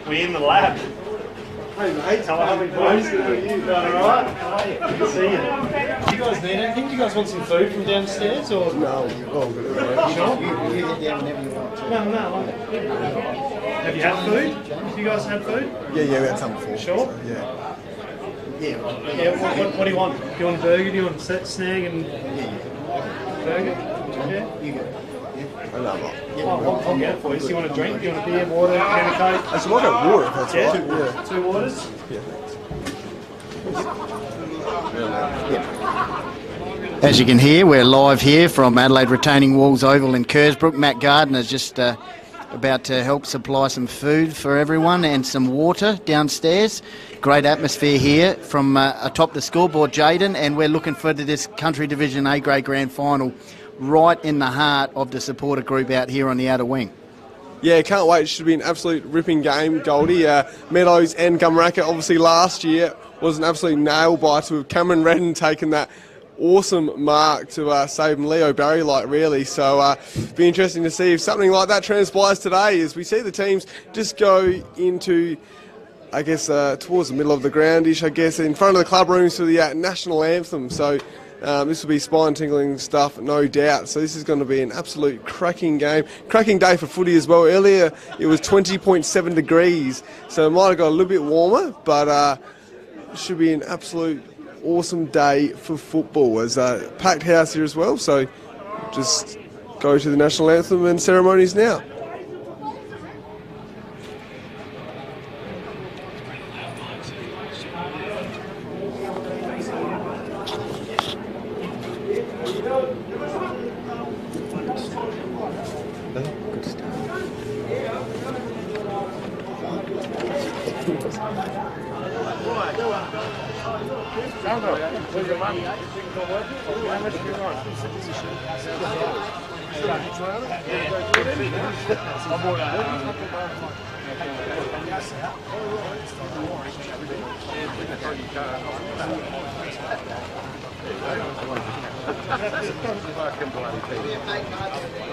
We're in the lab. Hey mate, how are you? Alright? How are you? Good to see you. Do you guys need anything? Do you guys want some food from downstairs or? No, all good. Sure? You get down whenever you want to. No. Have you had food? You guys had food? Yeah, we had some before. Sure? So, yeah. Yeah, what do you want? Do you want a burger? Do you want a snag and burger? Yeah? You go. I'll get it for you. So you want a drink? Do you want a beer, water, can of Coke? I just want a water if that's right. Yeah? 2 waters? Yeah. As you can hear, we're live here from Adelaide Retaining Walls Oval in Kersbrook. Matt Gardner's just about to help supply some food for everyone and some water downstairs. Great atmosphere here from atop the scoreboard, Jaden, and we're looking forward to this Country Division A Grade Grand Final right in the heart of the supporter group out here on the outer wing. Yeah, can't wait. It should be an absolute ripping game, Goldie. Meadows and Gumeracha, obviously last year, was an absolute nail-biter with Cameron Redden taking that awesome mark to save Leo Barry, really. So be interesting to see if something like that transpires today as we see the teams just go into, I guess, towards the middle of the groundish, in front of the club rooms for the national anthem. So this will be spine-tingling stuff, no doubt. So this is going to be an absolute cracking game. Cracking day for footy as well. Earlier it was 20.7 degrees, so it might have got a little bit warmer, but it should be an absolute awesome day for football. There's a packed house here as well, so just go to the national anthem and ceremonies now.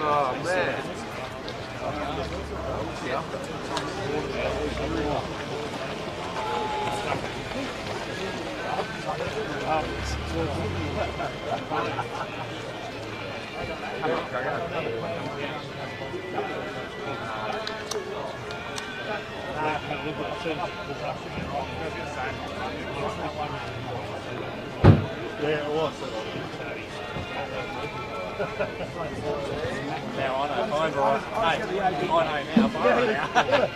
Oh man. Yeah, it was. Now I know, fine, right? Hey, I know now,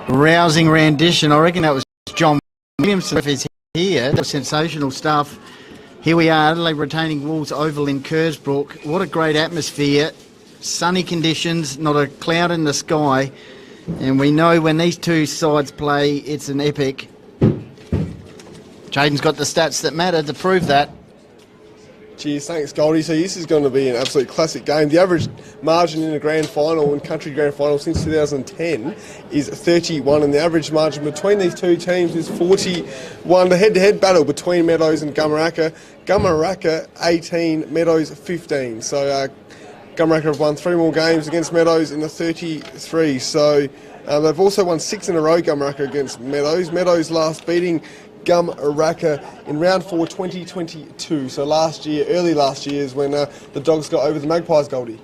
Rousing rendition. I reckon that was John Williamson. If he's here, that was sensational stuff. Here we are, Adelaide Retaining Wolves Oval in Kersbrook. What a great atmosphere. Sunny conditions, not a cloud in the sky. And we know when these two sides play, it's an epic. Jaden's got the stats that matter to prove that. Cheers, thanks Goldie. So this is going to be an absolute classic game. The average margin in a grand final, in country grand final since 2010 is 31, and the average margin between these two teams is 41. The head-to-head battle between Meadows and Gumeracha. Gumeracha 18, Meadows 15. So Gumeracha have won 3 more games against Meadows in the 33. So they've also won 6 in a row, Gumeracha, against Meadows. Meadows last beating Gumeracha in round 4 2022. So early last year is when the Dogs got over the Magpies, Goldie.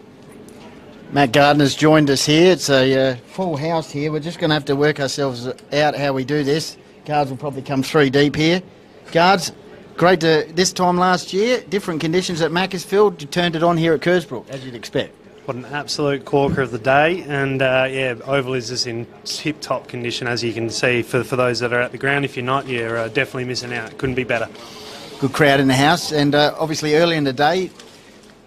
Matt Gardner's joined us here. It's a full house here. We're just going to have to work ourselves out how we do this. Guards will probably come 3 deep here. Guards, great to, this time last year, different conditions at Macclesfield. You turned it on here at Kersbrook, as you'd expect. What an absolute corker of the day, and yeah, Oval is just in tip-top condition, as you can see, for those that are at the ground. If you're not, you're definitely missing out. Couldn't be better. Good crowd in the house, and obviously early in the day,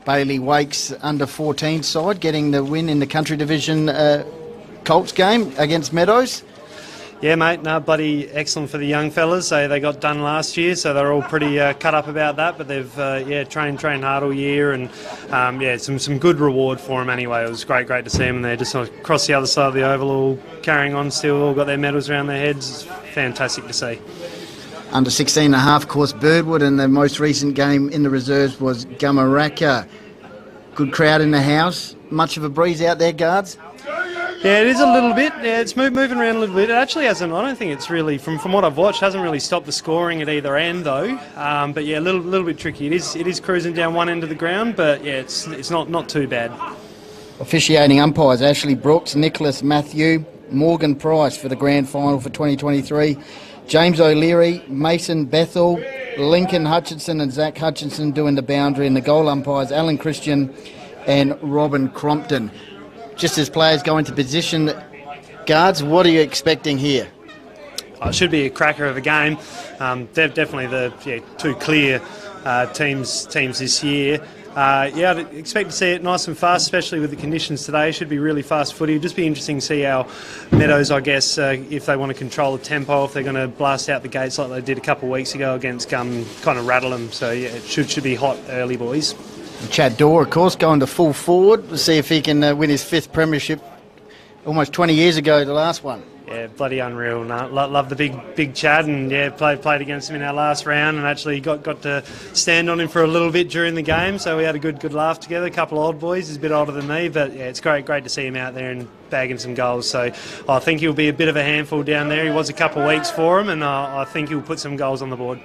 Bailey Wake's under-14 side getting the win in the Country Division Colts game against Meadows. Yeah, mate, no, bloody excellent for the young fellas. They got done last year, so they're all pretty cut up about that. But they've trained hard all year, and some good reward for them anyway. It was great to see them, and they're just across the other side of the oval, all carrying on still, all got their medals around their heads. It's fantastic to see. Under 16.5, of course, Birdwood, and the most recent game in the reserves was Gumeracha. Good crowd in the house. Much of a breeze out there, Guards? Yeah, it is a little bit. Yeah, it's moving around a little bit. It actually hasn't. I don't think it's really, from what I've watched, hasn't really stopped the scoring at either end though. But yeah, a little bit tricky. It is cruising down one end of the ground, but yeah, it's not too bad. Officiating umpires: Ashley Brooks, Nicholas Matthew, Morgan Price for the grand final for 2023. James O'Leary, Mason Bethel, Lincoln Hutchinson, and Zach Hutchinson doing the boundary, and the goal umpires: Alan Christian and Robin Crompton. Just as players go into position, Guards, what are you expecting here? It should be a cracker of a game. They're definitely the two clear teams this year. I'd expect to see it nice and fast, especially with the conditions today. It should be really fast footy. It'll just be interesting to see how Meadows, I guess, if they want to control the tempo, if they're going to blast out the gates like they did a couple of weeks ago against Gum, kind of rattle them. So yeah, it should be hot early, boys. Chad Dorr, of course, going to full forward to see if he can win his 5th premiership almost 20 years ago, the last one. Yeah, bloody unreal. No, love the big Chad, and yeah, played against him in our last round, and actually got to stand on him for a little bit during the game. So we had a good laugh together. A couple of old boys. He's a bit older than me, but yeah, it's great to see him out there and bagging some goals. So I think he'll be a bit of a handful down there. He was a couple of weeks for him, and I think he'll put some goals on the board.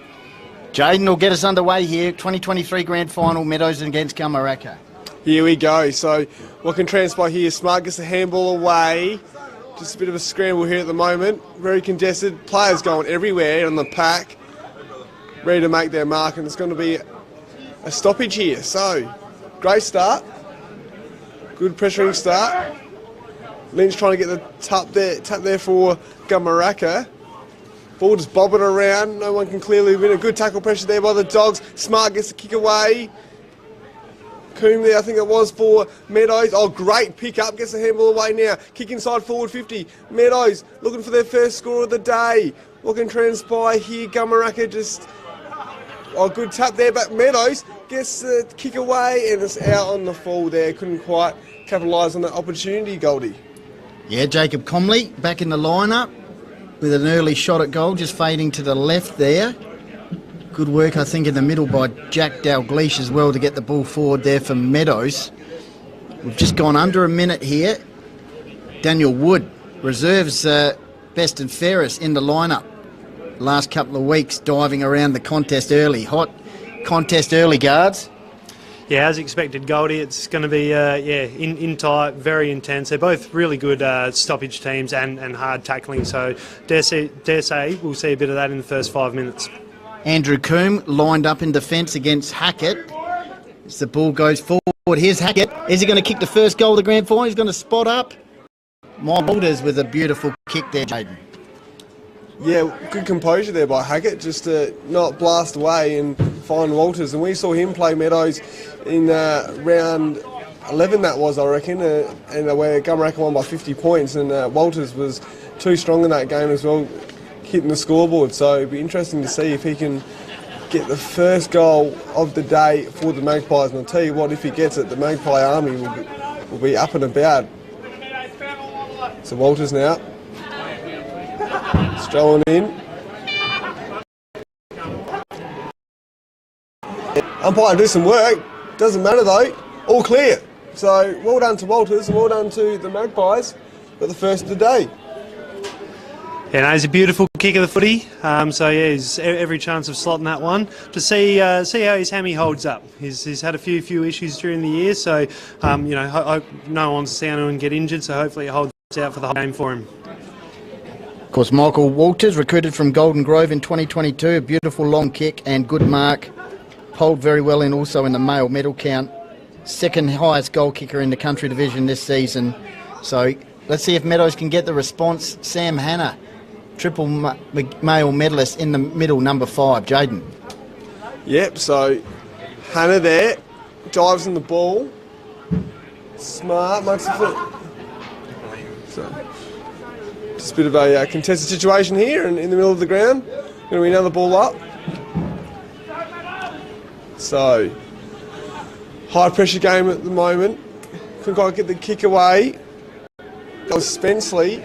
Jaden will get us underway here. 2023 grand final, Meadows against Gumeracha. Here we go. So what can transpire here? Smart gets the handball away. Just a bit of a scramble here at the moment. Very congested. Players going everywhere on the pack. Ready to make their mark, and it's going to be a stoppage here. So, great start. Good pressuring start. Lynch trying to get the tap there for Gumeracha. Ball just bobbing around. No one can clearly win. A good tackle pressure there by the Dogs. Smart gets the kick away. Coombe there, I think it was for Meadows. Oh, great pick up. Gets the handball away now. Kick inside forward 50. Meadows looking for their first score of the day. What can transpire here? Gumeracha just... Oh, good tap there, but Meadows gets the kick away and it's out on the full there. Couldn't quite capitalise on that opportunity, Goldie. Yeah, Jacob Comley back in the lineup with an early shot at goal, just fading to the left there. Good work, I think, in the middle by Jack Dalgleish as well to get the ball forward there for Meadows. We've just gone under a minute here. Daniel Wood, reserves best and fairest in the lineup. Last couple of weeks, diving around the contest early. Hot contest early, guards. Yeah, as expected, Goldie. It's going to be in tight, very intense. They're both really good stoppage teams and hard tackling. So dare say we'll see a bit of that in the first 5 minutes. Andrew Coombe lined up in defence against Hackett. As the ball goes forward, here's Hackett. Is he going to kick the first goal of the grand final? He's going to spot up. Walters with a beautiful kick there, Jaden. Yeah, good composure there by Hackett, just to not blast away and find Walters. And we saw him play Meadows in round 11, that was, I reckon, and where Gumeracha won by 50 points, and Walters was too strong in that game as well, hitting the scoreboard. So it'd be interesting to see if he can get the first goal of the day for the Magpies. And I'll tell you what, if he gets it, the Magpie army will be up and about. So Walters now. Strolling in. Umpire do some work. Doesn't matter though. All clear. So well done to Walters and well done to the Magpies. Got the first of the day. Yeah, no, he's a beautiful kick of the footy. So yeah, he's every chance of slotting that one. To see how his hammy holds up. He's had a few issues during the year, so no one's seen anyone get injured. So hopefully it holds out for the whole game for him. Of course, Michael Walters, recruited from Golden Grove in 2022, a beautiful long kick and good mark. Polled very well also in the male medal count. Second highest goal kicker in the country division this season. So let's see if Meadows can get the response. Sam Hanna, triple male medalist in the middle, number 5. Jaden. Yep, so Hanna there, dives in the ball. Smart, makes the foot. So just a bit of a contested situation here in the middle of the ground. Going to be another ball up. So, high pressure game at the moment. Couldn't quite get the kick away. That was Spenceley.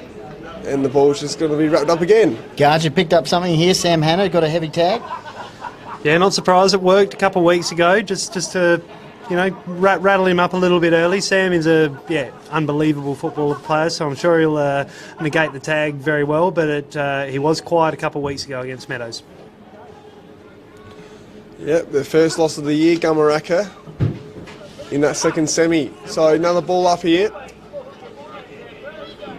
And the ball's just going to be wrapped up again. Guards, you picked up something here. Sam Hanna got a heavy tag. Yeah, not surprised. It worked a couple of weeks ago just to rattle him up a little bit early. Sam is a unbelievable football player, so I'm sure he'll negate the tag very well, but he was quiet a couple of weeks ago against Meadows. Yep, the first loss of the year, Gumeracha, in that second semi. So another ball up here.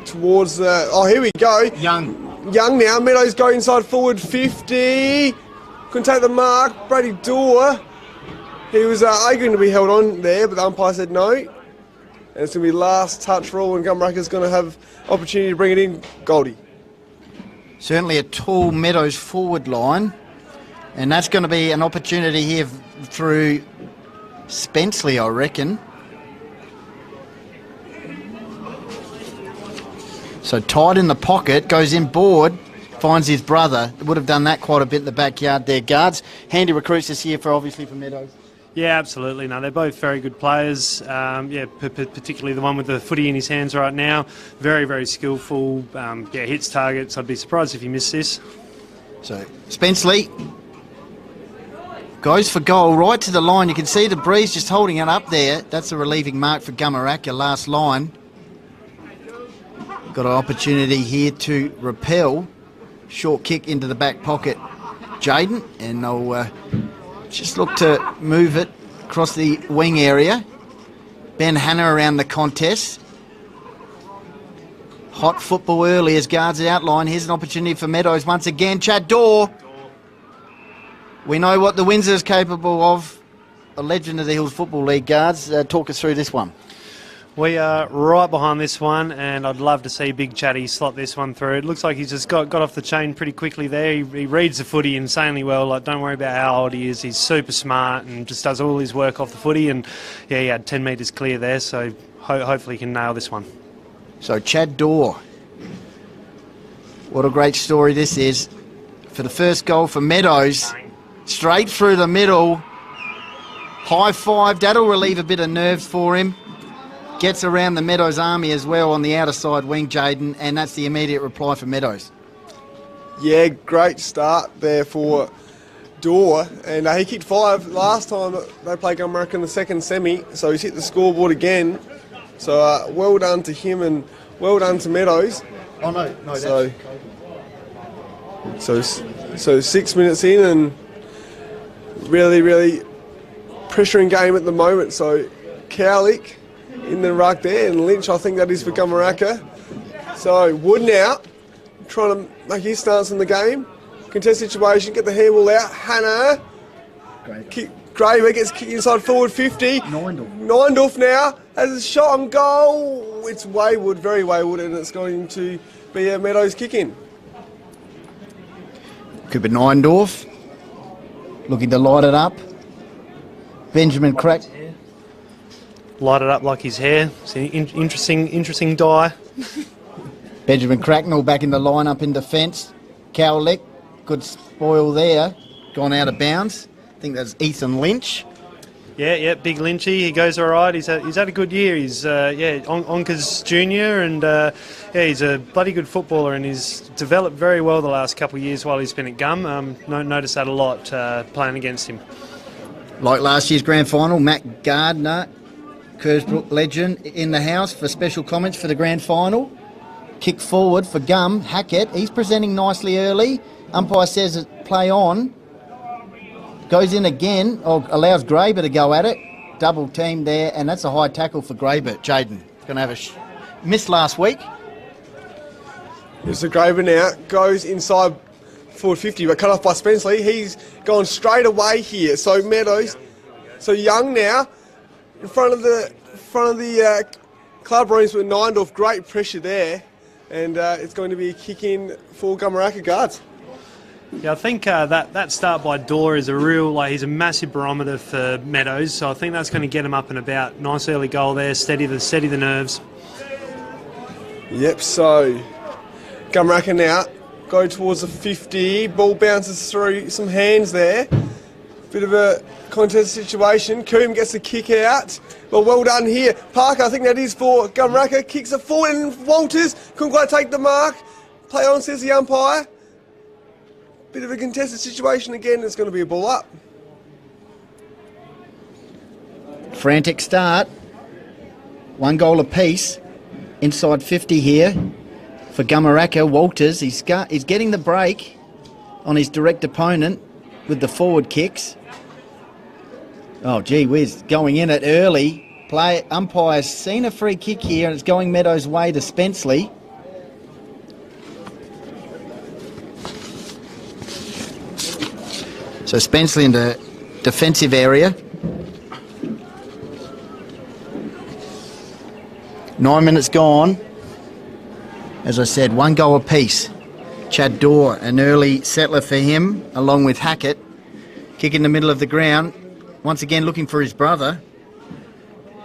Towards here we go. Young now. Meadows go inside forward 50. Couldn't take the mark. Brady Dorr. He was arguing to be held on there, but the umpire said no. And it's going to be last touch rule, and Gumeracha's going to have opportunity to bring it in. Goldie. Certainly a tall Meadows forward line. And that's going to be an opportunity here through Spenceley, I reckon. So tight in the pocket, goes in board, finds his brother. Would have done that quite a bit in the backyard there. Guards, handy recruits this year for Meadows. Yeah, absolutely. No, they're both very good players. Particularly the one with the footy in his hands right now. Very, very skillful. Hits targets. I'd be surprised if he missed this. So Spenceley goes for goal right to the line. You can see the breeze just holding it up there. That's a relieving mark for Gumeracha, last line. Got an opportunity here to repel. Short kick into the back pocket. Jaden, and they'll just look to move it across the wing area. Ben Hanna around the contest. Hot football early as guards outline. Here's an opportunity for Meadows once again. Chad Dorr. We know what the Windsor's capable of. A legend of the Hills Football League. Guards, talk us through this one. We are right behind this one, and I'd love to see Big Chatty slot this one through. It looks like he's just got off the chain pretty quickly there. He reads the footy insanely well. Like, don't worry about how old he is. He's super smart and just does all his work off the footy. And yeah, he had 10 metres clear there, so hopefully he can nail this one. So Chad Dorr. What a great story this is. For the first goal for Meadows. Straight through the middle. High five. That'll relieve a bit of nerves for him. Gets around the Meadows army as well on the outer side wing, Jaden, and that's the immediate reply for Meadows. Yeah, great start there for Dorr, and he kicked 5 last time they played Gumeracha in the second semi, so he's hit the scoreboard again. So well done to him and well done to Meadows. Oh, no, that's... So 6 minutes in and really pressuring game at the moment. So Cowlick in the ruck there and Lynch, I think that is for Gumeracha. So Wood now trying to make his stance in the game. Contest situation, get the handball out. Hannah. Graver gets kicked inside forward 50. Neindorf now has a shot on goal. It's wayward, very wayward, and it's going to be a Meadows kick in. Cooper Neindorf looking to light it up. Benjamin Crack. Light it up like his hair. It's an interesting dye. Benjamin Cracknell back in the lineup in defence. Cowlick, good spoil there. Gone out of bounds. I think that's Ethan Lynch. Yeah, big Lynchy. He goes all right. He's had a good year. He's Onkers junior, and he's a bloody good footballer, and he's developed very well the last couple of years while he's been at Gum. Noticed that a lot playing against him. Like last year's grand final, Matt Gardner, Kersbrook legend, in the house for special comments for the grand final. Kick forward for Gum. Hackett, he's presenting nicely early. Umpire says it play on. Goes in again, or allows Graber to go at it. Double team there, and that's a high tackle for Graber. Jaden going to have a miss last week. Mr. Graber now goes inside forward 50, but cut off by Spenceley. He's gone straight away here. So Meadows, so Young now in front of the club rooms with Neindorf. Great pressure there, and it's going to be a kick in for Gumeracha guards. Yeah, I think that start by Dorr is he's a massive barometer for Meadows, so I think that's going to get him up and about. Nice early goal there, steady the nerves. Yep, so Gumeracha now go towards the 50, ball bounces through some hands there. Bit of a contest situation. Coombe gets the kick out. Well done here. Parker, I think that is for Gumeracha, kicks it forward and Walters couldn't quite take the mark. Play on, says the umpire. Bit of a contested situation again, it's going to be a ball up. Frantic start. 1 goal apiece. Inside 50 here for Gumeracha. Walters, he's getting the break on his direct opponent with the forward kicks. Oh, gee whiz, going in it early. Umpire's seen a free kick here and it's going Meadows' way to Spenceley. So Spenceley in the defensive area. 9 minutes gone. As I said, 1 goal apiece. Chad Dorr, an early settler for him, along with Hackett. Kick in the middle of the ground. Once again looking for his brother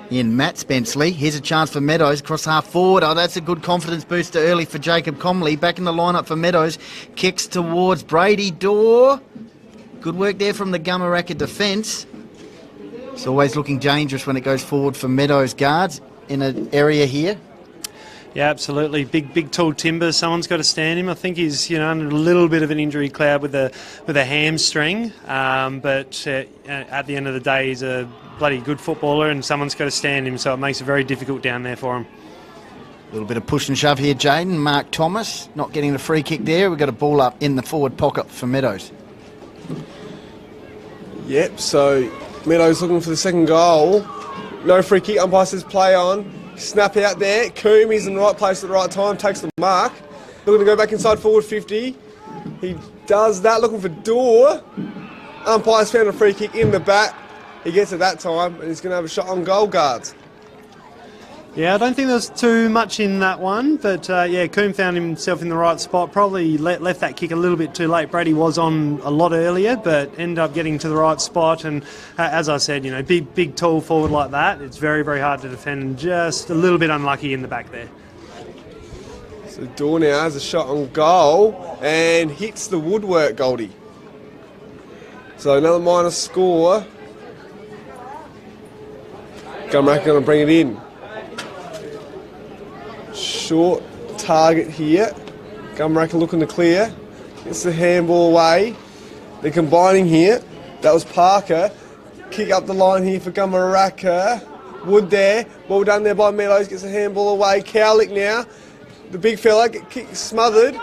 in Matt Spenceley. Here's a chance for Meadows, cross half forward. Oh, that's a good confidence booster early for Jacob Comley. Back in the lineup for Meadows. Kicks towards Brady Dorr. Good work there from the Gumeracha defence. It's always looking dangerous when it goes forward for Meadows guards in an area here. Yeah, absolutely. Big tall timber. Someone's got to stand him. I think he's under a little bit of an injury cloud with a hamstring. But at the end of the day, he's a bloody good footballer, and someone's got to stand him. So it makes it very difficult down there for him. A little bit of push and shove here, Jaden. Mark Thomas not getting the free kick there. We've got a ball up in the forward pocket for Meadows. Yep, so Meadows looking for the second goal. No free kick, umpire says play on. Snap out there. Coombe is in the right place at the right time, takes the mark. Looking to go back inside forward 50. He does that, looking for Dorr. Umpire's found a free kick in the back. He gets it that time, and he's going to have a shot on goal guards. Yeah, I don't think there's too much in that one, but Coombe found himself in the right spot. Probably left that kick a little bit too late. Brady was on a lot earlier, but ended up getting to the right spot. And as I said, big tall forward like that, it's very, very hard to defend. And just a little bit unlucky in the back there. So Dorr now has a shot on goal and hits the woodwork, Goldie. So another minus score. Gumeracha going to bring it in. Short target here. Gumeracha looking to clear. Gets the handball away. They're combining here. That was Parker. Kick up the line here for Gumeracha. Wood there. Well done there by Meadows. Gets a handball away. Cowlick now. The big fella. Kick smothered.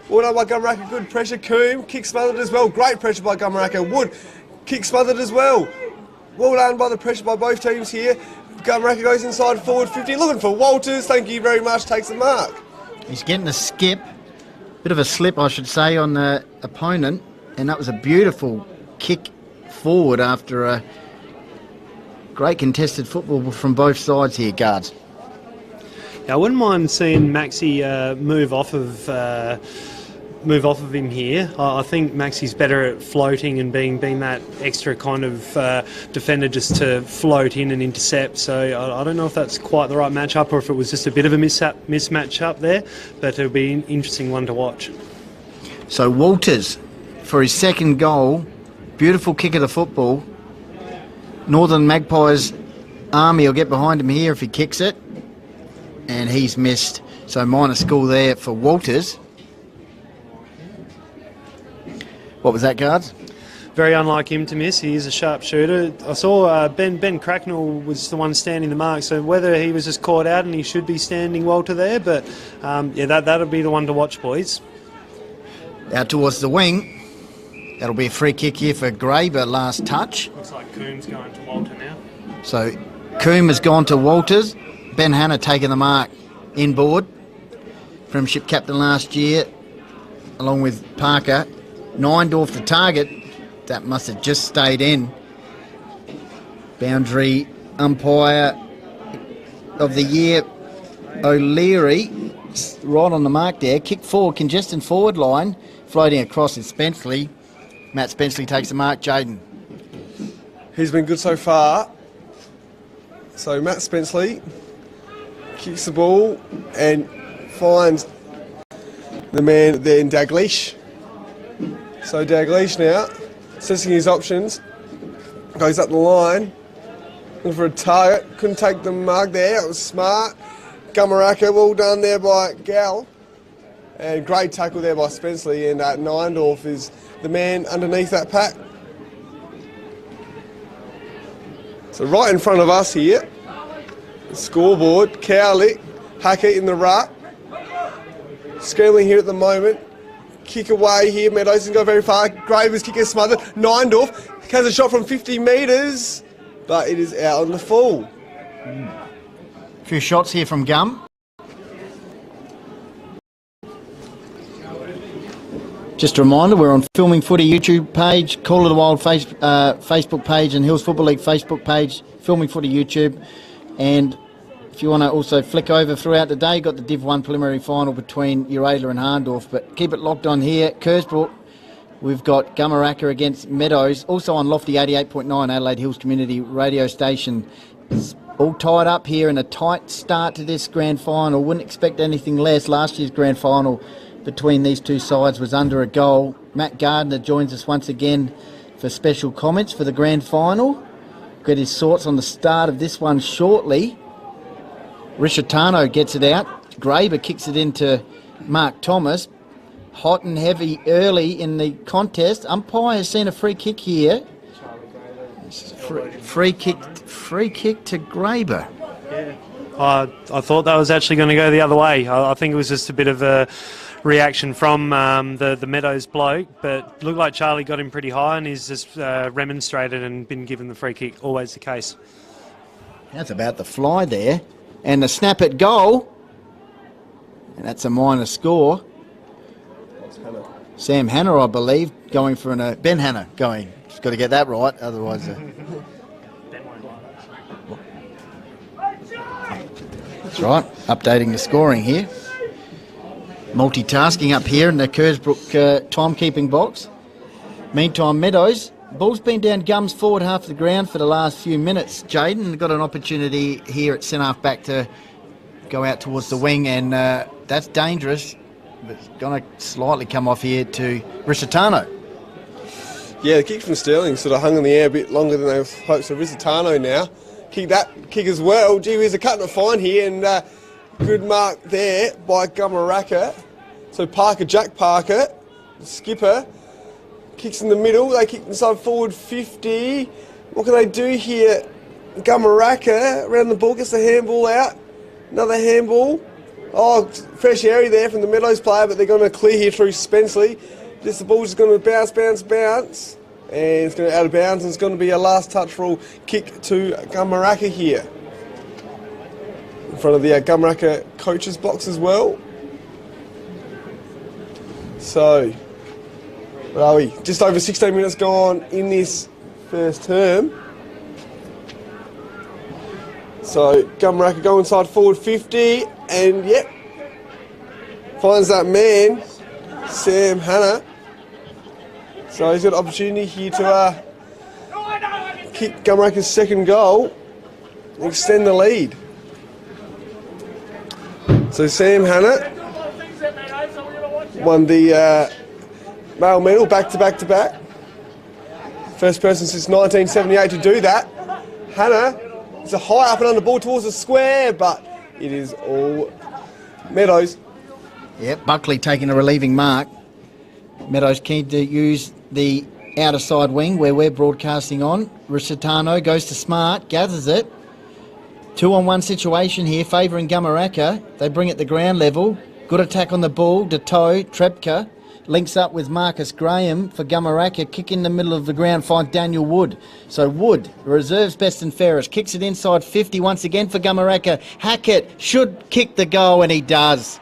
Well done by Gumeracha. Good pressure. Coombe. Kick smothered as well. Great pressure by Gumeracha. Wood. Kick smothered as well. Well done by the pressure by both teams here. Gumeracha goes inside forward 50. Looking for Walters. Thank you very much. Takes the mark. He's getting a skip. Bit of a slip, I should say, on the opponent. And that was a beautiful kick forward after a great contested football from both sides here, guards. Yeah, I wouldn't mind seeing Maxi move off of him here. I think Maxi's better at floating and being that extra kind of defender just to float in and intercept. So I don't know if that's quite the right matchup or if it was just a bit of a mismatch up there, but it'll be an interesting one to watch. So Walters, for his second goal, beautiful kick of the football. Northern Magpies Army will get behind him here if he kicks it. And he's missed. So minor score there for Walters. What was that, guards? Very unlike him to miss. He is a sharp shooter. I saw Ben Cracknell was the one standing the mark, so whether he was just caught out and he should be standing Walter there, but yeah, that'll be the one to watch, boys. Out towards the wing. That'll be a free kick here for Graber, last touch. Looks like Coombs going to Walter now. So Coombe has gone to Walters. Ben Hanna taking the mark inboard. Premiership captain last year, along with Parker. Neindorf the target. That must have just stayed in. Boundary umpire of the year, O'Leary, right on the mark there. Kick forward, congested forward line. Floating across is Spenceley. Matt Spenceley takes the mark. Jaden. He's been good so far. So Matt Spenceley kicks the ball and finds the man there in Dalglish. So Dalglish now, assessing his options, goes up the line, looking for a target, couldn't take the mark there, it was smart. Gumeracha, well done there by Gal. And great tackle there by Spenceley, and Neindorf is the man underneath that pack. So right in front of us here, the scoreboard, Cowlick, Hackett in the ruck. Scrambling here at the moment. Kick away here, Meadows doesn't go very far. Graber's kick is smothered. Neindorf has a shot from 50 metres, but it is out on the full. A few shots here from Gum. Just a reminder, we're on Filming Footy YouTube page, Call of the Wild Facebook page, and Hills Football League Facebook page, Filming Footy YouTube. And if you want to also flick over throughout the day, got the Div 1 preliminary final between Uradler and Harndorf. But keep it locked on here. Kersbrook, we've got Gumeracha against Meadows. Also on Lofty 88.9 Adelaide Hills Community Radio Station. It's all tied up here in a tight start to this grand final. Wouldn't expect anything less. Last year's grand final between these two sides was under a goal. Matt Gardner joins us once again for special comments for the grand final. Get his thoughts on the start of this one shortly. Rishatano gets it out. Graber kicks it into Mark Thomas. Hot and heavy early in the contest. Umpire has seen a free kick here. Free kick to Graber. Yeah. I thought that was actually going to go the other way. I think it was just a bit of a reaction from the Meadows bloke, but looked like Charlie got him pretty high and he's just remonstrated and been given the free kick. Always the case. That's about the fly there. And the snap at goal. And that's a minor score. Sam Hanna, I believe, going for Ben Hanna going. Just got to get that right, otherwise. That's right. Updating the scoring here. Multitasking up here in the Kersbrook timekeeping box. Meantime, Meadows. Ball's been down Gums forward half the ground for the last few minutes. Jaden got an opportunity here at centre-half back to go out towards the wing, and that's dangerous. But it's going to slightly come off here to Rishatano. Yeah, the kick from Sterling sort of hung in the air a bit longer than they hoped. So Risatano now kick that kick as well. Gee whiz, a cutting it fine here, and good mark there by Gumeracha. So Jack Parker, the skipper, kicks in the middle. They kick inside forward 50. What can they do here? Gumeracha around the ball, gets the handball out. Another handball. Oh, fresh area there from the Meadows player, but they're going to clear here through Spenceley. Just the ball's just going to bounce. And it's going to out of bounds, and it's going to be a last touch rule kick to Gumeracha here. In front of the Gumeracha coaches box as well. So, where are we? Just over 16 minutes gone in this first term. So, Gumeracha go inside forward 50, and yep, finds that man, Sam Hanna. So he's got an opportunity here to kick Gumeracha's second goal and extend the lead. So Sam Hanna won the male medal back to back. First person since 1978 to do that. Hanna is a high up and under ball towards the square, but it is all Meadows. Yep, Buckley taking a relieving mark. Meadows keen to use the outer side wing where we're broadcasting on. Risitano goes to Smart, gathers it. 2-on-1 situation here, favouring Gumeracha. They bring it to ground level. Good attack on the ball. Deto, Trebka links up with Marcus Graham for Gumeracha. Kick in the middle of the ground, finds Daniel Wood. So Wood, reserves best and fairest, kicks it inside 50 once again for Gumeracha. Hackett should kick the goal, and he does.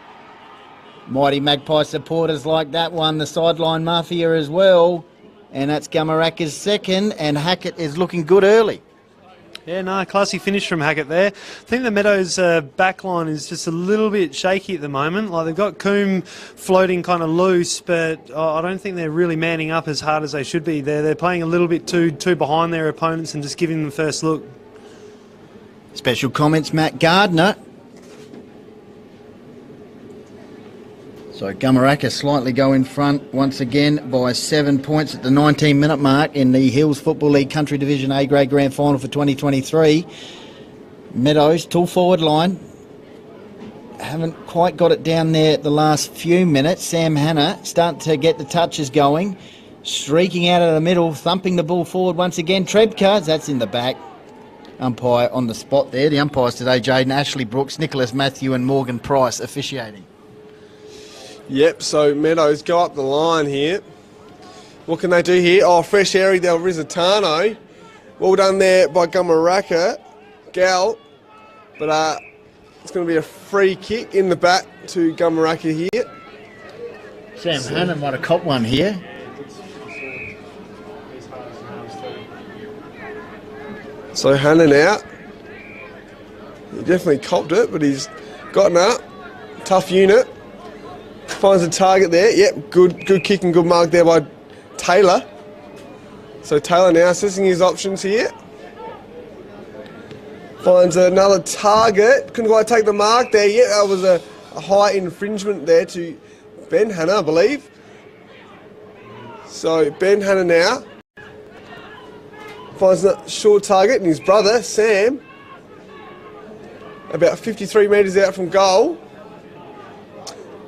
Mighty Magpie supporters like that one. The sideline mafia as well. And that's Gumeracha's second, and Hackett is looking good early. Yeah, no, classy finish from Hackett there. I think the Meadows back line is just a little bit shaky at the moment. Like, they've got Coombe floating kind of loose, but I don't think they're really manning up as hard as they should be. They're playing a little bit too behind their opponents and just giving them first look. Special comments, Matt Gardner. So Gumeracha slightly go in front once again by 7 points at the 19-minute mark in the Hills Football League Country Division A Grade Grand Final for 2023. Meadows, tall forward line. Haven't quite got it down there the last few minutes. Sam Hanna starting to get the touches going. Streaking out of the middle, thumping the ball forward once again. Trebka, that's in the back. Umpire on the spot there. The umpires today, Jaden Ashley Brooks, Nicholas Matthew and Morgan Price officiating. Yep, so Meadows go up the line here. What can they do here? Oh, fresh area there, Risitano. Well done there by Gumeracha. Gal. But it's going to be a free kick in the back to Gumeracha here. Sam Hanna might have caught one here. So Hanna now. He definitely copped it, but he's gotten up. Tough unit. Finds a target there. Yep, good kick and good mark there by Taylor. So Taylor now assessing his options here. Finds another target. Couldn't quite take the mark there. Yeah, that was a high infringement there to Ben Hanna, I believe. So Ben Hanna now finds a short target, and his brother, Sam, about 53 metres out from goal.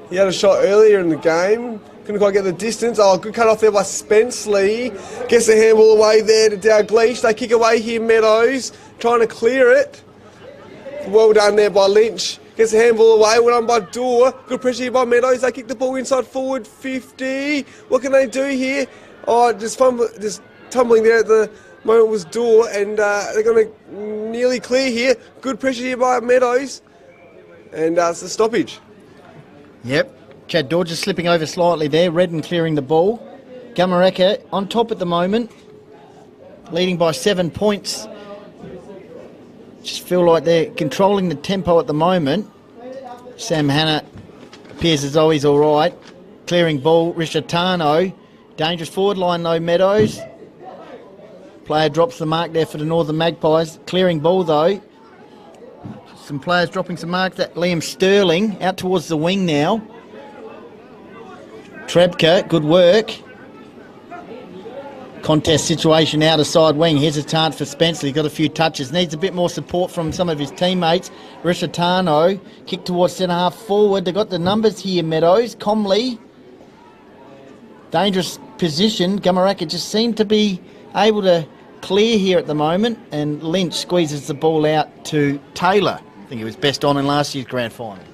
He had a shot earlier in the game. Couldn't quite get the distance. Oh, good cut off there by Spenceley. Gets the handball away there to Dalgleish. They kick away here, Meadows. Trying to clear it. Well done there by Lynch. Gets the handball away. Went on by Dorr. Good pressure here by Meadows. They kick the ball inside forward 50. What can they do here? Oh, just tumbling there at the moment was Dorr. And they're going to nearly clear here. Good pressure here by Meadows. And it's a stoppage. Yep. Chad Dorr just slipping over slightly there. Redden clearing the ball. Gumeracha on top at the moment. Leading by 7 points. Just feel like they're controlling the tempo at the moment. Sam Hanna appears as though he's all right. Clearing ball. Risitano. Dangerous forward line though, Meadows. Player drops the mark there for the Northern Magpies. Clearing ball though. Some players dropping some marks. That Liam Sterling out towards the wing now. Trebka, good work. Contest situation out of side wing. Here's a chance for Spencer. He's got a few touches. Needs a bit more support from some of his teammates. Risitano, kick towards centre half forward. They've got the numbers here, Meadows. Comley. Dangerous position. Gumeracha just seemed to be able to clear here at the moment, and Lynch squeezes the ball out to Taylor. I think he was best on in last year's grand final.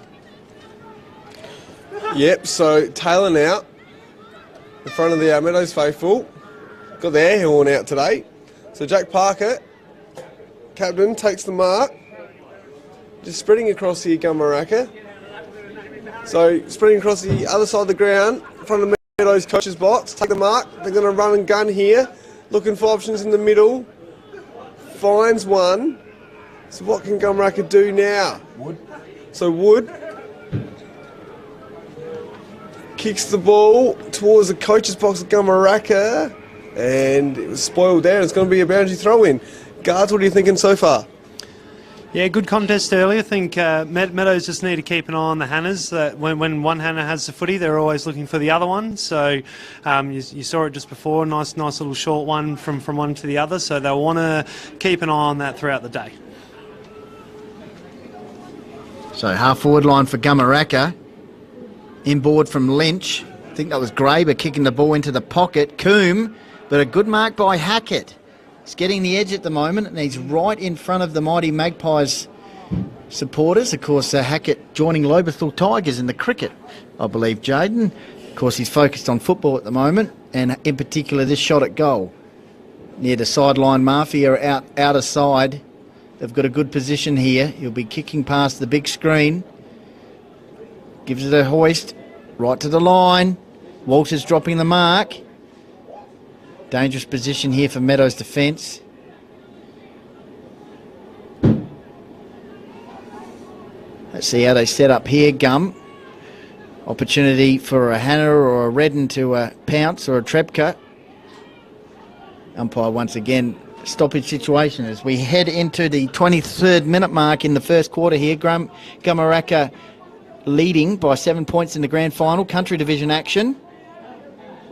Yep, so Taylor now in front of the Meadows faithful. Got the air horn out today. So Jack Parker, captain, takes the mark. Just spreading across here, Gumeracha. So spreading across the other side of the ground, in front of the Meadows coach's box. Take the mark. They're going to run and gun here. Looking for options in the middle. Finds one. So what can Gumeracha do now? Wood. So Wood kicks the ball towards the coach's box of Gumeracha, and it was spoiled there. It's going to be a boundary throw-in. Guards, what are you thinking so far? Yeah, good contest early. I think Meadows just need to keep an eye on the Hannahs. When one Hannah has the footy, they're always looking for the other one. So you saw it just before, nice little short one from one to the other. So they'll want to keep an eye on that throughout the day. So half-forward line for Gumeracha. Inboard from Lynch. I think that was Graber kicking the ball into the pocket. Coombe, but a good mark by Hackett. He's getting the edge at the moment, and he's right in front of the mighty Magpies supporters. Of course, Hackett joining Lobethal Tigers in the cricket, I believe, Jayden. Of course, he's focused on football at the moment, and in particular this shot at goal. Near the sideline, Mafia out of side. They've got a good position here. He'll be kicking past the big screen. Gives it a hoist, right to the line. Walters dropping the mark. Dangerous position here for Meadows' defence. Let's see how they set up here, Gum. Opportunity for a Hannah or a Redden to pounce, or a Trebka. Umpire once again, stoppage situation as we head into the 23rd minute mark in the first quarter here. Gumeracha leading by 7 points in the grand final, country division action.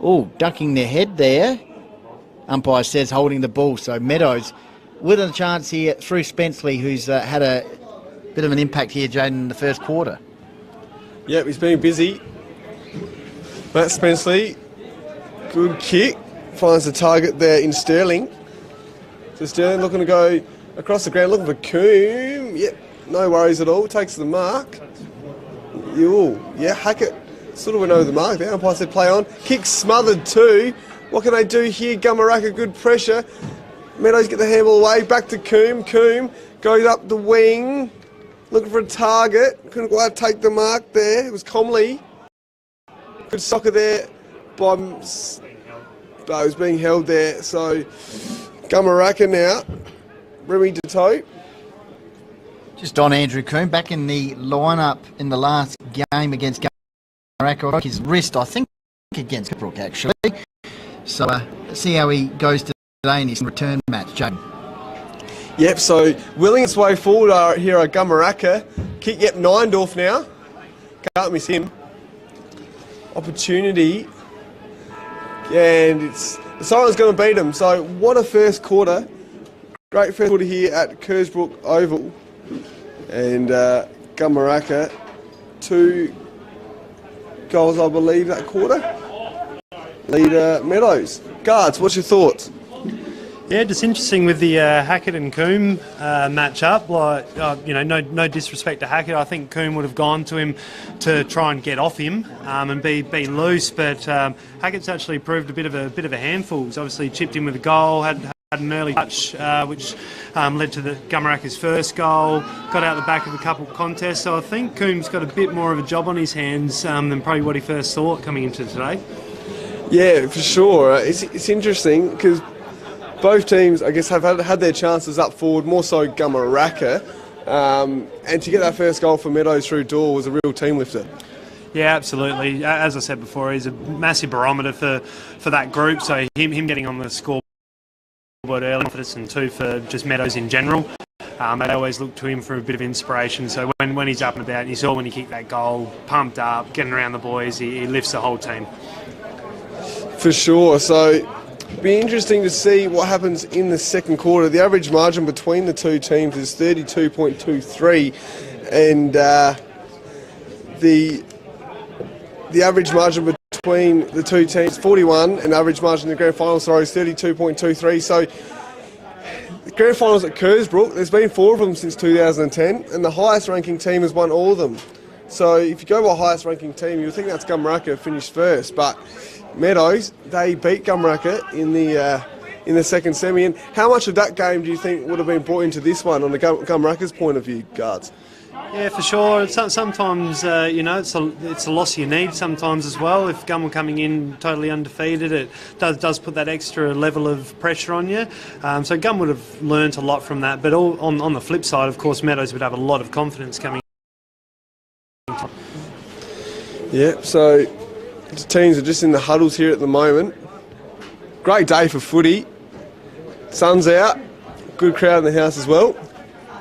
Oh, ducking their head there. Umpire says holding the ball. So Meadows with a chance here through Spenceley, who's had a bit of an impact here, Jayden, in the first quarter. Yep, he's been busy. Matt Spenceley, good kick. Finds the target there in Sterling. So Sterling looking to go across the ground, looking for Coombe. Yep, no worries at all. Takes the mark. Yeah, Hackett sort of went over the mark there. Umpire said play on. Kick smothered too. What can they do here? Gumeracha, good pressure. Meadows get the handball away. Back to Coombe. Coombe goes up the wing. Looking for a target. Couldn't quite take the mark there. It was Comley. Good soccer there by... it was being held there. So Gumeracha now. Remy Deto. Just on Andrew Coombe, back in the lineup in the last game against Gumeracha. His wrist, I think, against Brook actually. So let's see how he goes today in his return match, Jane. Yep, so willing its way forward here are Gumeracha. Kick, yep, Neindorf now. Can't miss him. Opportunity. And the Siren's going to beat him. So what a first quarter. Great first quarter here at Kersbrook Oval. And Gumeracha, 2 goals, I believe, that quarter. Leader Meadows. Guards, what's your thoughts? Yeah, just interesting with the Hackett and Coombe match-up. Like, no disrespect to Hackett. I think Coombe would have gone to him to try and get off him and be loose. But Hackett's actually proved a bit of a handful. He's obviously chipped in with a goal, had an early touch, which led to the Gumeracha's first goal. Got out the back of a couple of contests. So I think Coombe's got a bit more of a job on his hands than probably what he first thought coming into today. Yeah, for sure. It's interesting because both teams, I guess, have had their chances up forward, more so Gumeracha. And to get that first goal for Meadows through door was a real team lifter. Yeah, absolutely. As I said before, he's a massive barometer for that group. So him getting on the scoreboard early, confidence, and too for just Meadows in general. They always look to him for a bit of inspiration. So when he's up and about, you saw when he kicked that goal, pumped up, getting around the boys, he lifts the whole team. For sure. So be interesting to see what happens in the second quarter. The average margin between the two teams is 32.23, and the average margin between the two teams 41, and average margin in the grand final, is 32.23. So grand finals at Kersbrook, there's been 4 of them since 2010, and the highest ranking team has won all of them. So if you go by highest ranking team, you would think that's Gumeracha finished first, but Meadows, they beat Gumeracha in the second semi. And how much of that game do you think would have been brought into this one on the Gumeracha's point of view, guards? Yeah, for sure. Sometimes, it's a loss you need sometimes as well. If Gum were coming in totally undefeated, it does put that extra level of pressure on you. So Gum would have learnt a lot from that. But on the flip side, of course, Meadows would have a lot of confidence coming. Yeah, so the teams are just in the huddles here at the moment. Great day for footy. Sun's out. Good crowd in the house as well.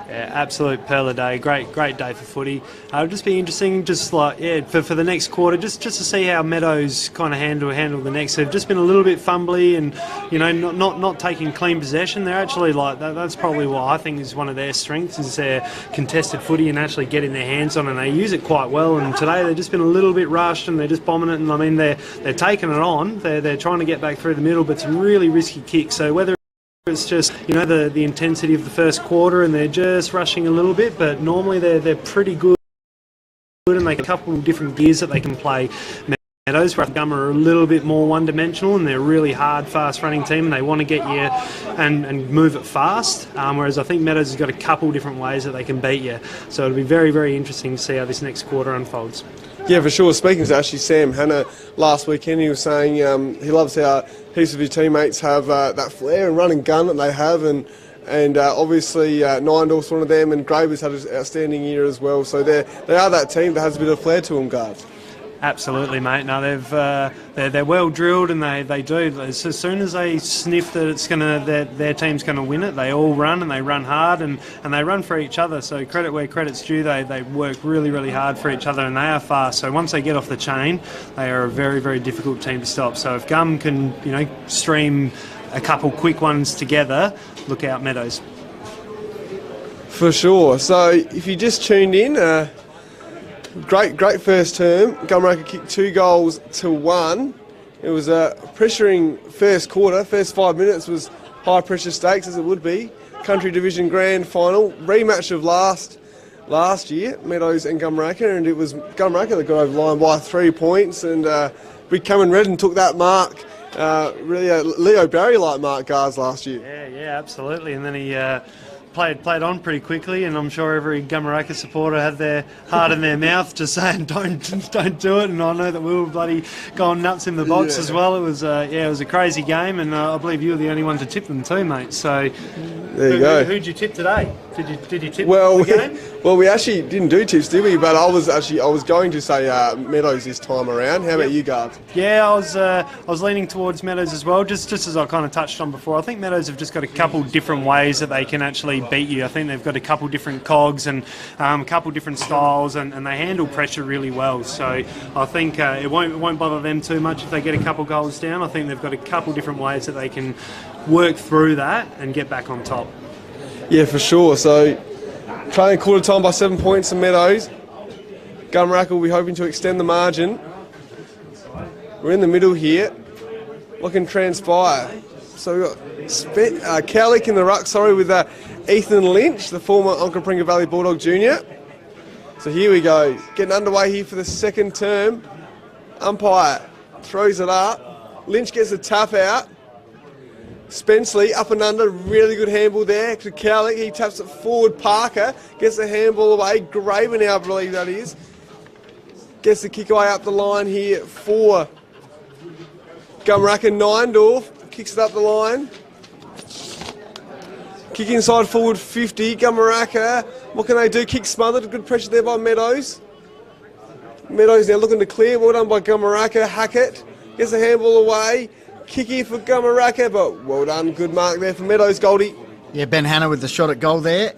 Yeah, absolute pearl of day. Great day for footy. It'll just be interesting, for the next quarter, just to see how Meadows kind of handle the next. They've just been a little bit fumbly and not taking clean possession. They're actually that's probably what I think is one of their strengths, is their contested footy and actually getting their hands on it. And they use it quite well. And today they've just been a little bit rushed and they're just bombing it. And I mean they're taking it on. They're trying to get back through the middle, but some really risky kicks. So whether it's just the intensity of the first quarter and they're just rushing a little bit, but normally they're pretty good and they have a couple of different gears that they can play. Meadows, where Gum are a little bit more one-dimensional and they're a really hard, fast-running team and they want to get you and move it fast, whereas I think Meadows has got a couple different ways that they can beat you. So it'll be very, very interesting to see how this next quarter unfolds. Yeah, for sure. Speaking to actually Sam Hanna last weekend, he was saying he loves how heaps of his teammates have that flair and run and gun that they have, and obviously Nindorf's one of them, and Graber's had an outstanding year as well. So they are that team that has a bit of flair to them, guards. Absolutely, mate. No, they're well drilled, and they do. As soon as they sniff that it's their team's gonna win it, they all run and they run hard and they run for each other. So credit where credit's due. They work really, really hard for each other, and they are fast. So once they get off the chain, they are a very, very difficult team to stop. So if Gum can stream a couple quick ones together, look out, Meadows. For sure. So if you just tuned in. Great first term. Gumeracha kicked 2 goals to 1. It was a pressuring first quarter. First 5 minutes was high pressure stakes, as it would be. Country Division Grand Final, rematch of last year, Meadows and Gumeracha, and it was Gumeracha that got over the line by 3 points, and Big Cameron Redden took that mark. Really a Leo Barry-like mark, guards, last year. Yeah, absolutely. And then he played on pretty quickly, and I'm sure every Gumeracha supporter had their heart in their mouth just saying don't do it, and I know that we were bloody going nuts in the box as well. It was a crazy game, and I believe you were the only one to tip them too, mate. So there you go. Who'd you tip today? Did you tip the game? Well, we actually didn't do tips, did we? But I was going to say Meadows this time around. How about you, guards? Yeah, I was leaning towards Meadows as well, just as I kind of touched on before. I think Meadows have just got a couple different ways that they can actually beat you. I think they've got a couple different cogs and a couple different styles, and they handle pressure really well. So I think it won't bother them too much if they get a couple goals down. I think they've got a couple different ways that they can work through that and get back on top. Yeah, for sure. So trailing quarter time by 7 points to Meadows. Gumeracha will be hoping to extend the margin. We're in the middle here. What can transpire? So we've got Cowlick in the ruck, with Ethan Lynch, the former Onkaparinga Valley Bulldog Junior. So here we go. Getting underway here for the second term. Umpire throws it up. Lynch gets a tap out. Spenceley up and under, really good handball there to Cowlick. He taps it forward. Parker gets the handball away. Graber now, I believe that is. Gets the kick away up the line here for Gumeracha. Nindorf kicks it up the line. Kick inside forward 50. Gumeracha, what can they do? Kick smothered. Good pressure there by Meadows. Meadows now looking to clear. Well done by Gumeracha. Hackett gets the handball away. Kick here for Gumeracha, but well done. Good mark there for Meadows, Goldie. Yeah, Ben Hanna with the shot at goal there.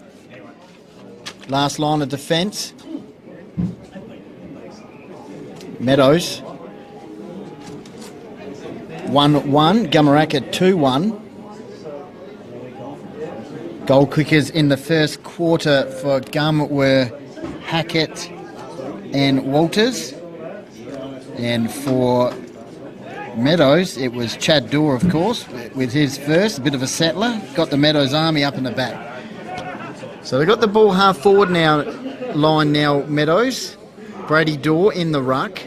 Last line of defence. Meadows 1-1, Gumeracha 2-1. Goal kickers in the first quarter for Gum were Hackett and Walters. And for Meadows, it was Chad Dorr, of course, with his first, a bit of a settler. Got the Meadows army up in the back. So they've got the ball half forward now, line now, Meadows. Brady Dorr in the ruck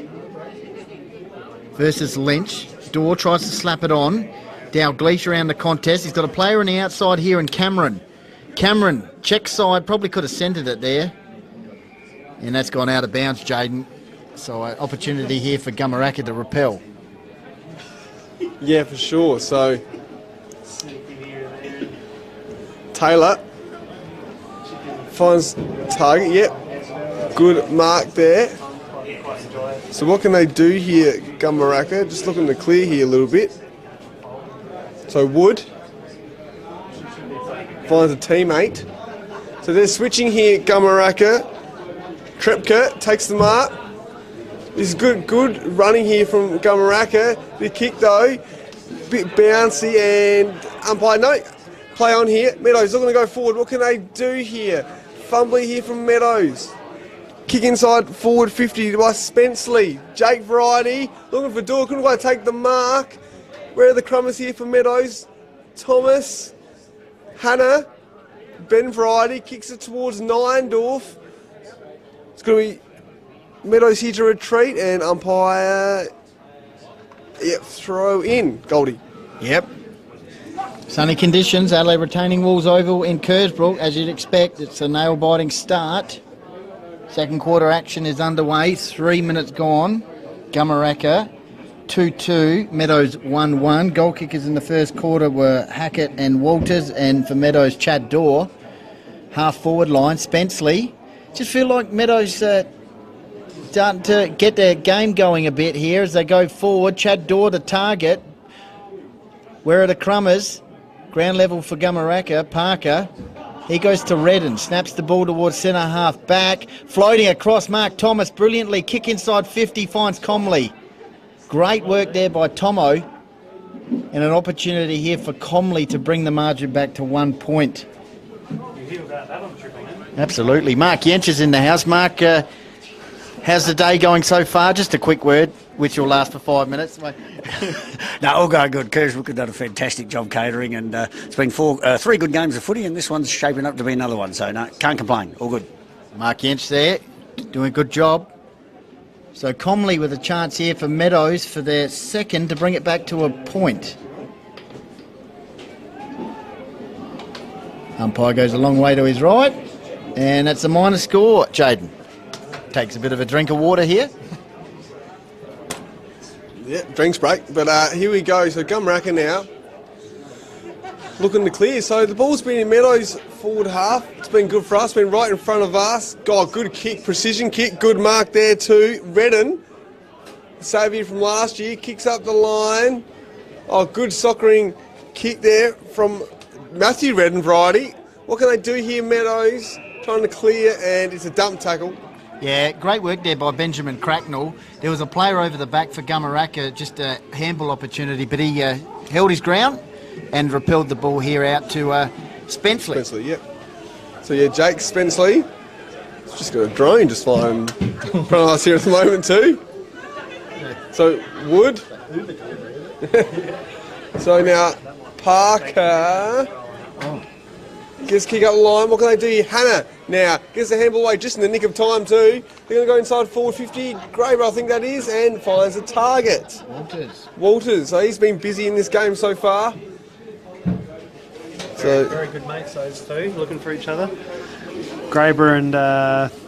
versus Lynch. Dorr tries to slap it on. Dalgleish around the contest. He's got a player on the outside here in Cameron. Cameron, check side, probably could have centred it there. And that's gone out of bounds, Jaden. So opportunity here for Gumeracha to repel. Yeah, for sure. So Taylor finds target. Yep, good mark there. So what can they do here, Gumeracha? Just looking to clear here a little bit. So Wood finds a teammate. So they're switching here, Gumeracha. Trepka takes the mark. This is good running here from Gumeracha. The kick though, bit bouncy, and umpire, no, play on here. Meadows looking to go forward. What can they do here? Fumbly here from Meadows. Kick inside forward 50 by Spenceley. Jake Variety looking for Dorr. Couldn't quite take the mark. Where are the crummers here for Meadows? Thomas, Hannah, Ben Variety kicks it towards Neindorf. It's going to be Meadows here to retreat, and umpire, yep, throw in, Goldie. Yep. Sunny conditions, Adelaide Retaining Wolves Oval in Kersbrook. As you'd expect, it's a nail-biting start. Second quarter action is underway, 3 minutes gone. Gumeracha 2-2, Meadows 1-1. Goal kickers in the first quarter were Hackett and Walters, and for Meadows, Chad Dorr. Half forward line, Spenceley. Just feel like Meadows starting to get their game going a bit here as they go forward. Chad Dorr to target. Where are the crummers? Ground level for Gumeracha. Parker. He goes to Redden, snaps the ball towards centre half back, floating across Mark Thomas brilliantly, kick inside 50, finds Comley. Great work there by Tomo, and an opportunity here for Comley to bring the margin back to 1 point. Absolutely. Mark Yench is in the house. Mark, how's the day going so far? Just a quick word, which will last for 5 minutes. No, all going good. Kersbrook have done a fantastic job catering, and it's been three good games of footy, and this one's shaping up to be another one. So, no, can't complain. All good. Mark Yench there, doing a good job. So Comley with a chance here for Meadows for their second to bring it back to a point. Umpire goes a long way to his right, and that's a minor score. Jaden takes a bit of a drink of water here. Yeah, drinks break, but here we go. So Gumeracha now looking to clear. So the ball's been in Meadows forward half. It's been good for us. Been right in front of us. God, good kick, precision kick. Good mark there too. Redden, saviour from last year, kicks up the line. Oh, good soccering kick there from Matthew Redden Variety. What can they do here, Meadows? Trying to clear, and it's a dump tackle. Yeah, great work there by Benjamin Cracknell. There was a player over the back for Gumeracha, just a handball opportunity, but he held his ground and repelled the ball here out to Spenceley. Spenceley, yep. So yeah, Jake Spenceley. He's just got a drone just flying in front of us here at the moment too. So Wood. So now Parker gets kick up the line. What can they do here? Hannah now gets the handball away just in the nick of time too. They're going to go inside forward 50. Graber, I think that is, and finds a target. Walters. So he's been busy in this game so far. So very good mates, those two, looking for each other. Graber and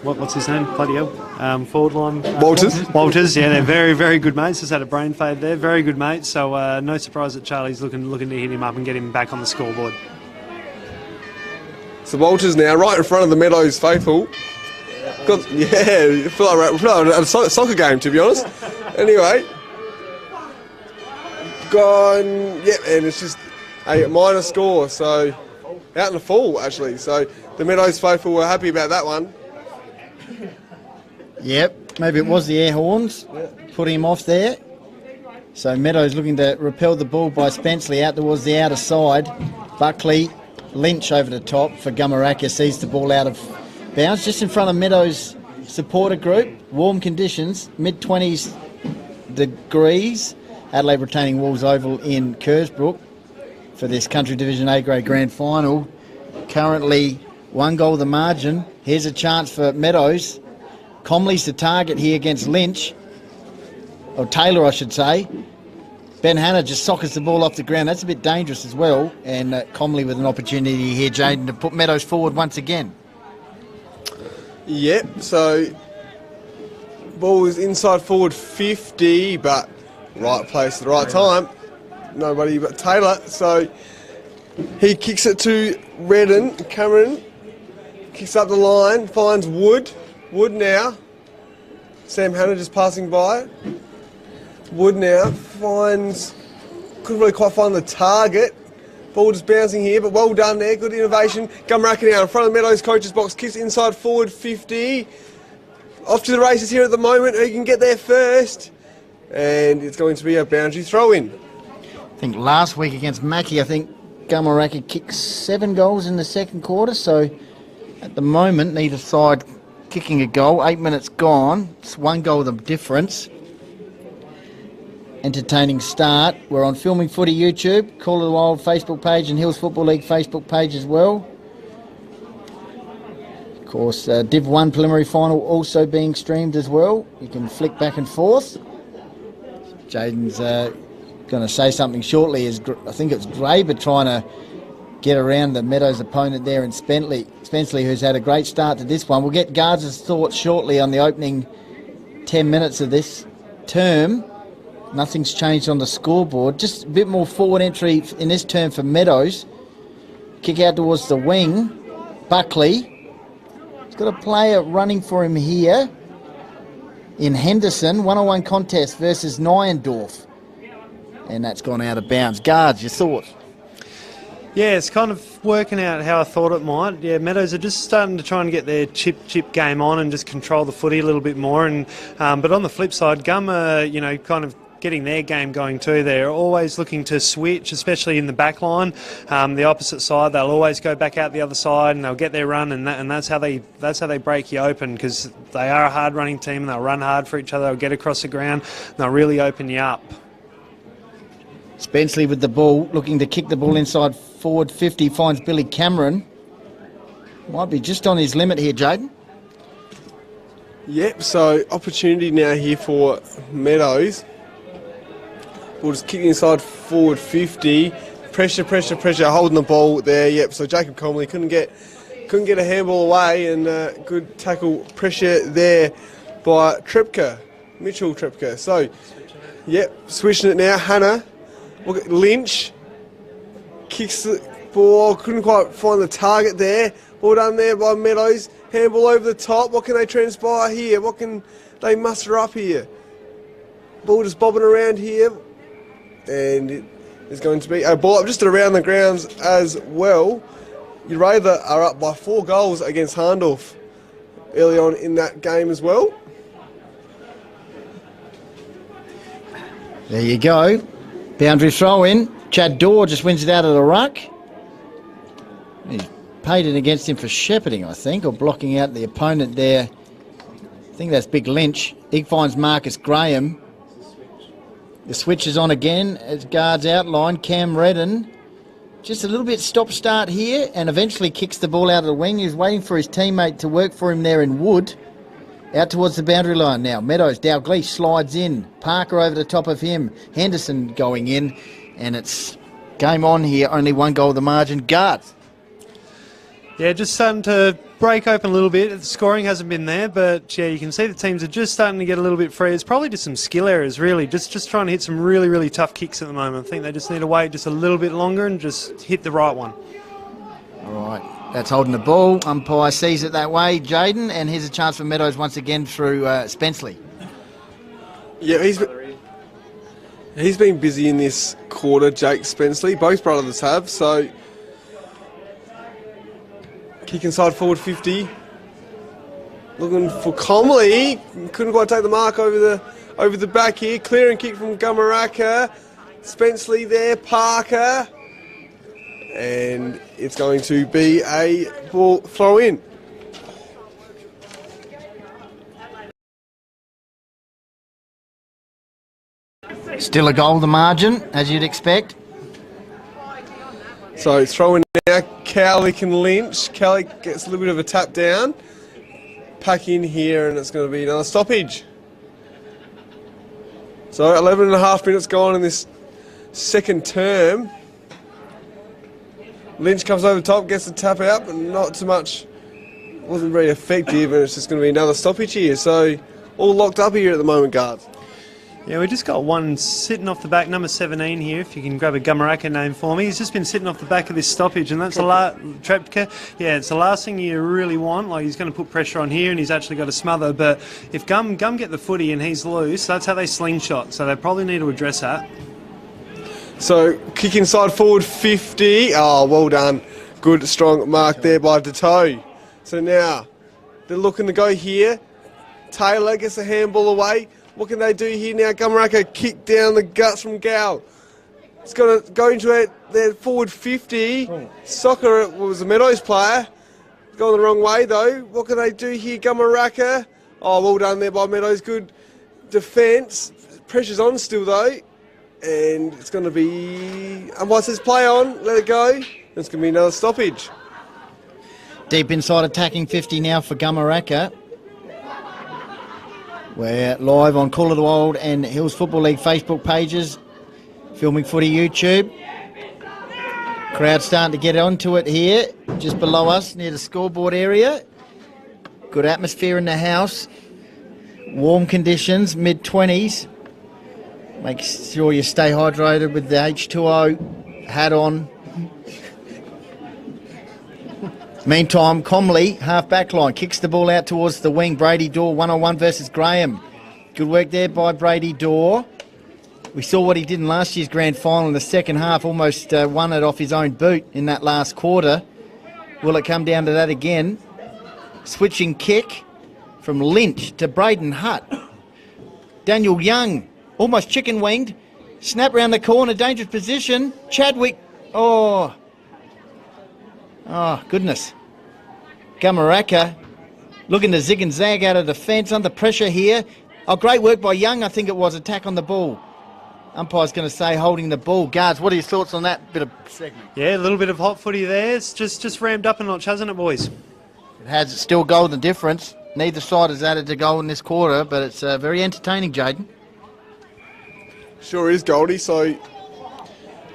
what's his name? Bloody hell. Forward line. Walters, yeah, they're very, very good mates. Just had a brain fade there. Very good mates. So no surprise that Charlie's looking to hit him up and get him back on the scoreboard. So Walters now right in front of the Meadows faithful. I feel like we're at a soccer game, to be honest. Anyway, gone. Yep, and it's just a minor score. So out in the fall actually. So the Meadows faithful were happy about that one. Yep, maybe it was the air horns putting him off there. So Meadows looking to repel the ball by Spenceley out towards the outer side. Buckley, Lynch over the top for Gumeracha, sees the ball out of bounds just in front of Meadows supporter group. Warm conditions, mid-20s degrees. Adelaide Retaining Wolves Oval in Kersbrook for this Country Division A grade grand final. Currently 1 goal the margin. Here's a chance for Meadows. Comley's the target here against Lynch, or Taylor I should say. Ben Hanna just sockets the ball off the ground. That's a bit dangerous as well. And Comley with an opportunity here, Jaden, to put Meadows forward once again. Yep, so ball is inside forward 50, but right place at the right time. Nobody but Taylor. So he kicks it to Redden. Cameron kicks up the line, finds Wood. Wood now. Sam Hanna just passing by. Wood now finds, couldn't really quite find the target. Ball just bouncing here, but well done there. Good innovation. Gumeracha now in front of Meadows coach's box. Kicks inside forward 50. Off to the races here at the moment. Who can get there first? And it's going to be a boundary throw-in. I think last week against Mackie, I think Gumeracha kicked 7 goals in the second quarter. So at the moment, neither side kicking a goal. 8 minutes gone. It's 1 goal the difference. Entertaining start. We're on Filming Footy YouTube, Call of the Wild Facebook page and Hills Football League Facebook page as well. Of course, Div 1 preliminary final also being streamed as well. You can flick back and forth. Jaden's going to say something shortly. I think it's Graber trying to get around the Meadows opponent there in Spensley, who's had a great start to this one. We'll get Guards' thoughts shortly on the opening 10 minutes of this term. Nothing's changed on the scoreboard. Just a bit more forward entry in this term for Meadows. Kick out towards the wing. Buckley. He's got a player running for him here in Henderson. 1-on-1 contest versus Nyendorf. And that's gone out of bounds. Guards, your thoughts? Yeah, it's kind of working out how I thought it might. Yeah, Meadows are just starting to try and get their chip game on and just control the footy a little bit more. And but on the flip side, Gum are, kind of getting their game going too. They're always looking to switch, especially in the back line. The opposite side, they'll always go back out the other side and they'll get their run, and that's how they break you open, because they are a hard running team and they'll run hard for each other. They'll get across the ground and they'll really open you up. Spensley with the ball, looking to kick the ball inside forward 50, finds Billy Cameron. Might be just on his limit here, Jaden. Yep, so opportunity now here for Meadows. Ball just kicking inside forward 50. Pressure, holding the ball there. Yep, so Jacob Comley couldn't get a handball away, and good tackle pressure there by Mitchell Trepka. So, yep, switching it now. Hanna. Look at Lynch. Kicks the ball. Couldn't quite find the target there. Ball done there by Meadows. Handball over the top. What can they transpire here? What can they muster up here? Ball just bobbing around here. And it is going to be a ball up just around the grounds as well. Uratha are up by 4 goals against Harndorf early on in that game as well. There you go. Boundary throw in. Chad Dorr just wins it out of the ruck. He's paid it against him for shepherding, I think, or blocking out the opponent there. I think that's Big Lynch. He finds Marcus Graham. The switch is on again as Guards outline. Cam Redden. Just a little bit stop-start here, and eventually kicks the ball out of the wing. He's waiting for his teammate to work for him there in Wood. Out towards the boundary line now. Meadows, Dalgleish slides in. Parker over the top of him. Henderson going in. And it's game on here. Only 1 goal the margin. Guards. Yeah, just starting to break open a little bit. The scoring hasn't been there, but yeah, you can see the teams are just starting to get a little bit free. It's probably just some skill errors, really. Just trying to hit some really, really tough kicks at the moment. I think they just need to wait just a little bit longer and just hit the right one. All right. That's holding the ball. Umpire sees it that way, Jaden, and here's a chance for Meadows once again through Spensley. Yeah, he's been busy in this quarter, Jake Spensley. Both brothers have, so kick inside forward 50. Looking for Comley. Couldn't quite take the mark over the back here. Clear and kick from Gumeracha. Spensley there, Parker. And it's going to be a ball throw in. Still a goal, the margin, as you'd expect. So throwing now, Cowlick and Lynch. Cowlick gets a little bit of a tap down. Pack in here, and it's going to be another stoppage. So 11 and a half minutes gone in this second term. Lynch comes over the top, gets the tap out, but not too much. Wasn't very effective, and it's just going to be another stoppage here. So all locked up here at the moment, guards. Yeah, we just got one sitting off the back, number 17 here, if you can grab a Gumeracha name for me. He's just been sitting off the back of this stoppage, and that's Trepka. Yeah, it's the last thing you really want. Like, he's going to put pressure on here, and he's actually got a smother. But if Gum get the footy and he's loose, that's how they slingshot. So they probably need to address that. So kick inside forward 50. Oh, well done. Good, strong mark there by Deto. So now they're looking to go here. Taylor gets a handball away. What can they do here now? Gumeracha kick down the guts from Gal. It's going to go into it. They're forward 50. Soccer was a Meadows player. Going the wrong way though. What can they do here? Gumeracha. Oh, well done there by Meadows. Good defence. Pressure's on still though. And it's going to be... umpire says play on. Let it go. It's going to be another stoppage. Deep inside attacking 50 now for Gumeracha. We're live on Call of the Wild and Hills Football League Facebook pages. Filming Footy YouTube. Crowd starting to get onto it here, just below us, near the scoreboard area. Good atmosphere in the house. Warm conditions, mid-20s. Make sure you stay hydrated with the H2O hat on. Meantime, Comley, half back line, kicks the ball out towards the wing. Brady Dorr, 1-on-1 versus Graham. Good work there by Brady Dorr. We saw what he did in last year's grand final in the second half, almost won it off his own boot in that last quarter. Will it come down to that again? Switching kick from Lynch to Braden Hutt. Daniel Young, almost chicken-winged. Snap round the corner, dangerous position. Chadwick, oh, goodness. Gumeracha looking to zig and zag out of defence, under pressure here. Oh, great work by Young, I think it was, attack on the ball. Umpire's going to say holding the ball. Guards, what are your thoughts on that bit of segment? Yeah, a little bit of hot footy there. It's just ramped up a notch, hasn't it, boys? It has still goal the difference. Neither side has added a goal in this quarter, but it's very entertaining, Jaden. Sure is, Goldie. So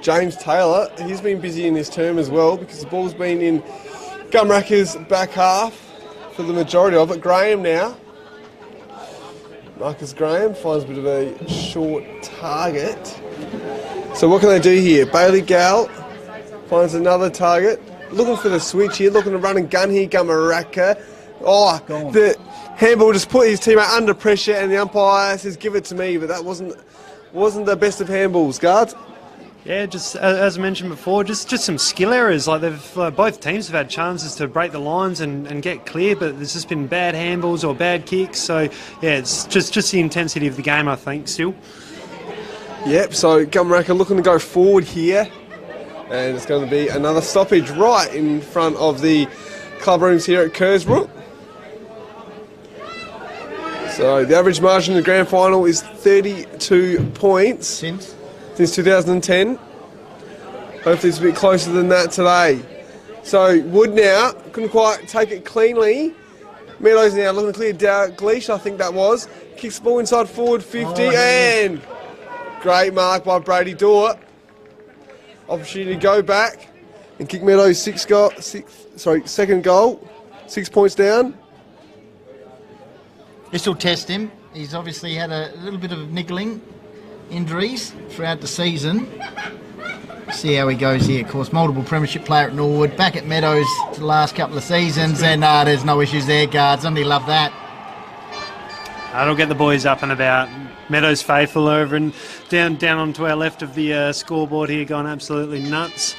James Taylor, he's been busy in this term as well because the ball's been in Gumeracha's back half for the majority of it. Graham now. Marcus Graham finds a bit of a short target. So what can they do here? Bailey Gal finds another target. Looking for the switch here, looking to run and gun here, Gumeracha. Oh, the handball just put his teammate under pressure and the umpire says give it to me, but that wasn't the best of handballs, guards. Yeah, just as I mentioned before, just some skill errors. Like they've both teams have had chances to break the lines and get clear, but there's just been bad handballs or bad kicks. So yeah, it's just the intensity of the game, I think, still. Yep. So Gumeracha looking to go forward here, and it's going to be another stoppage right in front of the club rooms here at Kersbrook. So the average margin in the grand final is 32 points. Since 2010. Hopefully it's a bit closer than that today. So Wood now, couldn't quite take it cleanly. Meadows now looking to clear Dalglish, I think that was. Kicks the ball inside forward 50 and great mark by Brady Dorr. Opportunity to go back and kick Meadows' second goal. 6 points down. This will test him. He's obviously had a little bit of niggling injuries throughout the season. See how he goes here. Of course, multiple premiership player at Norwood, back at Meadows the last couple of seasons, and there's no issues there, guards. Somebody love that. That'll get the boys up and about. Meadows faithful over and down onto our left of the scoreboard here, going absolutely nuts.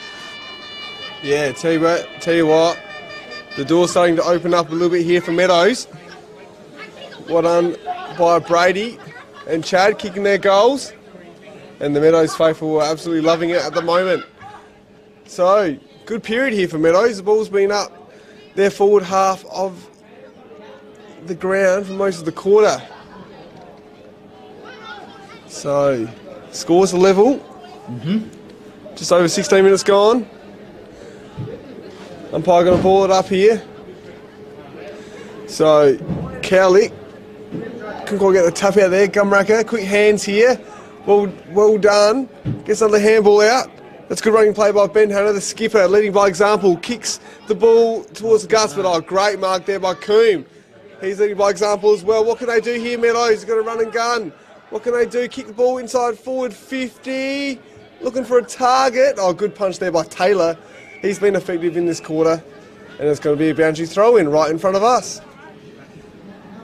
Yeah, tell you what, the door's starting to open up a little bit here for Meadows. Well done by Brady and Chad kicking their goals. And the Meadows faithful are absolutely loving it at the moment. So, good period here for Meadows. The ball's been up their forward half of the ground for most of the quarter. So, Scores a level. Just over 16 minutes gone. Umpire going to ball it up here. So, Cowlick couldn't quite get the tap out there. Gumeracha, quick hands here. Well done. Gets another handball out. That's good running play by Ben Hanna, the skipper, leading by example. Kicks the ball towards the guts, but great mark there by Coombe. He's leading by example as well. What can they do here, Meadows? He's got a run and gun. What can they do? Kick the ball inside forward 50. Looking for a target. Oh, good punch there by Taylor. He's been effective in this quarter. And it's going to be a boundary throw-in right in front of us.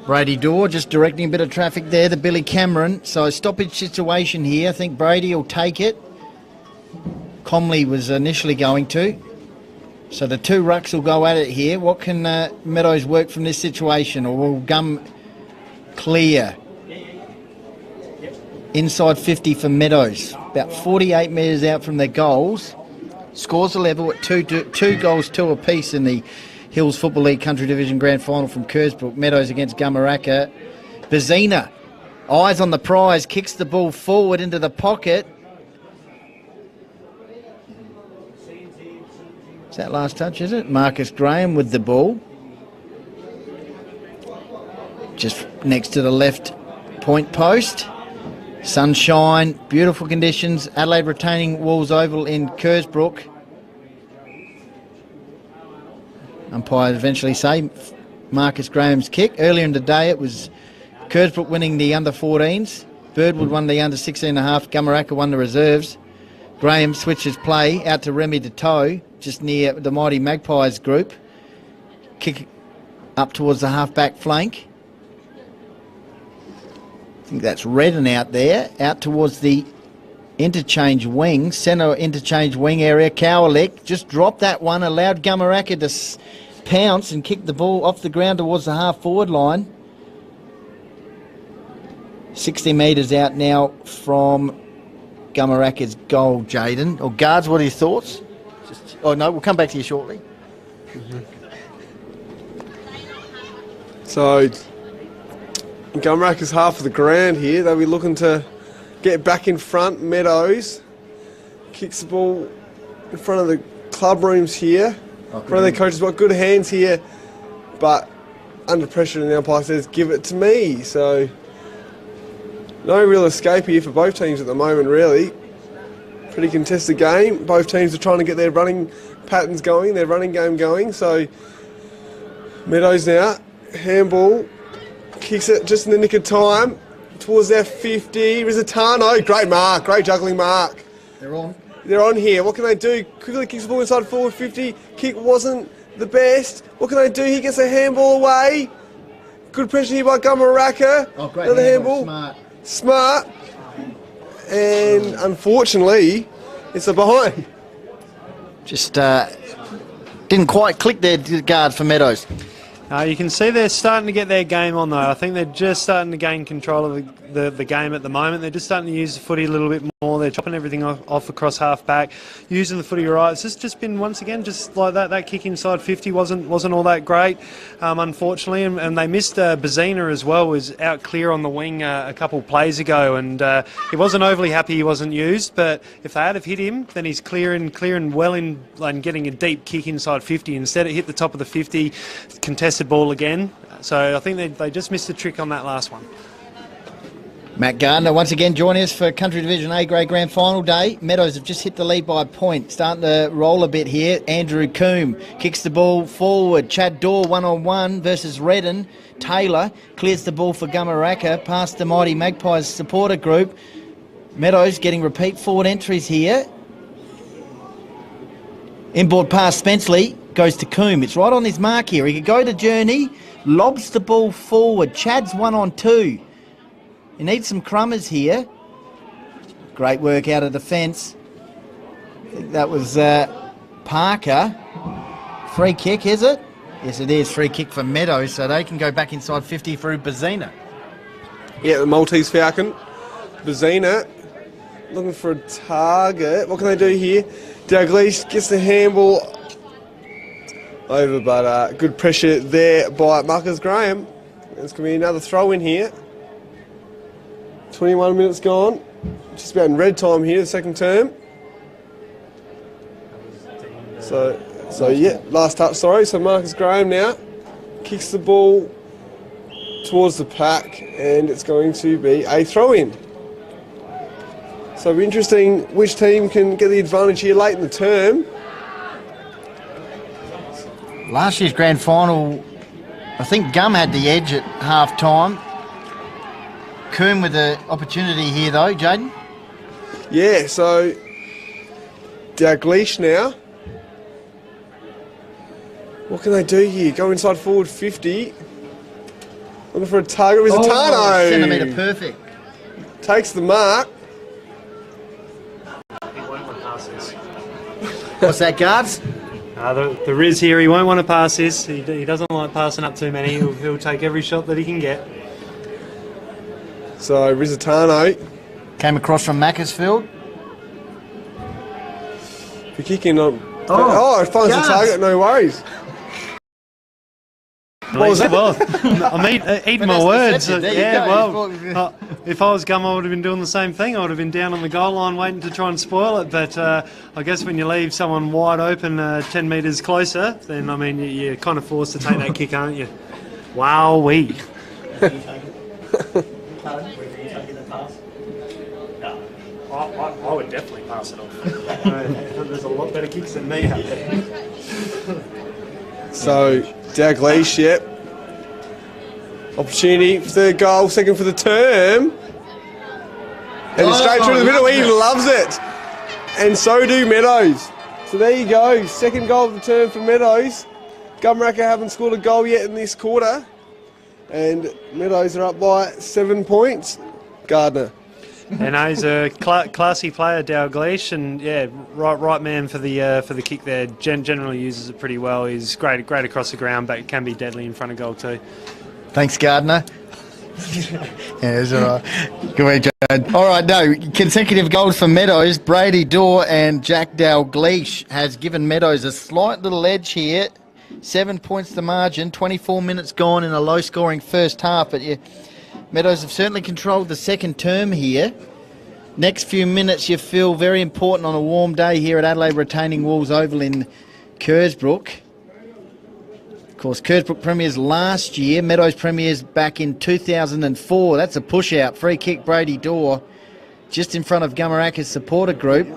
Brady Dorr just directing a bit of traffic there to Billy Cameron. So stoppage situation here. I think Brady will take it. Comley was initially going to. So the two rucks will go at it here. What can Meadows work from this situation? Or will Gum clear? Inside 50 for Meadows. About 48 metres out from their goals. Scores a level at two goals, 2 apiece in the Hills Football League Country Division Grand Final from Kersbrook. Meadows against Gumeracha. Bazina, eyes on the prize, kicks the ball forward into the pocket. Is that last touch, is it? Marcus Graham with the ball. Just next to the left point post. Sunshine, beautiful conditions. Adelaide Retaining Wolves Oval in Kersbrook. Umpire eventually say Marcus Graham's kick. Earlier in the day it was Kersbrook winning the under-14s. Birdwood won the under-16.5. Gumeracha won the reserves. Graham switches play out to Remy de Toe, just near the Mighty Magpies group. Kick up towards the half-back flank. I think that's Redden out there, out towards the interchange wing, centre interchange wing area. Cowlick just dropped that one, allowed Gumeracha to pounce and kick the ball off the ground towards the half-forward line. 60 metres out now from Gumeracha's goal, Jaden. Or guards, what are your thoughts? No, we'll come back to you shortly. So, Gumeracha's half of the ground here. They'll be looking to get back in front. Meadows kicks the ball in front of the club rooms here. In front of their coaches. Got good hands here, but under pressure, and the umpire says, give it to me. So, no real escape here for both teams at the moment, really. Pretty contested game. Both teams are trying to get their running patterns going, their running game going. So, Meadows now, handball, kicks it just in the nick of time towards their 50. Rizzitano, great mark, great juggling mark. They're on here. What can they do? Quickly kicks the ball inside forward 50. Kick wasn't the best. What can they do? He gets a handball away. Good pressure here by Gumeracha. Oh, great another handball. Smart. And unfortunately, it's a behind. Just didn't quite click there, guard for Meadows. You can see they're starting to get their game on, though. I think they're just starting to gain control of the game at the moment. They're just starting to use the footy a little bit more. They're chopping everything off across half-back, using the footy right. It's just been, once again, just like that. That kick inside 50 wasn't all that great, unfortunately. And they missed Bazina as well, was out clear on the wing a couple plays ago. And he wasn't overly happy he wasn't used. But if they had have hit him, then he's clearing well in and getting a deep kick inside 50. Instead, it hit the top of the 50, contested ball again. So I think they just missed the trick on that last one. Matt Gardner once again joining us for Country Division A Grade Grand Final Day. Meadows have just hit the lead by a point. Starting to roll a bit here. Andrew Coombe kicks the ball forward. Chad Dorr one-on-one versus Redden. Taylor clears the ball for Gumeracha past the Mighty Magpies supporter group. Meadows getting repeat forward entries here. Inboard pass Spenceley goes to Coombe. It's right on his mark here. He could go to Journey, lobs the ball forward. Chad's 1-on-2. He needs some crummers here. Great work out of defence. I think that was Parker. Free kick, is it? Yes, it is. Free kick for Meadows, so they can go back inside 50 through Bazina. Yeah, the Maltese Falcon. Bazina looking for a target. What can they do here? Douglas gets the handball over, but good pressure there by Marcus Graham. There's going to be another throw in here. 21 minutes gone. just about in red time here, the second term. So yeah, last touch, sorry. So Marcus Graham now kicks the ball towards the pack, and it's going to be a throw-in. So it'll be interesting which team can get the advantage here late in the term. Last year's grand final, I think Gum had the edge at half time. Coombe with the opportunity here though, Jaden. Yeah, so Dalglish now. What can they do here? Go inside forward 50. Looking for a target. Visitano. Centimetre perfect. Takes the mark. He won't want to pass this. What's that, guards? The Riz here, he won't want to pass this. He doesn't like passing up too many. He'll take every shot that he can get. So Visitano. Came across from Macclesfield. For kicking on. Oh, it finds the target. No worries. What was that? Well, I'm eating my words. There you Yeah, go. well, if I was Gum, I would have been doing the same thing. I would have been down on the goal line waiting to try and spoil it. But I guess when you leave someone wide open 10 metres closer, then, I mean, you're kind of forced to take that kick, aren't you? Wowee. I would definitely pass it off. There's a lot better kicks than me out there. So Dalglish, yep. Opportunity for the goal, second for the term. And straight through the middle, he loves it. And so do Meadows. So there you go, second goal of the term for Meadows. Gumeracha haven't scored a goal yet in this quarter. And Meadows are up by 7 points. Gardner. And he's a classy player, Dalglish, and yeah, right man for the kick there. Generally uses it pretty well. He's great across the ground, but can be deadly in front of goal too. Thanks, Gardner. Yeah, it's all right. Good Jade. All right, no, consecutive goals for Meadows. Brady Dorr and Jack Dalglish has given Meadows a slight little edge here. 7 points the margin, 24 minutes gone in a low-scoring first half, but Meadows have certainly controlled the second term here. Next few minutes you feel very important on a warm day here at Adelaide Retaining Wolves Oval in Kersbrook. Of course, Kersbrook premiers last year, Meadows premiers back in 2004. That's a push-out, free kick, Brady Dorr, just in front of Gumeracha's supporter group.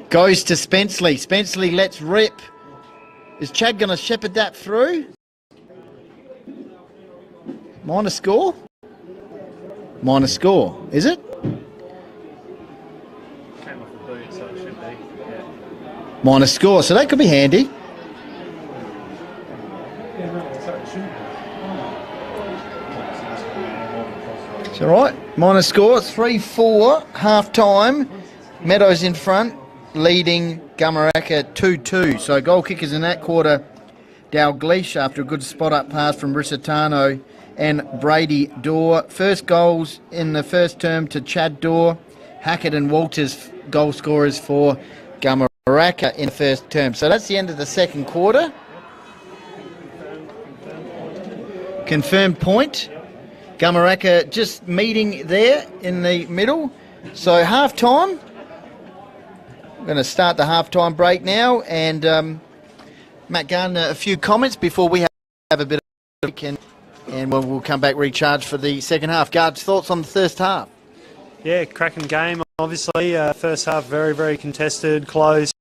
Goes to Spenceley. Spenceley lets rip. Is Chad going to shepherd that through? Minor score? Minor score, is it? Came off the boot, so it should be. Yeah. Minor score, so that could be handy. It's all right. Minor score, 3-4, half-time. Meadows in front, leading Gumeracha 2-2. So goal kickers in that quarter, Dalglish after a good spot-up pass from Risitano and Brady Dorr. First goals in the first term to Chad Dorr. Hackett and Walters goal scorers for Gumeracha in the first term. So that's the end of the second quarter. Confirmed point. Gumeracha just meeting there in the middle. So half-time. We're going to start the half-time break now. And Matt Gardner, a few comments before we have a bit of a break. And we'll come back recharged for the second half. Guards, thoughts on the first half? Yeah, cracking game, obviously. First half, very, very contested, close.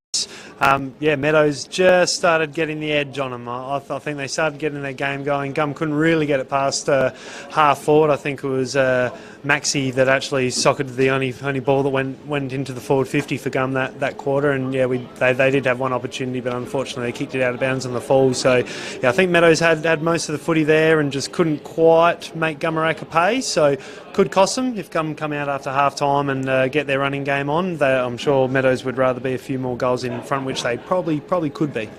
Meadows just started getting the edge on them. I think they started getting their game going. Gum couldn't really get it past half forward. I think it was Maxi that actually socketed the only ball that went into the forward 50 for Gum that quarter. And yeah, they did have one opportunity, but unfortunately they kicked it out of bounds on the fall. So yeah, I think Meadows had most of the footy there and just couldn't quite make Gumeracha pay. So could cost them if Gum come out after half time and get their running game on. I'm sure Meadows would rather be a few more goals in front, which they probably could be.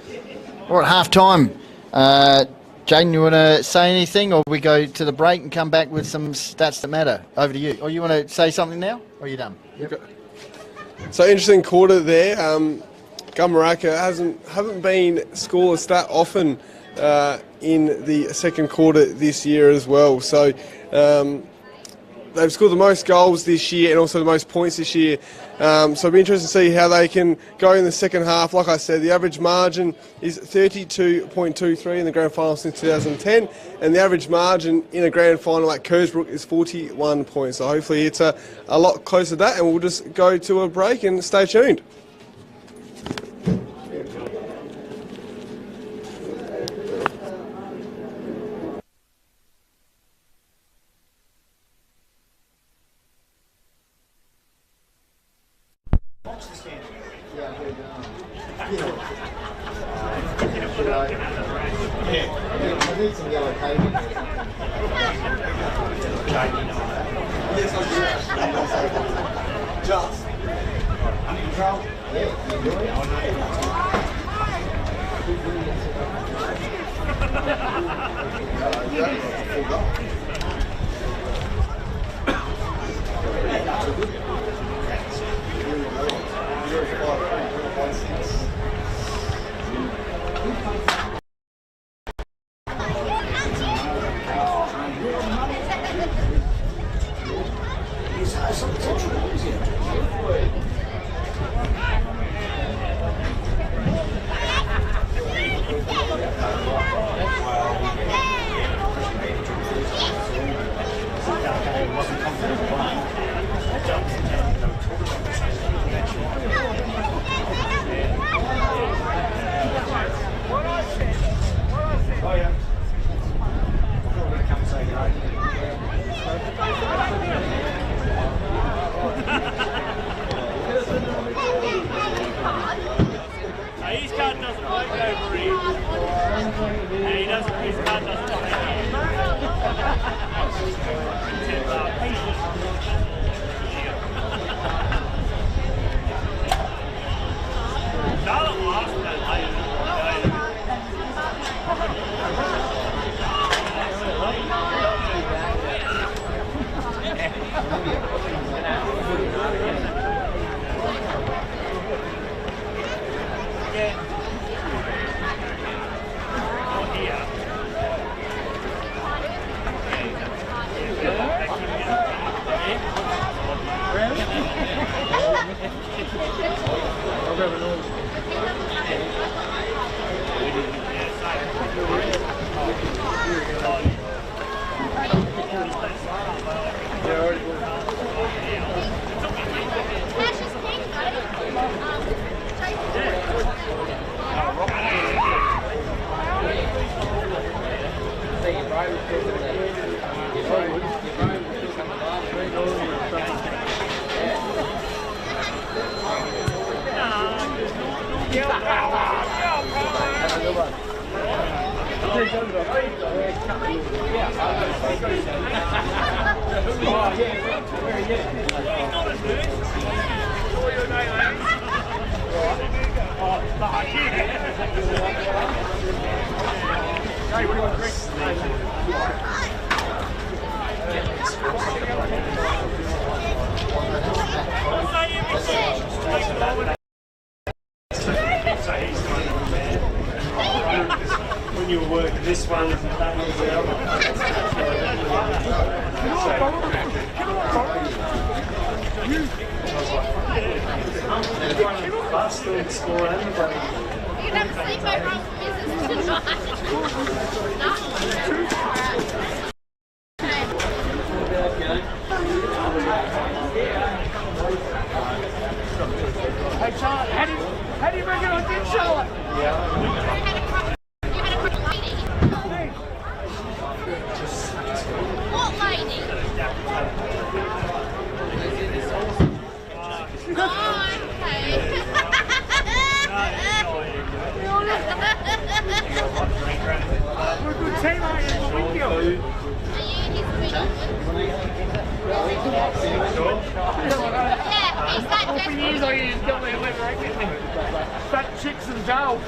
Or at half time, Jaden, you want to say anything, or we go to the break and come back with some stats that matter? Over to you. Or you want to say something now, or are you done? Yep. So interesting quarter there. Gumeracha haven't been scoreless that often in the second quarter this year as well. So they've scored the most goals this year and also the most points this year. So it'll be interesting to see how they can go in the second half. Like I said, the average margin is 32.23 in the grand final since 2010, and the average margin in a grand final at Kersbrook is 41 points. So hopefully it's a lot closer to that, and we'll just go to a break and stay tuned. I need some yellow pavement. Just. Control. Yeah, you do When you were working this one, that was the other You can have a sleepover on business Hey, Charlotte, how do you reckon I did, Charlotte? What lady? Oh, okay. We're a good team, aren't you? We'll win you. Are you his Yeah, he's that For years I used to get me whoever I get me. Fat chicks in jail.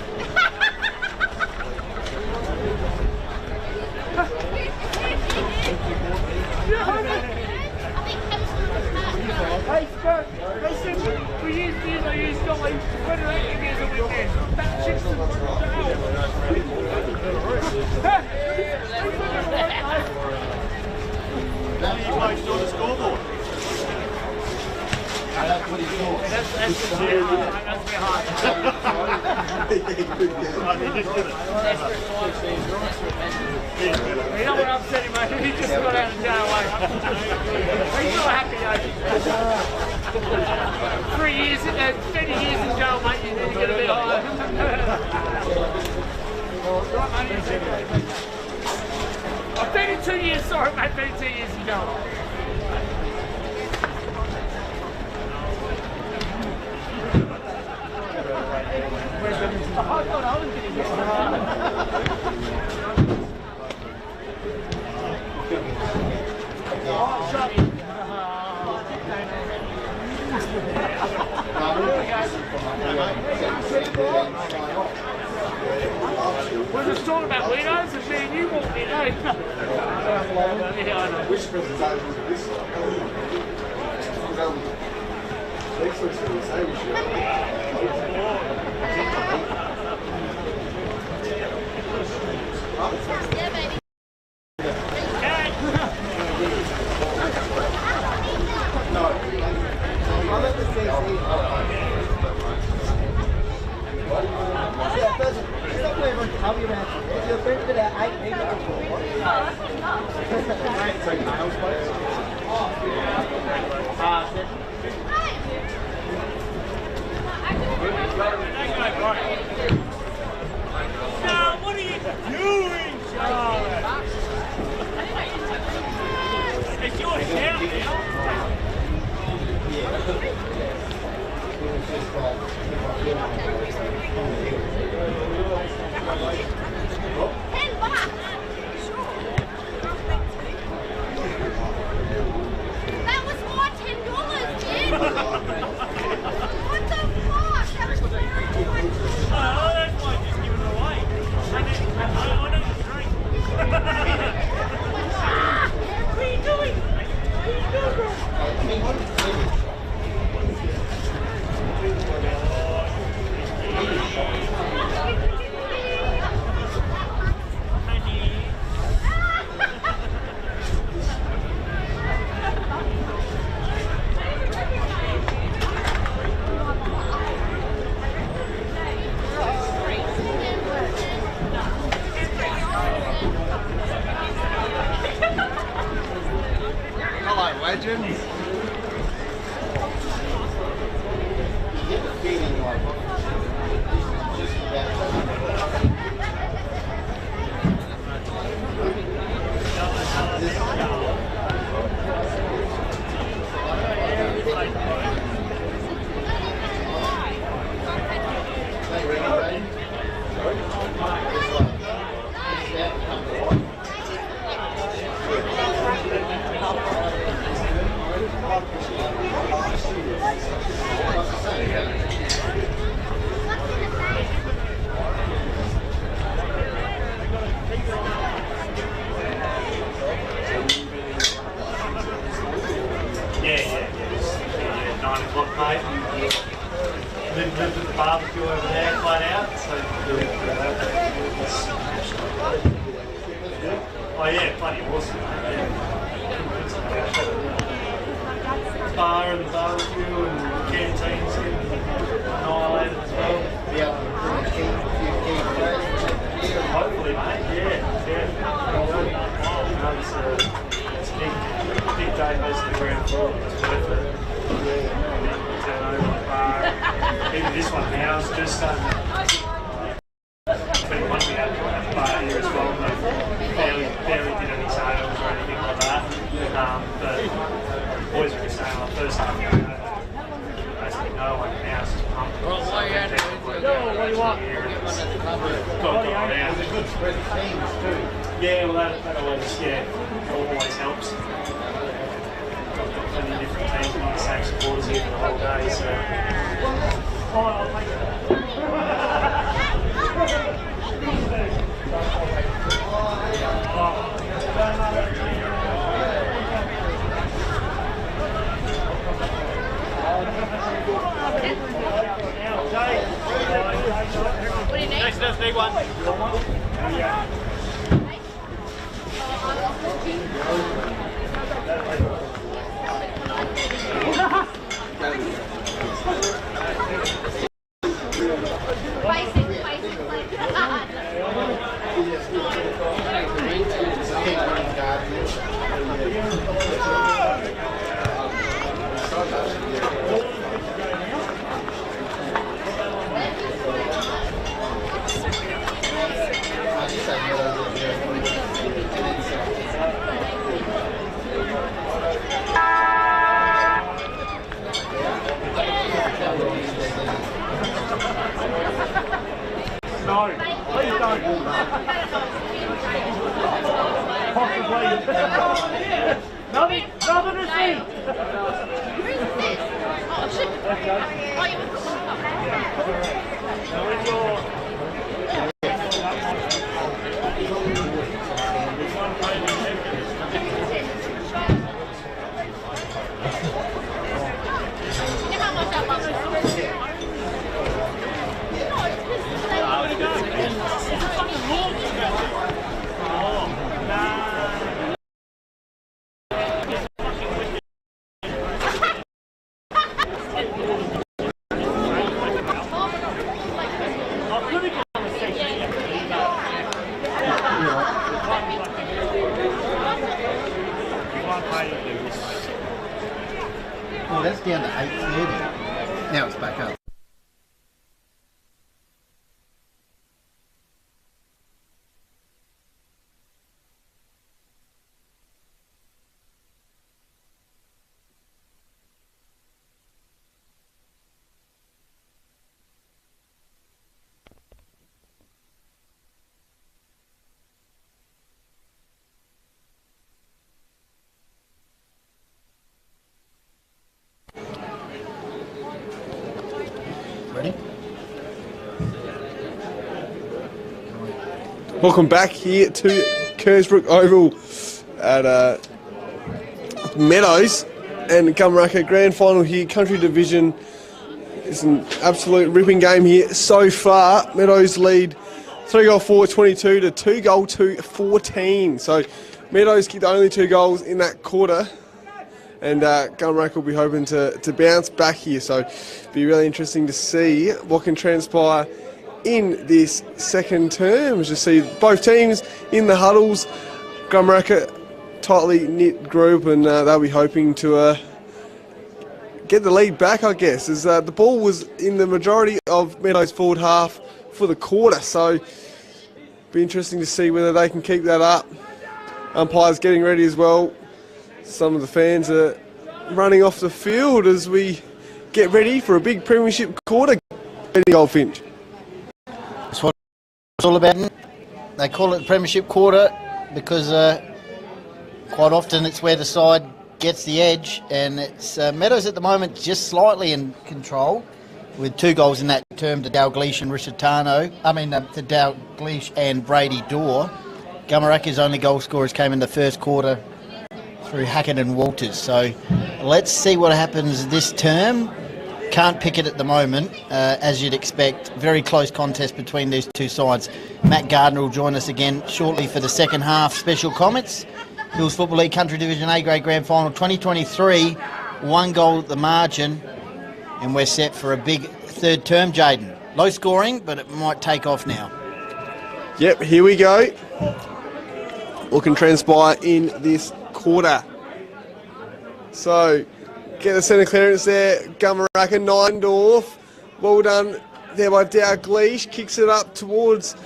Hey, Spurt, they said for years I used to get me whoever I get me with there. Fat chicks in jail. you guys know the score? You don't want to upset him, mate. He just got out of jail, mate. He's not happy, though. 3 years, 30 years in jail, mate. You need to get a bit higher. I'm 32 years, sorry, mate. 32 years in jail. I thought I was going to get we're just talking about Meadows and me and you walked in, eh? Yeah, I know. Which presentation is this? Next week's going to be the same issue. Yeah, baby. What are you doing, Charlotte? It's your shout now. $10. That was my $10, kid. What the fuck? That was very much. Oh, that's why I just give it away. I know the drink. What are you doing? What are you doing? Hello, legends. Yeah, 9 o'clock, mate. Lived with the barbecue over there, flat out. So, oh yeah, bloody awesome, mate. Yeah. Bar and the barbecue and the canteens annihilated as well. Hopefully, mate. Yeah. It's a big day hosting the ground floor. It's worth it. Turn over the bar. Even this one now is just starting. 21 we had at the bar here as well. But barely did any sales or anything like that. But boys were just saying, first half you know, basically no one now is just pumped. Well, what do you want? Got around. Yeah, well that always helps. Got plenty of different teams, not the same supporters here for the whole day, so. I'll take it. What do you need? Next does big one. Yeah. Nothing to see. Oh, shit. Oh, you Oh, that's down to 8:30. Now it's back up. Ready? Welcome back here to Kersbrook Oval at Meadows and Gumeracha Grand Final here, Country Division. It's an absolute ripping game here so far. Meadows lead 3-goal forward 22 to 2-goal to 14. So Meadows kicked only 2 goals in that quarter. And Gumeracha will be hoping to bounce back here. So it'll be really interesting to see what can transpire in this second term. As you see both teams in the huddles. Gumeracha, tightly knit group, and they'll be hoping to get the lead back, I guess, as the ball was in the majority of Meadows' forward half for the quarter. So be interesting to see whether they can keep that up. Umpires getting ready as well. Some of the fans are running off the field as we get ready for a big premiership quarter. Goldfinch. That's what it's all about. They call it premiership quarter because quite often it's where the side gets the edge, and it's Meadows at the moment just slightly in control with 2 goals in that term to Dalgleish and to Dalgleish and Brady Dorr. Gumeracha's only goal scorers came in the first quarter through Hackett and Walters. So let's see what happens this term. Can't pick it at the moment, as you'd expect. Very close contest between these two sides. Matt Gardner will join us again shortly for the second half special comments. Hills Football League Country Division A Grade Grand Final 2023, 1 goal at the margin, and we're set for a big third term, Jaden. Low scoring, but it might take off now. Yep, here we go. What can transpire in this quarter? So, get the centre clearance there. Gumeracha, Neindorf. Well done there by Dalgleish. Kicks it up towards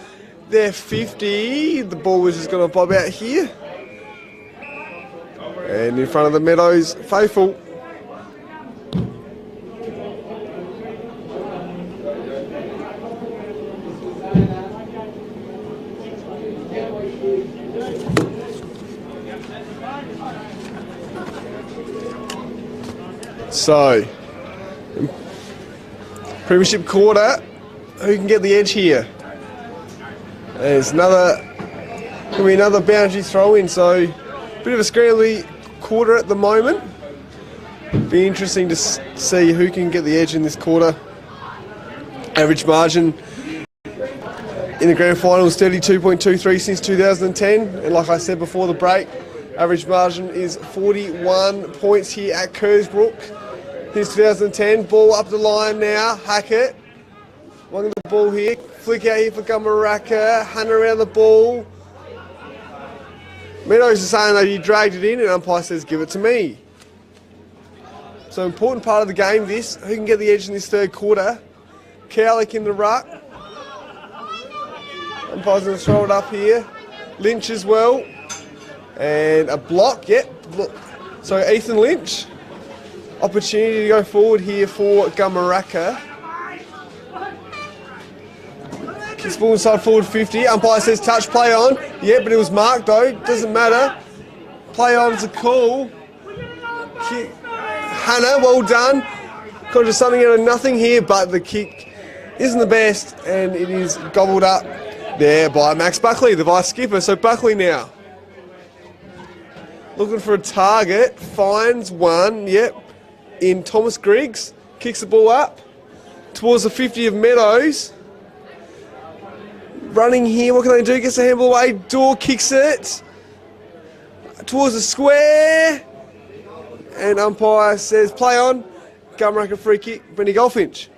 their 50. The ball was just going to bob out here. And in front of the Meadows faithful. So, premiership quarter, who can get the edge here? There's another boundary throw in, so bit of a scrambly quarter at the moment. Be interesting to see who can get the edge in this quarter. Average margin in the grand final is 32.23 since 2010, and like I said before the break, average margin is 41 points here at Kersbrook. Here's 2010, ball up the line now, Hackett. Wanting the ball here, flick out here for Gumeracha, hunt around the ball. Meadows is saying that he dragged it in, and umpire says, give it to me. So important part of the game this, who can get the edge in this third quarter? Cowlick in the ruck. Umpire's going to throw it up here. Lynch as well. And a block, yep. So Ethan Lynch. Opportunity to go forward here for Gumeracha. Kicks ball inside forward 50. Umpire says touch play on. Yeah, but it was marked though. Doesn't matter. Play on's a call. Kick. Hannah, well done. Conjure something out of nothing here, but the kick isn't the best, and it is gobbled up there by Max Buckley, the vice skipper. So Buckley now looking for a target, finds one, yep, in Thomas Griggs, kicks the ball up towards the 50 of Meadows. Running here, what can they do? Gets the handball away, Door kicks it towards the square, and umpire says play on. Gumeracha free kick, Brenny Goldfinch.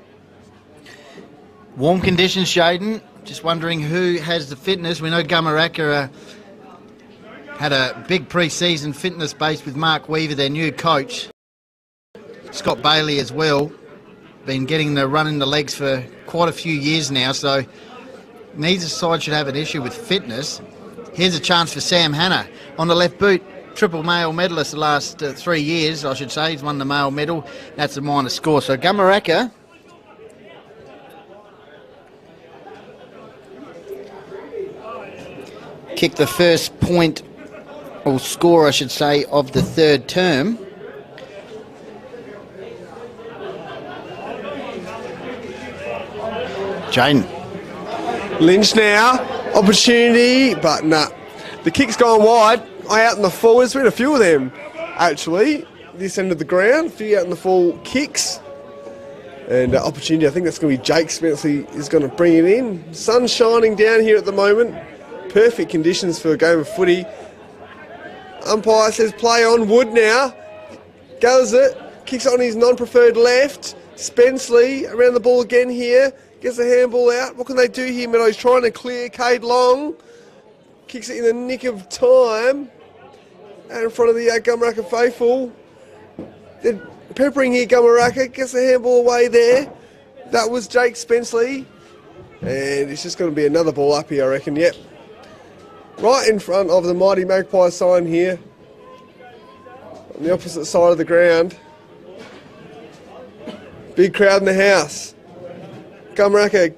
Warm conditions, Shaden. Just wondering who has the fitness. We know Gumeracha had a big pre-season fitness base with Mark Weaver, their new coach. Scott Bailey as well. Been getting the run in the legs for quite a few years now, so neither side should have an issue with fitness. Here's a chance for Sam Hannah on the left boot. Triple male medalist the last 3 years, I should say. He's won the male medal. That's a minor score. So Gumeracha kicked the first point, or score, I should say, of the third term. Jaden. Lynch now, opportunity, but nah. The kick's gone wide, out in the full. There's been a few of them, actually, this end of the ground. A few out in the full kicks. And opportunity, I think that's going to be Jake Spenceley is going to bring it in. Sun shining down here at the moment. Perfect conditions for a game of footy. Umpire says play on. Wood now. Goes it. Kicks it on his non-preferred left. Spenceley around the ball again here. Gets the handball out. What can they do here? Meadows trying to clear. Cade Long kicks it in the nick of time. Out in front of the Gumeracha faithful. They're peppering here, Gumeracha. Gets the handball away there. That was Jake Spenceley. And it's just going to be another ball up here, I reckon. Yep. Right in front of the mighty Magpie sign here. On the opposite side of the ground. Big crowd in the house. Gumeracha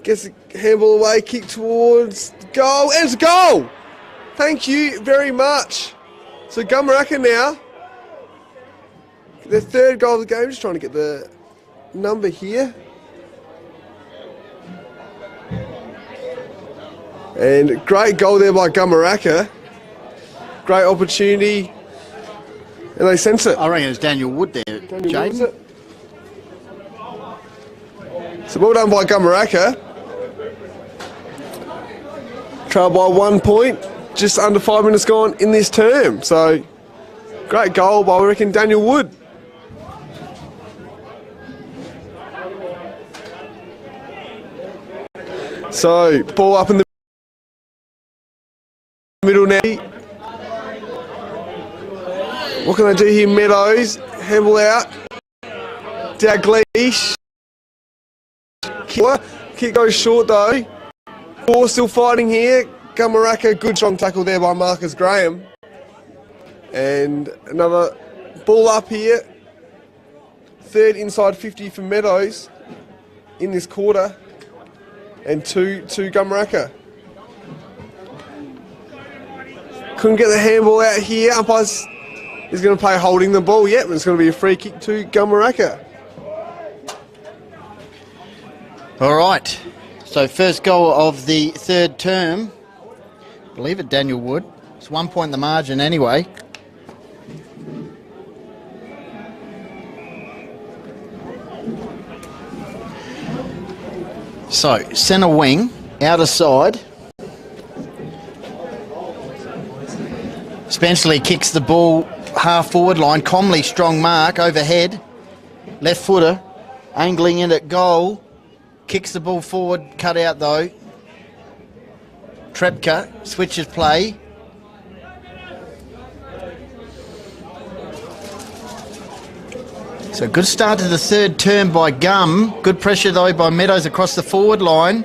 gets the handball away, kick towards the goal, and it's a goal! Thank you very much. So Gumeracha now, their third goal of the game, just trying to get the number here. And great goal there by Gumeracha. Great opportunity. And they sense it. I reckon it's Daniel Wood there, Jaden. So well done by Gumeracha. Trail by 1 point. Just under 5 minutes gone in this term. So great goal by, I reckon, Daniel Wood. So ball up in the middle now. What can they do here? Meadows, handball out. Dalglish. Kick goes short though. Four still fighting here. Gumeracha, good strong tackle there by Marcus Graham. And another ball up here. Third inside 50 for Meadows in this quarter. And two Gumeracha. Couldn't get the handball out here. Umpire is going to play holding the ball. Yep, it's going to be a free kick to Gumeracha. All right. So first goal of the third term. I believe it, Daniel Wood. It's 1 point in the margin anyway. So, centre wing, outer side. Spenceley kicks the ball half forward line. Comley, strong mark, overhead. Left footer, angling in at goal. Kicks the ball forward, cut out though. Trepka switches play. So good start to the third term by Gum. Good pressure though by Meadows across the forward line.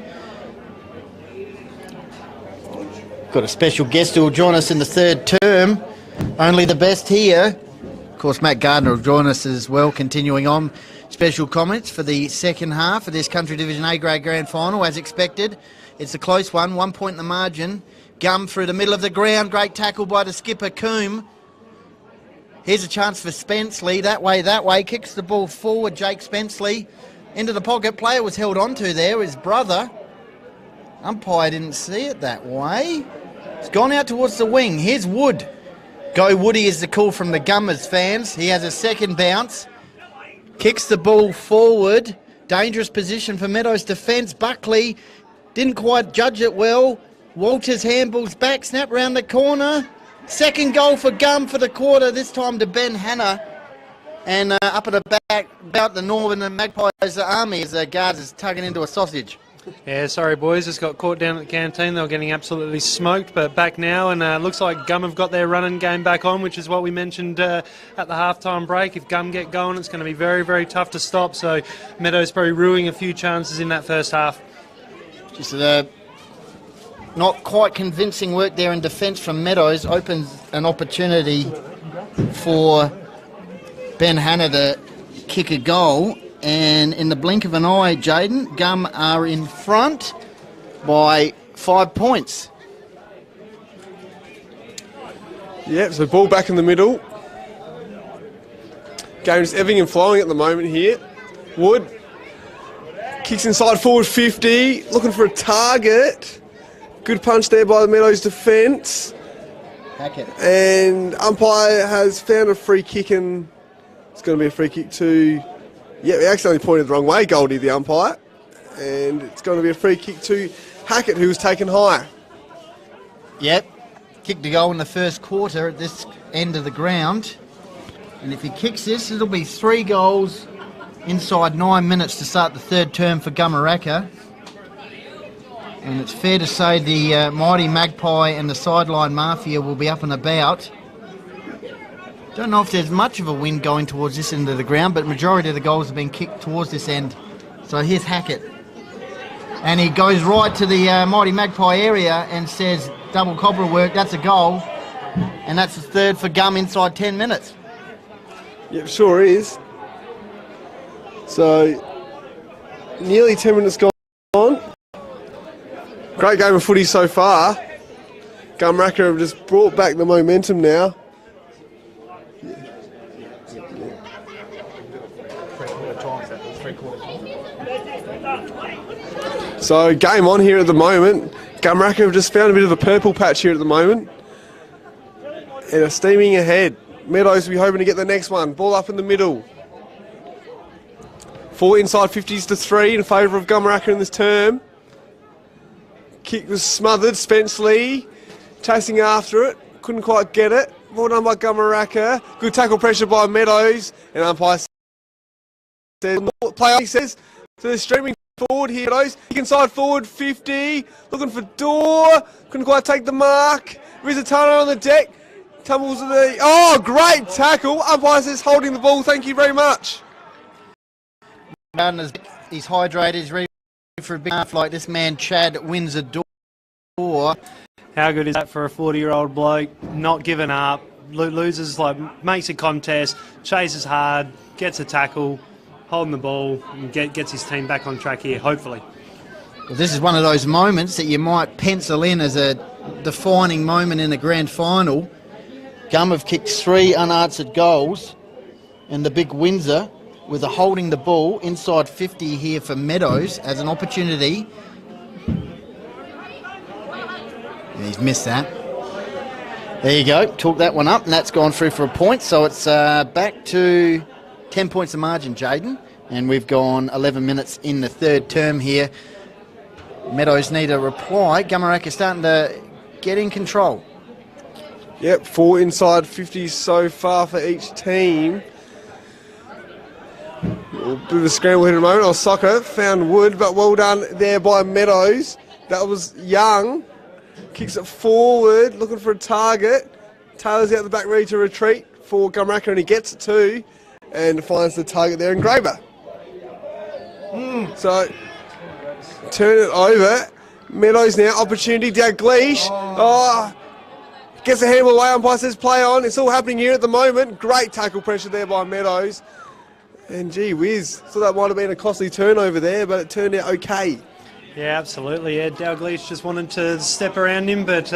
Got a special guest who will join us in the third term. Only the best here. Of course, Matt Gardner will join us as well, continuing on. Special comments for the second half of this Country Division A grade grand final. As expected, it's a close one, 1 point in the margin. Gum through the middle of the ground. Great tackle by the skipper, Coombe. Here's a chance for Spenceley. That way. Kicks the ball forward, Jake Spenceley. Into the pocket. Player was held onto there, his brother. Umpire didn't see it that way. It's gone out towards the wing. Here's Wood. Go Woody is the call from the Gummers fans. He has a second bounce. Kicks the ball forward. Dangerous position for Meadows defence. Buckley didn't quite judge it well. Walters handballs back. Snap round the corner. Second goal for Gum for the quarter. This time to Ben Hanna. And up at the back, about the Northern Magpies army as the guards is tugging into a sausage. Yeah, sorry boys, just got caught down at the canteen. They were getting absolutely smoked, but back now, and looks like Gum have got their running game back on, which is what we mentioned at the halftime break. If Gum get going, it's going to be very, very tough to stop. So Meadows probably ruining a few chances in that first half. Just not quite convincing work there in defence from Meadows opens an opportunity for Ben Hanna to kick a goal. And in the blink of an eye, Jaden, Gum are in front by 5 points. Yeah, so ball back in the middle. Game's ebbing and flowing at the moment here. Wood kicks inside forward 50, looking for a target. Good punch there by the Meadows defence. Hackett. And umpire has found a free kick, and it's going to be a free kick to... Yeah, he accidentally pointed the wrong way, Goldie, the umpire. And it's going to be a free kick to Hackett, who was taken high. Yep. Kicked a goal in the first quarter at this end of the ground. And if he kicks this, it'll be 3 goals inside 9 minutes to start the third term for Gumeracha. And it's fair to say the mighty Magpie and the sideline Mafia will be up and about. Don't know if there's much of a wind going towards this end of the ground, but majority of the goals have been kicked towards this end. So here's Hackett. And he goes right to the mighty Magpie area and says, double cobra work, that's a goal. And that's the third for Gum inside 10 minutes. Yep, sure is. So, nearly 10 minutes gone. Great game of footy so far. Gumeracha have just brought back the momentum now. So game on here at the moment. Gumeracha have just found a bit of a purple patch here at the moment and are steaming ahead. Meadows will be hoping to get the next one. Ball up in the middle. 4 inside 50s to 3 in favour of Gumeracha in this term. Kick was smothered. Spenceley chasing after it. Couldn't quite get it. Well done by Gumeracha. Good tackle pressure by Meadows. And umpire says, play on, he says. So they're streaming forward here. Kick inside forward 50. Looking for Dorr. Couldn't quite take the mark. Rizatano on the deck. Tumbles to the... Oh, great tackle. Umpire says holding the ball. Thank you very much. He's hydrated. He's ready for a big half like this man, Chad, wins a door. How good is that for a 40-year-old bloke? Not giving up. Loses, makes a contest, chases hard, gets a tackle, holding the ball, and gets his team back on track here, hopefully. Well, this is one of those moments that you might pencil in as a defining moment in the grand final. Gum have kicked 3 unanswered goals, and the big Windsor with a holding the ball inside 50 here for Meadows as an opportunity. And he's missed that. There you go, took that one up, and that's gone through for a point. So it's back to 10 points of margin, Jaden. And we've gone 11 minutes in the third term here. Meadows need a reply. Gumeracha starting to get in control. Yep, 4 inside 50s so far for each team. A bit of a scramble here at the moment. Oh, Soccer found Wood, but well done there by Meadows. That was Young. Kicks it forward, looking for a target. Taylor's out the back ready to retreat for Gumeracha, and he gets it too. And finds the target there in Graber. So, turn it over. Meadows now, opportunity. Dalglish. Oh, gets a handball away. Umpire says play on. It's all happening here at the moment. Great tackle pressure there by Meadows. And gee whiz, thought that might have been a costly turnover there, but it turned out okay. Yeah, absolutely. Yeah, Dalglish just wanted to step around him, but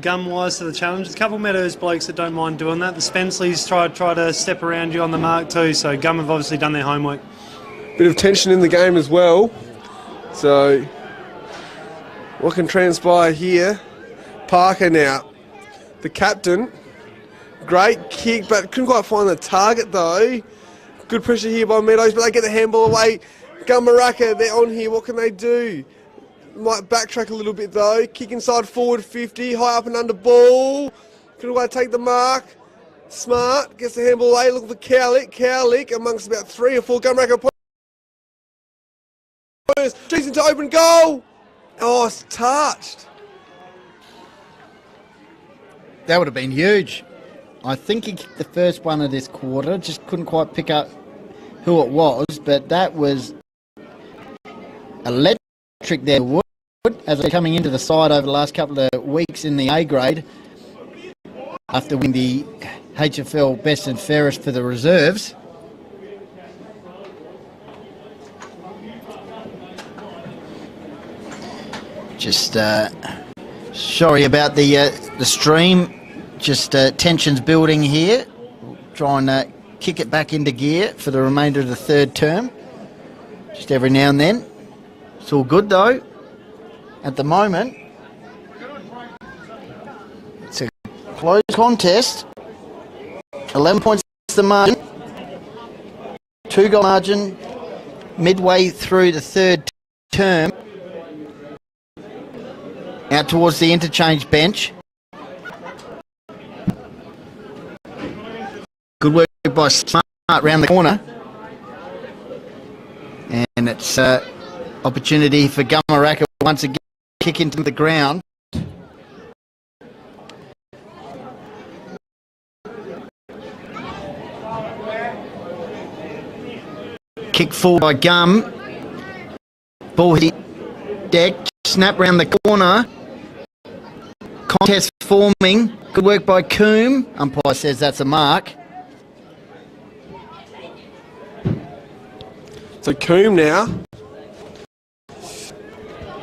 Gum wise to the challenge. There's a couple of Meadows blokes that don't mind doing that. The Spencleys try to step around you on the mark too, so Gum have obviously done their homework. Bit of tension in the game as well. So, what can transpire here? Parker now, the captain. Great kick, but couldn't quite find the target though. Good pressure here by Meadows, but they get the handball away. Gumeracha, they're on here. What can they do? Might backtrack a little bit though. Kick inside forward 50, high up and under ball. Couldn't quite take the mark. Smart gets the handball away. Look for Cowlick. Cowlick amongst about 3 or 4 Gumeracha players. She's into open goal. Oh, it's touched. That would have been huge. I think he kicked the first one of this quarter, just couldn't quite pick up who it was, but that was electric there, Wood, as they're coming into the side over the last couple of weeks in the A grade after winning the HFL Best and Fairest for the reserves. Just sorry about the stream. Just tensions building here. Try and kick it back into gear for the remainder of the third term. Just every now and then. It's all good though. At the moment, it's a close contest. 11 points the margin. 2-goal margin midway through the third term. Out towards the interchange bench. Good work by Smart round the corner. And it's opportunity for Gumeracha once again to kick into the ground. Kick forward by Gum. Ball hit deck. Snap round the corner. Contest forming. Good work by Coombe. Umpire says that's a mark. So Coombe now.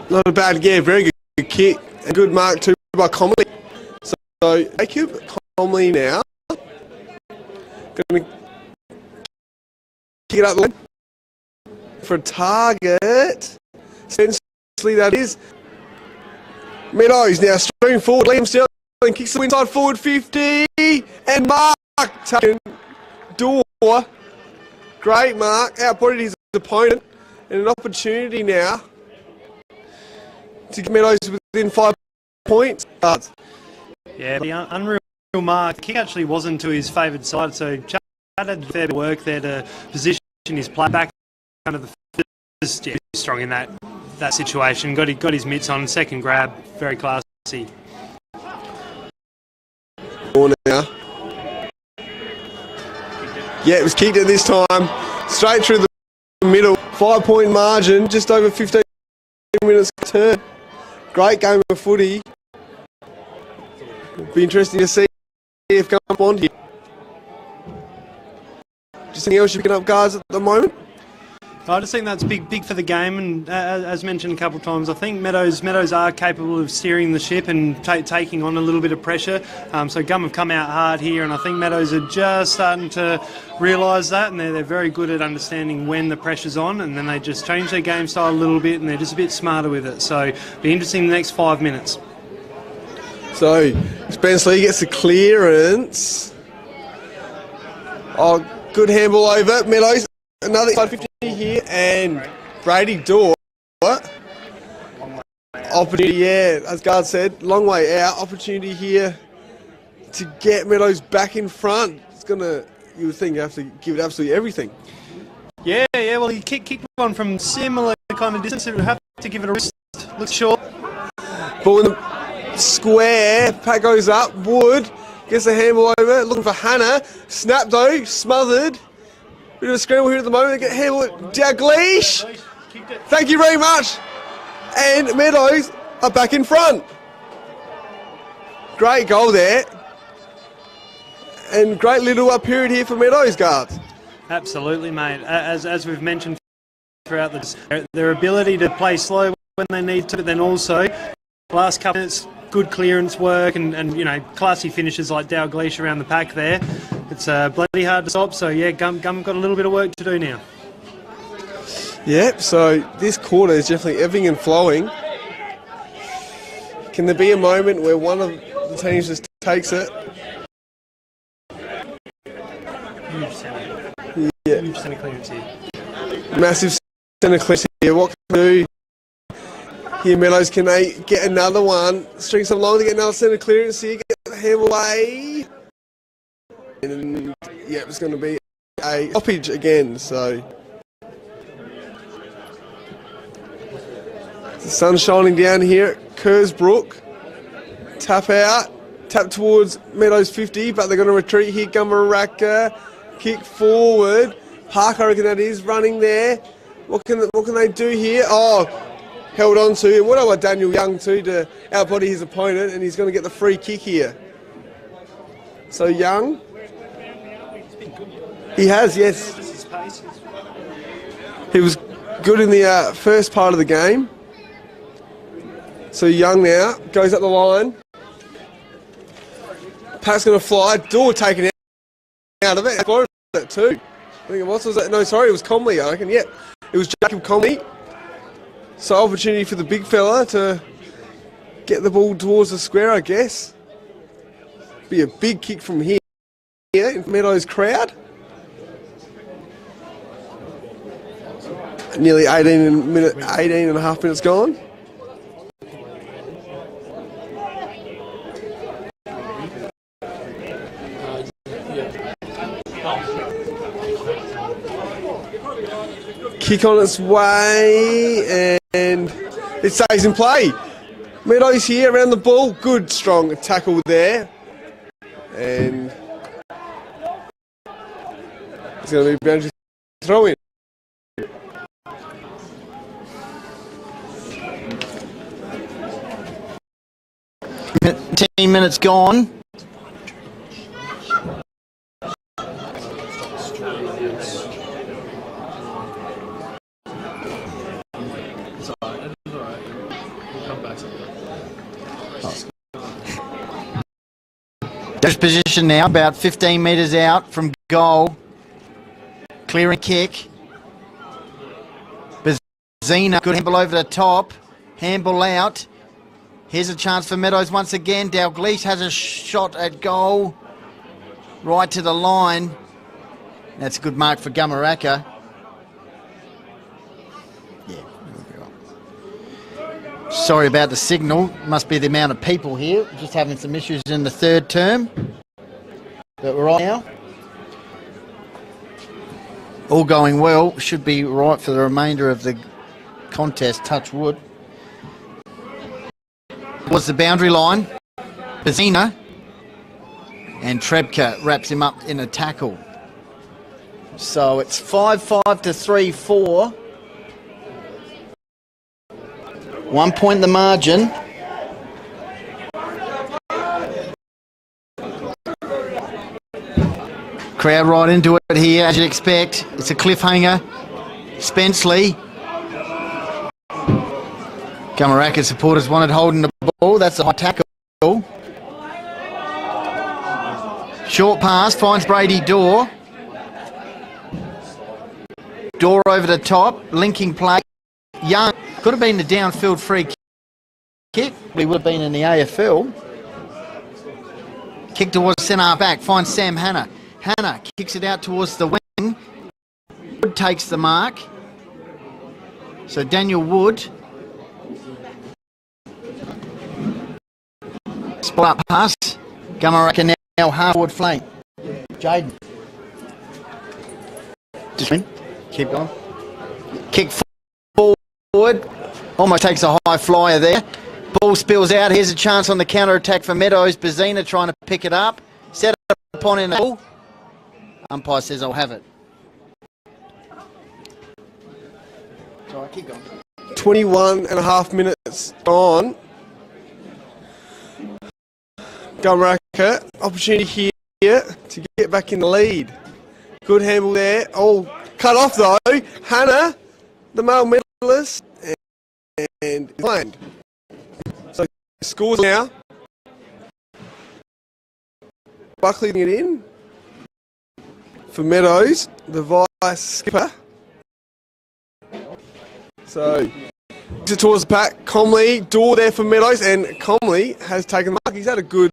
Not a bad, yeah, very good kick. And good mark too by Comley. So Jacob Comley now. Going to kick it up the line for a target. Essentially that is. Meadows now stream forward. Liam Sterling kicks the inside forward 50. And Mark taken door. Great mark. Outputted his opponent. And an opportunity now to get Meadows within 5 points. Yeah, the unreal mark. The kick actually wasn't to his favoured side, so Chad had fair work there to position his play back under the first. Yeah, strong in that situation. Got his mitts on. Second grab, very classy. Now. Yeah, it was kicked at this time. Straight through the middle. 5-point margin, just over 15 minutes turn. Great game of footy. It'll be interesting to see if Gum on here. Just anything else you're picking up, guys, at the moment? I just think that's big for the game, and as mentioned a couple of times, I think Meadows are capable of steering the ship and taking on a little bit of pressure. So Gum have come out hard here, and I think Meadows are just starting to realise that, and they're very good at understanding when the pressure's on, and then they just change their game style a little bit, and they're just a bit smarter with it. So it'll be interesting in the next 5 minutes. So Spenceley gets the clearance. Oh, good handball over Meadows. Another 50 here, and Brady Dorr. Opportunity, yeah, as Guard said, long way out. Opportunity here to get Meadows back in front. It's gonna, you would think, you have to give it absolutely everything. Yeah, well, he kicked one from similar kind of distance. He would have to give it a wrist. Looks short. Ball in the square. Pat goes up. Wood gets the handball over. Looking for Hannah. Snap though, smothered. Bit of a scramble here at the moment. They get handled. Dalglish. Thank you very much. And Meadows are back in front. Great goal there. And great little up period here for Meadows guards. Absolutely, mate. As we've mentioned throughout their ability to play slow when they need to, but then also last couple minutes, good clearance work and you know, classy finishes like Dalglish around the pack there. It's bloody hard to stop, so yeah, Gum got a little bit of work to do now. Yep, so this quarter is definitely ebbing and flowing. Can there be a moment where one of the teams just takes it? Huge centre. Yeah. Huge centre clearance here. Massive centre clearance here. What can they do? Here, Meadows, can they get another one? String some along to get another centre clearance here. Get the hand away. And yeah, it's going to be a stoppage again, so. The sun's shining down here at Kersbrook. Tap out. Tap towards Meadows 50, but they're going to retreat here. Gumeracha. Kick forward. Park, I reckon that is, running there. What can they do here? Oh, held on to. And what about Daniel Young too to outbody his opponent, and he's going to get the free kick here. So Young. He has, yes. He was good in the first part of the game. So Young now goes up the line. Pass going to fly. Door taken out of it. That too. I think it was that? No, sorry, it was Comley, I reckon. Yep, it was Jacob Comley. So opportunity for the big fella to get the ball towards the square, I guess. Be a big kick from here in Meadows crowd. Nearly 18 and a half minutes gone. Kick on its way, and it stays in play. Meadows here around the ball. Good, strong tackle there. And it's going to be boundary throw in. Ten minutes gone. There's position now, about 15 metres out from goal. Clearing kick. Bazina, good handball over the top. Handball out. Here's a chance for Meadows once again. Dalglish has a shot at goal. Right to the line. That's a good mark for Gumeracha. Sorry about the signal. Must be the amount of people here. Just having some issues in the third term. But we're on now. All going well. Should be right for the remainder of the contest. Touch wood. Was the boundary line. Bazina. And Trebka wraps him up in a tackle. So it's 5-5 to 3-4. 1 point the margin. Crowd right into it here, as you'd expect. It's a cliffhanger. Spenceley. Gumeracha supporters wanted holding the ball. That's a high tackle. Short pass, finds Brady Dorr. Dorr over the top, linking play. Young. Could have been the downfield free kick. He would have been in the AFL. Kick towards centre back. Finds Sam Hanna. Hanna kicks it out towards the wing. Wood takes the mark. So Daniel Wood. Spot up pass. Gumeracha now half forward flank. Jaden. Just win. Keep going. Kick forward. Almost takes a high flyer there. Ball spills out. Here's a chance on the counter-attack for Meadows. Bazina trying to pick it up. Set it upon in the ball. Umpire says I'll have it. Sorry, keep going. 21 and a half minutes gone. Gumeracha, opportunity here to get back in the lead. Good handle there. Oh, cut off though. Hanna, the male medalist. and land. So scores now. Buckley it in for Meadows, the vice skipper. So towards the pack, Comley, door there for Meadows, and Comley has taken the mark. He's had a good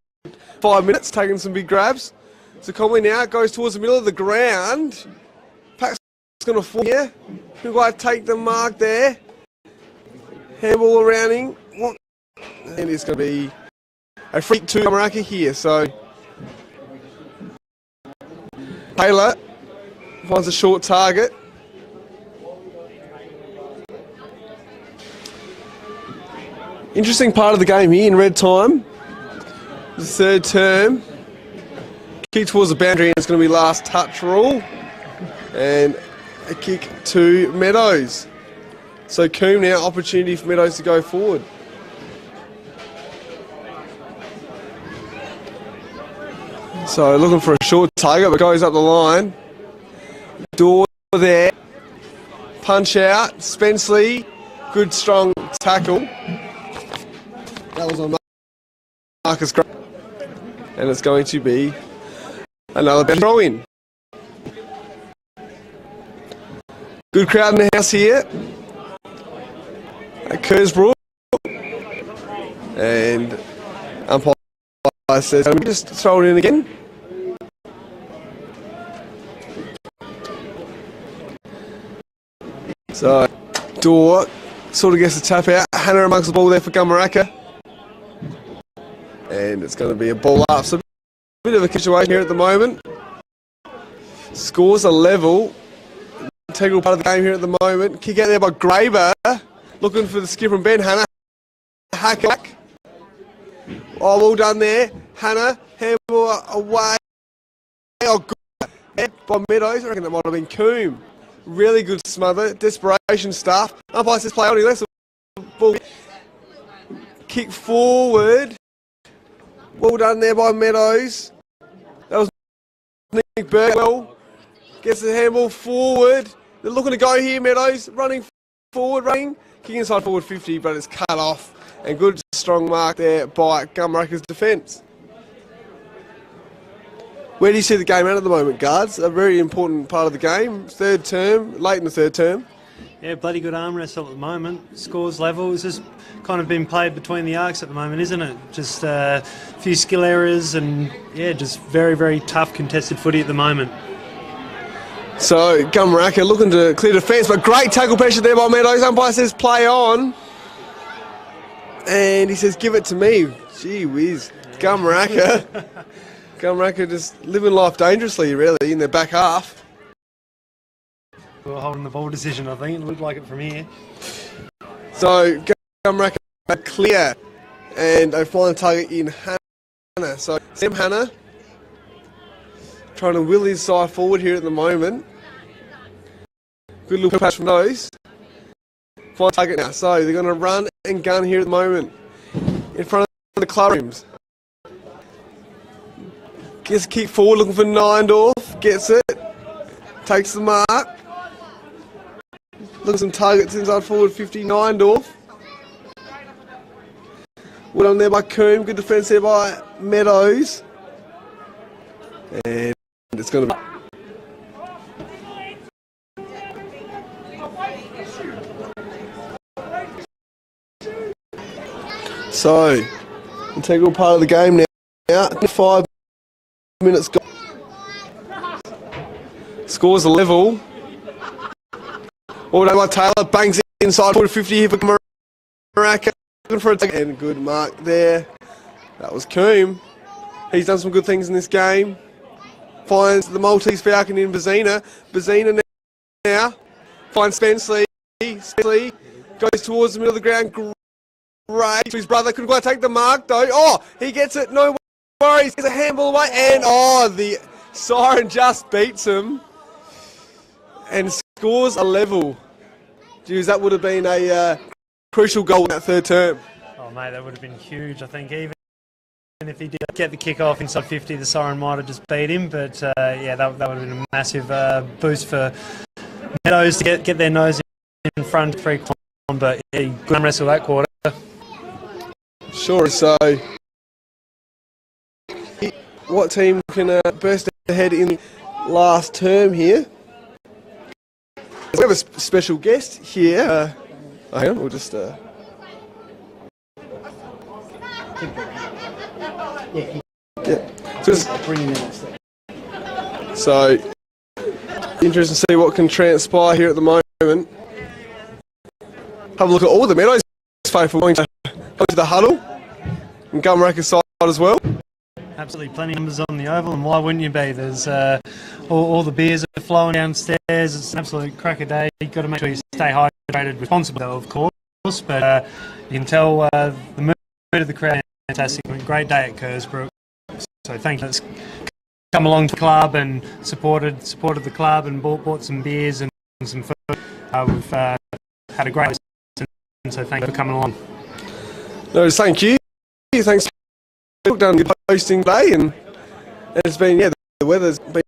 5 minutes, taking some big grabs. So Comley now goes towards the middle of the ground. Pack's going to fall here. Who's going to take the mark there? Handball around him. What? And it's going to be a freak to Gumeracha here. So Taylor finds a short target. Interesting part of the game here in red time. The third term. Kick towards the boundary, and it's going to be last touch rule. And a kick to Meadows. So Coombe now, opportunity for Meadows to go forward. So looking for a short target, but goes up the line. Door there. Punch out. Spenceley. Good strong tackle. That was on Marcus Gray. And it's going to be another throw in. Good crowd in the house here at Kersbrook. And umpire says, can we just throw it in again? So, Door sort of gets the tap out. Hannah amongst the ball there for Gumeracha. And it's going to be a ball up. So, a bit of a situation here at the moment. Scores are level. Integral part of the game here at the moment. Kick out there by Graber. Looking for the skipper and Ben. Hannah. Hack. Oh, well done there. Hannah. Handball away. Oh, good. Head by Meadows. I reckon that might have been Coombe. Really good smother. Desperation stuff. Umpire says play on. He lets the ball. Kick forward. Well done there by Meadows. That was Nick Burwell. Gets the handball forward. They're looking to go here, Meadows. Running forward, running. Kicking inside forward 50, but it's cut off. And good strong mark there by Gumeracha's defence. Where do you see the game at the moment, guards? A very important part of the game. Third term, late in the third term. Yeah, bloody good arm wrestle at the moment. Scores level. It's just kind of been played between the arcs at the moment, isn't it? Just a few skill errors and, yeah, just very, very tough contested footy at the moment. So, Gumeracha looking to clear defence, but great tackle pressure there by Meadows. Umpire says play on. And he says give it to me. Gee whiz. Gumeracha. Gumeracha just living life dangerously, really, in their back half. We were holding the ball decision, I think. It looked like it from here. So, Gumeracha clear. And they find a target in Hannah. So, Sam Hannah trying to will his side forward here at the moment. Good little pass from those. Find a target now. So, they're going to run and gun here at the moment. In front of the club rooms. Gets a kick forward, looking for Neindorf. Gets it. Takes the mark. Look at some targets inside forward 50. Neindorf. Well done there by Coombe. Good defence there by Meadows. And it's going to be... So, integral part of the game now. 5 minutes gone. Scores a level. All done by Taylor. Bangs inside forward 50 here for Gumeracha. Looking for a take. And good mark there. That was Coombe. He's done some good things in this game. Finds the Maltese Falcon in Bazina. Bazina now finds Spenceley. Spenceley goes towards the middle of the ground. Great to his brother. Couldn't quite take the mark though. Oh, he gets it. No worries. Gets a handball away. And the siren just beats him. And scores a level. Jeez, that would have been a crucial goal in that third term. Oh, mate, that would have been huge, I think. Even if he did get the kick off inside 50, the siren might have just beat him. But, yeah, that would have been a massive boost for Meadows to get their nose in front. but yeah, good wrestle that quarter. Sure. So, what team can burst ahead in the last term here? We have a special guest here. Hang on, we'll just. Yeah. So, interesting to see what can transpire here at the moment. Have a look at all the Meadows faithful going to the huddle and Gumeracha side as well. Absolutely plenty of numbers on the oval, and why wouldn't you be? There's all the beers are flowing downstairs. It's an absolute cracker day. You've got to make sure you stay hydrated responsibly, of course, but you can tell the mood of the crowd is fantastic. Great day at Kersbrook. So thank you. Let's come along to the club and supported the club and bought some beers and some food. We've had a great season, so thank you for coming along. No, thank you. Thanks for done good hosting today, and it's been the weather's been.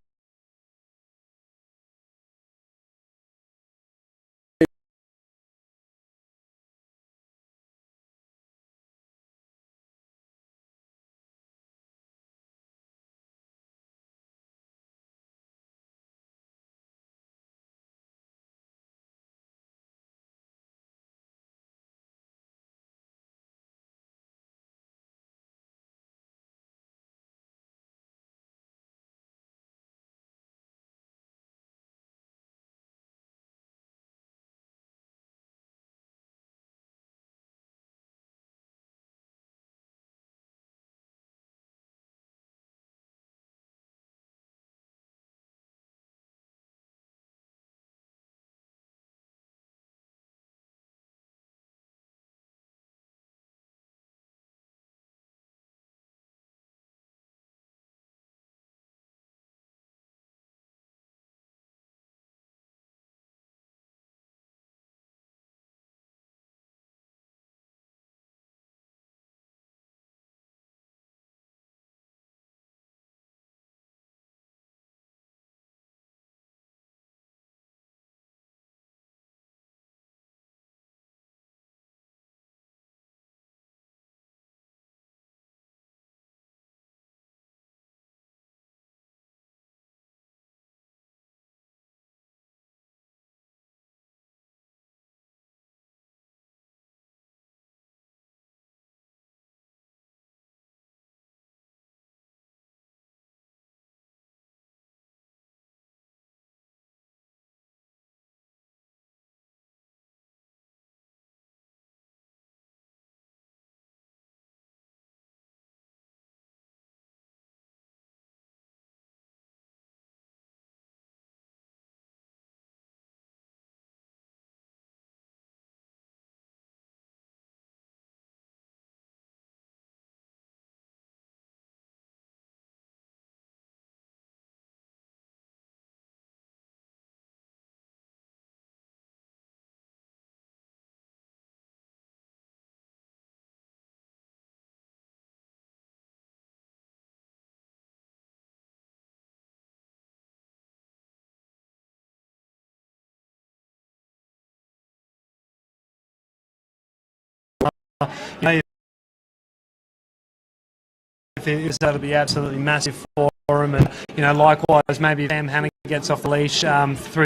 It's that'll be absolutely massive for him, and likewise maybe if Sam Hannah gets off the leash through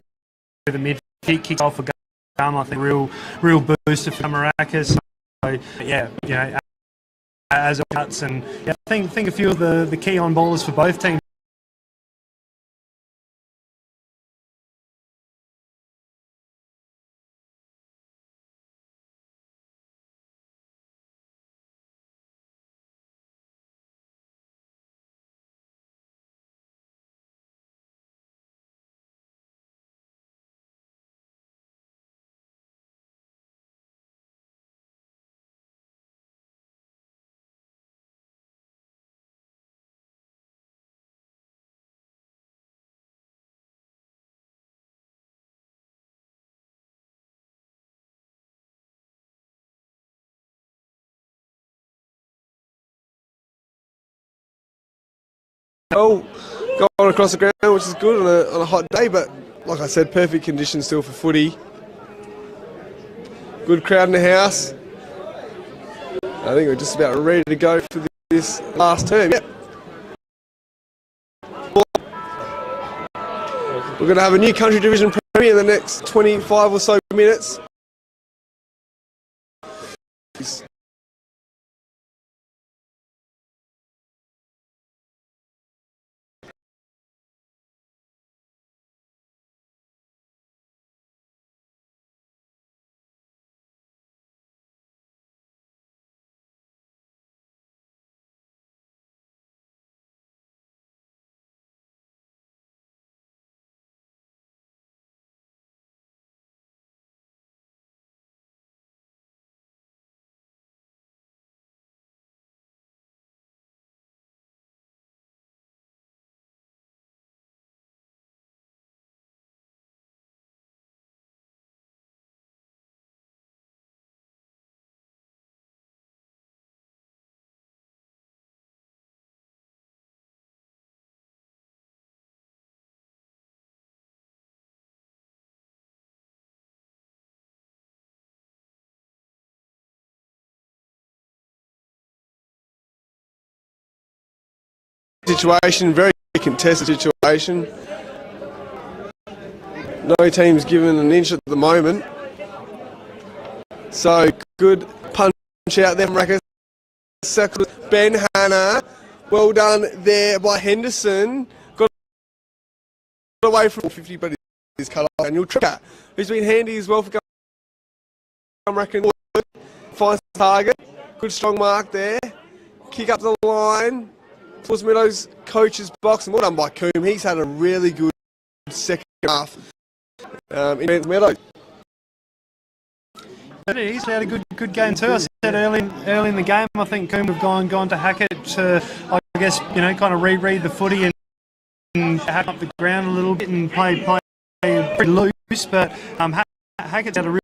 the mid, kicks off a gum, I think real booster for Gumeracha. So as cuts, and I think a few of the key on ballers for both teams. Oh, going across the ground, which is good on a hot day, but like I said, perfect conditions still for footy. Good crowd in the house. I think we're just about ready to go for this last term. Yep. We're going to have a new country division premiere in the next 25 or so minutes. Situation, very contested situation. No team's given an inch at the moment. So good punch out there from Rackers. Ben Hanna, well done there by Henderson. Got away from 50, but he's cut off. Daniel Tricker, who's been handy as well for Gumeracha. Finds the target. Good strong mark there. Kick up the line. Towards Meadows' coach's box, and well done by Coombe. He's had a really good second half in Meadows. He's had a good game too. I said early in the game, I think Coombe have gone to Hackett to, I guess, kind of reread the footy and hack up the ground a little bit and play pretty loose. But Hackett's had a real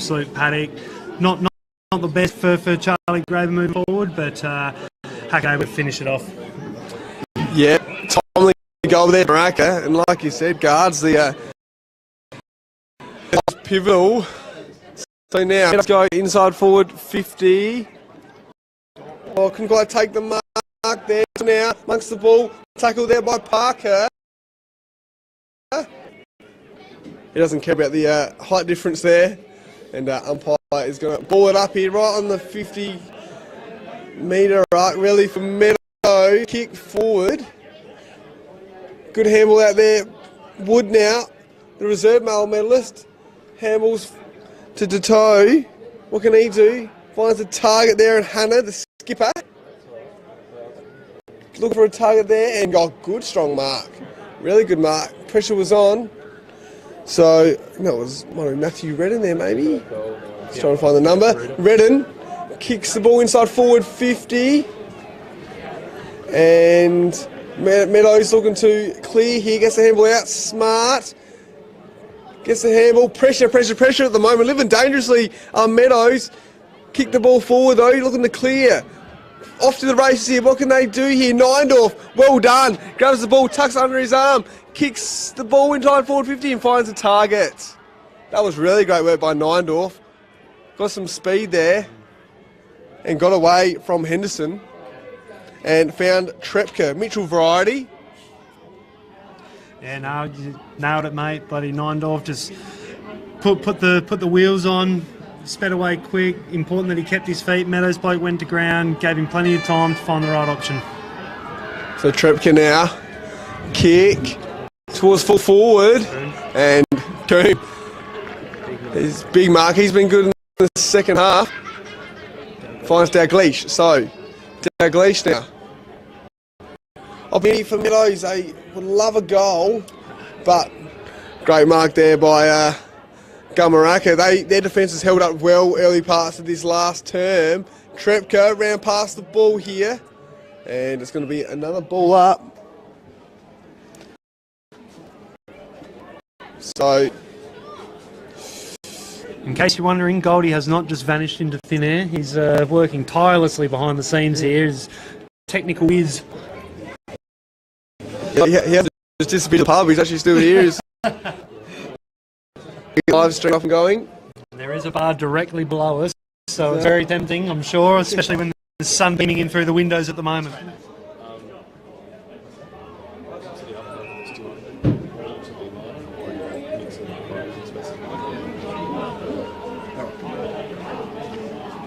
absolute paddock. Not the best for Charlie Graver moving forward, but Hackett able to finish it off. Yeah, timely goal there, Gumeracha, and like you said, guards the pivotal. So now let's go inside forward 50. Oh, couldn't quite take the mark there. So now amongst the ball, tackle there by Parker. He doesn't care about the height difference there, and umpire is going to ball it up here right on the 50-metre arc, really for Meadows. Kick forward. Good handball out there. Wood now, the reserve male medalist, handballs to Deto. What can he do? Finds a target there, and Hannah, the skipper, looking for a target there, and got good strong mark. Really good mark. Pressure was on. So, no, it was Matthew Redden there, maybe. Just trying to find the number. Redden kicks the ball inside forward 50. And Meadows looking to clear here. Gets the handball out. Smart. Gets the handball. Pressure at the moment. Living dangerously. Meadows. Kick the ball forward though. Looking to clear. Off to the races here. What can they do here? Neindorf. Well done. Grabs the ball. Tucks under his arm. Kicks the ball inside forward 50 and finds a target. That was really great work by Neindorf. Got some speed there and got away from Henderson and found Trepka. Mitchell variety. Yeah, no, you nailed it, mate. Bloody Neindorf just put the wheels on, sped away quick. Important that he kept his feet. Meadows bloke went to ground, gave him plenty of time to find the right option. So Trepka now, kick towards full forward, and Coombe, his big mark, he's been good in the second half. Finds Dalglish. So Dalglish now. Opportunity for Meadows. They would love a goal, but great mark there by Gumeracha. Their defence has held up well early parts of this last term. Trepka round past the ball here, and it's going to be another ball up. So, in case you're wondering, Goldie has not just vanished into thin air. He's working tirelessly behind the scenes here. His technical whiz. He has just disappeared the pub. He's actually still here. He's live stream off and going. There is a bar directly below us, so it's very tempting, I'm sure, especially when the sun beaming in through the windows at the moment.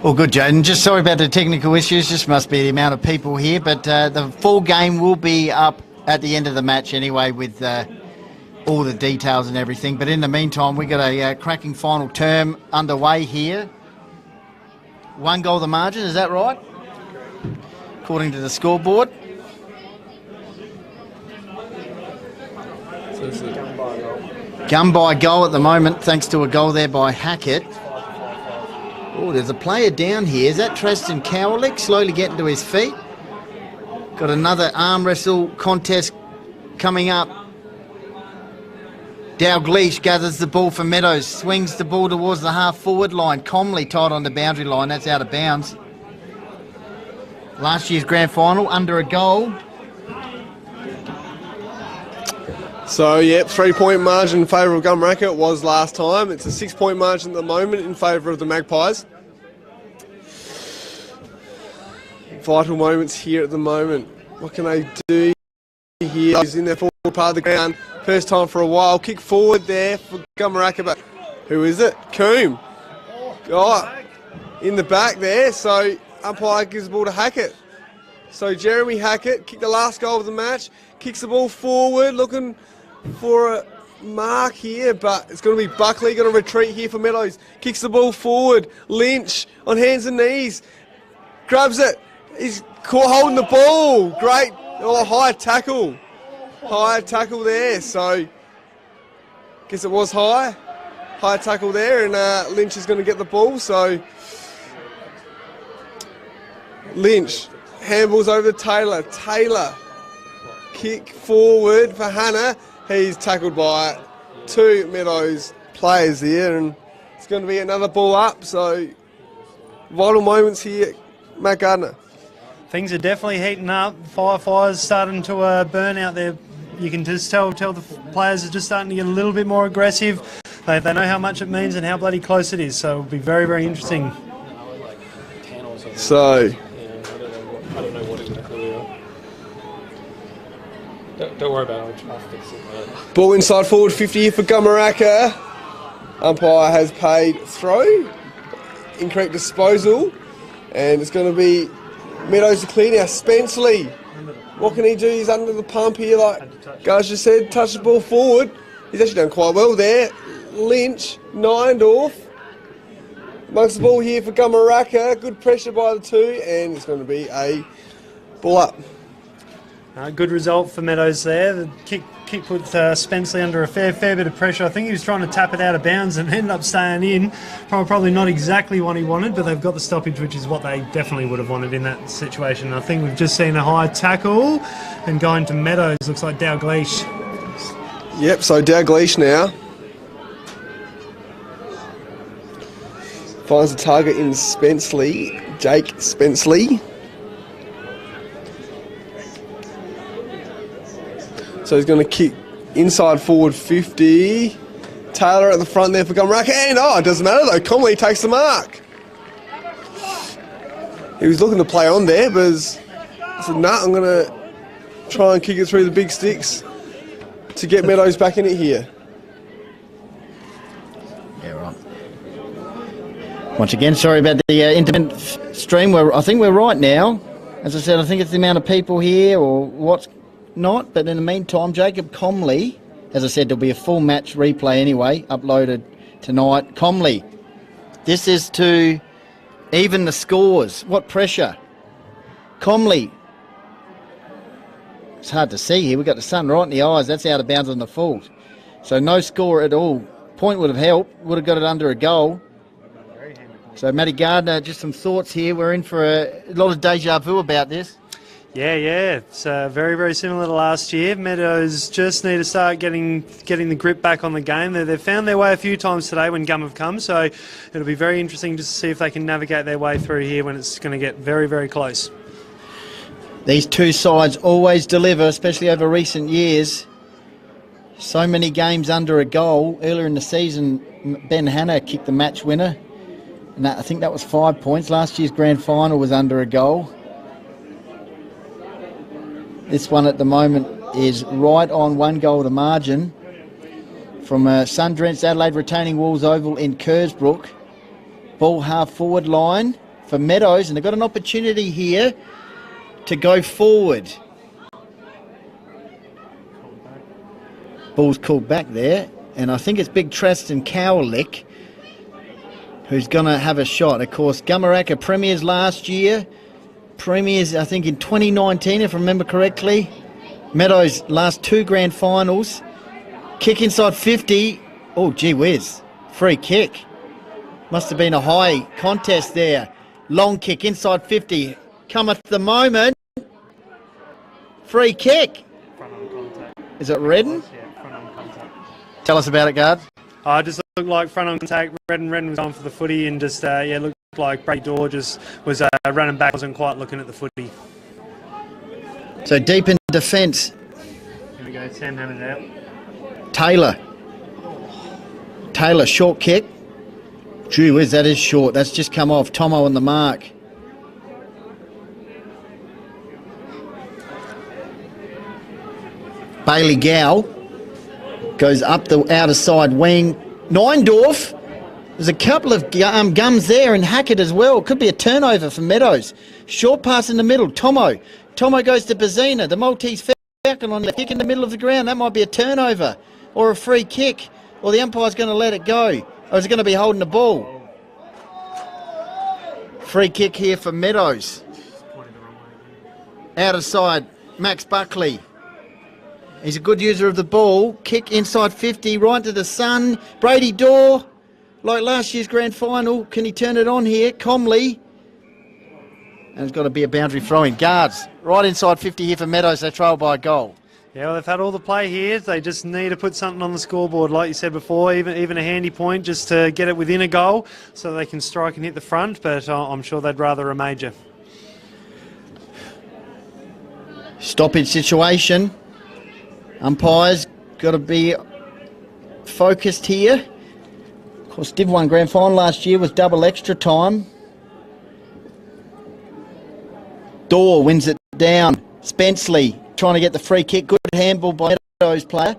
All good, Jaden. Just sorry about the technical issues. Just must be the amount of people here. But the full game will be up at the end of the match anyway with all the details and everything. But in the meantime, we've got a cracking final term underway here. 1 goal the margin, is that right? According to the scoreboard. Gun by goal at the moment, thanks to a goal there by Hackett. Oh, there's a player down here. Is that Tristan Cowlick slowly getting to his feet? Got another arm wrestle contest coming up. Dalglish gathers the ball for Meadows, swings the ball towards the half-forward line. Comley tied on the boundary line. That's out of bounds. Last year's grand final, under a goal. So, yep, 3-point margin in favour of Gumeracha. It was last time. It's a 6-point margin at the moment in favour of the Magpies. Vital moments here at the moment. What can they do here? He's in their forward part of the ground. First time for a while. Kick forward there for Gumeracha, but who is it? Coombe. Oh, in the back there. So, umpire gives the ball to Hackett. So, Jeremy Hackett kicked the last goal of the match. Kicks the ball forward, looking for a mark here, but it's going to be Buckley, going to retreat here for Meadows. Kicks the ball forward. Lynch on hands and knees. Grabs it. He's caught holding the ball. Great. Oh, high tackle. High tackle there. So, guess it was high. High tackle there, and Lynch is going to get the ball. So, Lynch handballs over to Taylor. Taylor. Kick forward for Hannah. He's tackled by 2 Meadows players here, and It's going to be another ball up, so vital moments here, Matt Gardner. Things are definitely heating up. Fire's starting to burn out there. You can just tell the players are just starting to get a little bit more aggressive. They know how much it means and how bloody close it is, so it'll be very, very interesting. So, I don't know what exactly we are. Don't worry about it, I'll fix it. ball inside forward 50 here for Gumeracha. Umpire has paid throw. Incorrect disposal. And it's going to be Meadows to clear now. Spenceley. What can he do? He's under the pump here, like guys just said. Touch the ball forward. He's actually done quite well there. Lynch, Neindorf. Amongst the ball here for Gumeracha. Good pressure by the two, and it's going to be a ball up. Good result for Meadows there. The kick put Spenceley under a fair bit of pressure. I think he was trying to tap it out of bounds and ended up staying in. Probably not exactly what he wanted, but they've got the stoppage, which is what they definitely would have wanted in that situation. I think we've just seen a high tackle, and going to Meadows looks like Dalgleish. Yep, so Dalgleish now finds the target in Spenceley, Jake Spenceley. So he's going to kick inside forward 50. Taylor at the front there for Gumeracha. And it doesn't matter though. Comley takes the mark. He was looking to play on there, but I said, nah, I'm going to try and kick it through the big sticks to get Meadows back in it here. Yeah, right. Once again, sorry about the intermittent stream. I think we're right now. As I said, I think it's the amount of people here or what's not, but in the meantime, Jacob Comley, as I said, there'll be a full match replay anyway, uploaded tonight. Comley, this is to even the scores. What pressure? Comley, it's hard to see here. We've got the sun right in the eyes. That's out of bounds on the full. So no score at all. Point would have helped, would have got it under a goal. So Matty Gardner, just some thoughts here. We're in for a lot of deja vu about this. Yeah, it's very, very similar to last year. Meadows just need to start getting the grip back on the game. They've found their way a few times today when Gum have come, so it'll be very interesting just to see if they can navigate their way through here when it's going to get very, very close. These two sides always deliver, especially over recent years. So many games under a goal. Earlier in the season, Ben Hanna kicked the match winner, and I think that was 5 points. Last year's grand final was under a goal. This one at the moment is right on 1 goal to margin from sun-drenched Adelaide Retaining Walls Oval in Kersbrook. Ball half forward line for Meadows, and they've got an opportunity here to go forward. Ball's called back there, and I think it's Big Tristan Cowlick who's going to have a shot. Of course, Gumeracha premiers last year. Premiers, I think, in 2019, if I remember correctly. Meadows, last 2 grand finals. Kick inside 50. Oh, gee whiz. Free kick. Must have been a high contest there. Long kick inside 50. Cometh the moment. Free kick. Front on contact. Is it Redden? Yeah, front on contact. Tell us about it, guard. Just looked like front on contact. Redden was on for the footy and just, looked like Brady Dorr just was running back, wasn't quite looking at the footy. So deep in defence. Here we go, Sam hammered it out. Taylor, short kick. Gee whiz, that is short. That's just come off. Tomo on the mark. Bailey Gow goes up the outer side wing. Neindorf. There's a couple of gums there, and Hackett as well. Could be a turnover for Meadows. Short pass in the middle. Tomo goes to Bazina. The Maltese falcon on the kick in the middle of the ground. That might be a turnover or a free kick, or the umpire's going to let it go. Or is it going to be holding the ball? Free kick here for Meadows. Outer side, Max Buckley. He's a good user of the ball. Kick inside 50, right to the sun. Brady Dorr. Like last year's grand final, can he turn it on here? Comley. And it's got to be a boundary throw-in. Guards, right inside 50 here for Meadows. They trail by a goal. Yeah, well, they've had all the play here. They just need to put something on the scoreboard, like you said before, even a handy point just to get it within a goal so they can strike and hit the front, but I'm sure they'd rather a major. Stoppage situation. Umpires got to be focused here. Of course, Div 1 Grand Final last year was double extra time. Dorr wins it down. Spenceley trying to get the free kick. Good handball by Meadows player.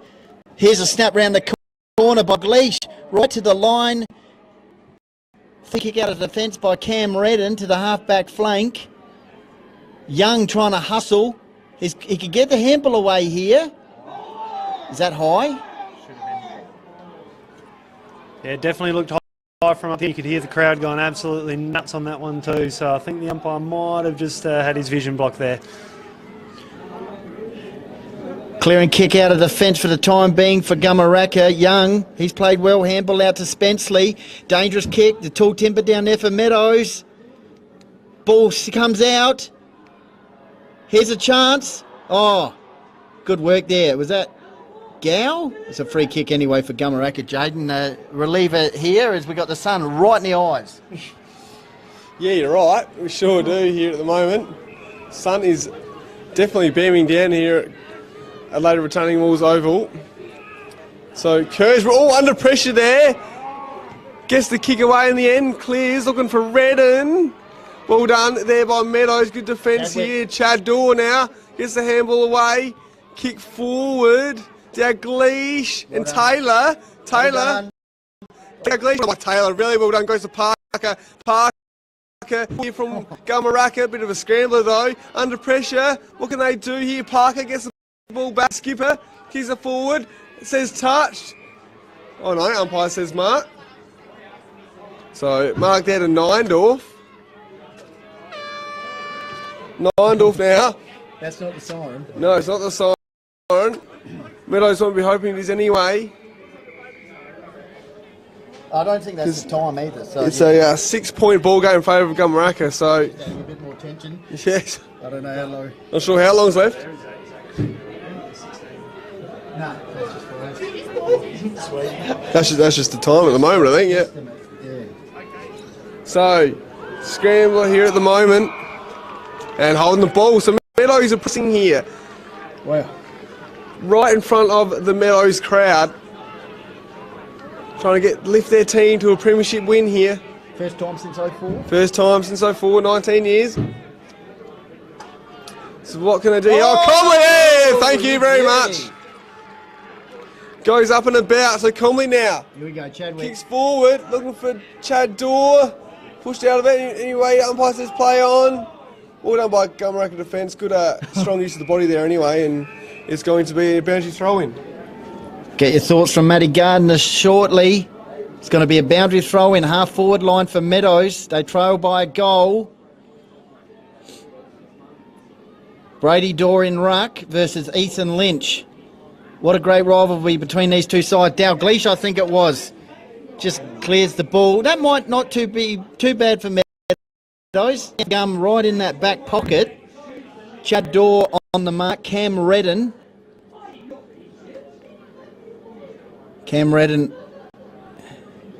Here's a snap round the corner by Gleesh. Right to the line. Free kick out of defence by Cam Redden to the half-back flank. Young trying to hustle. He could get the handball away here. Is that high? Yeah, definitely looked high from up here. You could hear the crowd going absolutely nuts on that one too. So I think the umpire might have just had his vision blocked there. Clearing kick out of the fence for the time being for Gumeracha. Young, he's played well. Handball out to Spenceley. Dangerous kick. The tall timber down there for Meadows. Ball comes out. Here's a chance. Oh, good work there. Was that Gow? It's a free kick anyway for Gumeracha. Jaden, reliever here as we got the sun right in the eyes. Yeah, you're right. We sure do here at the moment. Sun is definitely beaming down here at Adelaide Retaining Walls Oval. So Kersbrook, under pressure there. Gets the kick away in the end. Clears, looking for Redden. Well done there by Meadows. Good defence here. Chad Dorr now gets the handball away. Kick forward. Dalgleish and Taylor. Taylor. Dalgleish. Like Taylor, really well done. Goes to Parker. Parker here from Gumeracha. Bit of a scrambler though. Under pressure. What can they do here? Parker gets the ball back. Skipper kicks it forward. It says touched. Oh no, umpire says mark. So mark there to Neindorf. Neindorf now. That's not the siren. No, it's not the siren. Meadows won't be hoping it is anyway. I don't think that's the time either. So it's a 6-point ball game in favour of Gumeracha, so... A bit more tension. Yes. I don't know how long. Not sure how long's left. No, that's just That's just the time at the moment, I think, yeah. So, scrambler here at the moment. And holding the ball, so Meadows are pressing here. Wow. Right in front of the Meadows crowd. Trying to lift their team to a premiership win here. First time since 04? First time since 04, 19 years. So what can I do? Oh, Comley! Thank you very much. Goes up and about, so Comley now. Here we go, Chadwick. Kicks forward, looking for Chad Dorr. Pushed out of it anyway, umpire says play on. Well done by Gumeracha defence. Good, strong use of the body there anyway, and it's going to be a boundary throw-in. Get your thoughts from Matty Gardner shortly. It's going to be a boundary throw-in, half-forward line for Meadows. They trail by a goal. Brady Dorr in ruck versus Ethan Lynch. What a great rivalry between these two sides. Dalgleish, I think it was, just clears the ball. That might not be too bad for Meadows. Gum right in that back pocket. Chad Dorr on the mark. Cam Redden. Cam Redden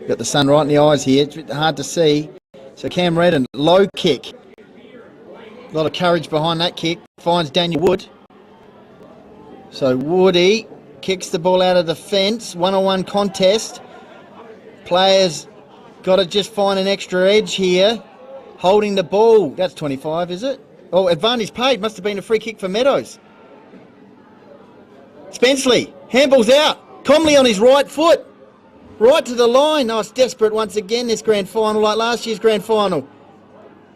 got the sun right in the eyes here. It's a bit hard to see. So Cam Redden, low kick. A lot of courage behind that kick. Finds Daniel Wood. So Woody kicks the ball out of the fence. One-on-one contest. Players got to just find an extra edge here. Holding the ball. That's 25, is it? Oh, advantage paid. Must have been a free kick for Meadows. Spenceley. Handball's out. Comley on his right foot. Right to the line. Oh, it's desperate once again, this grand final, like last year's grand final.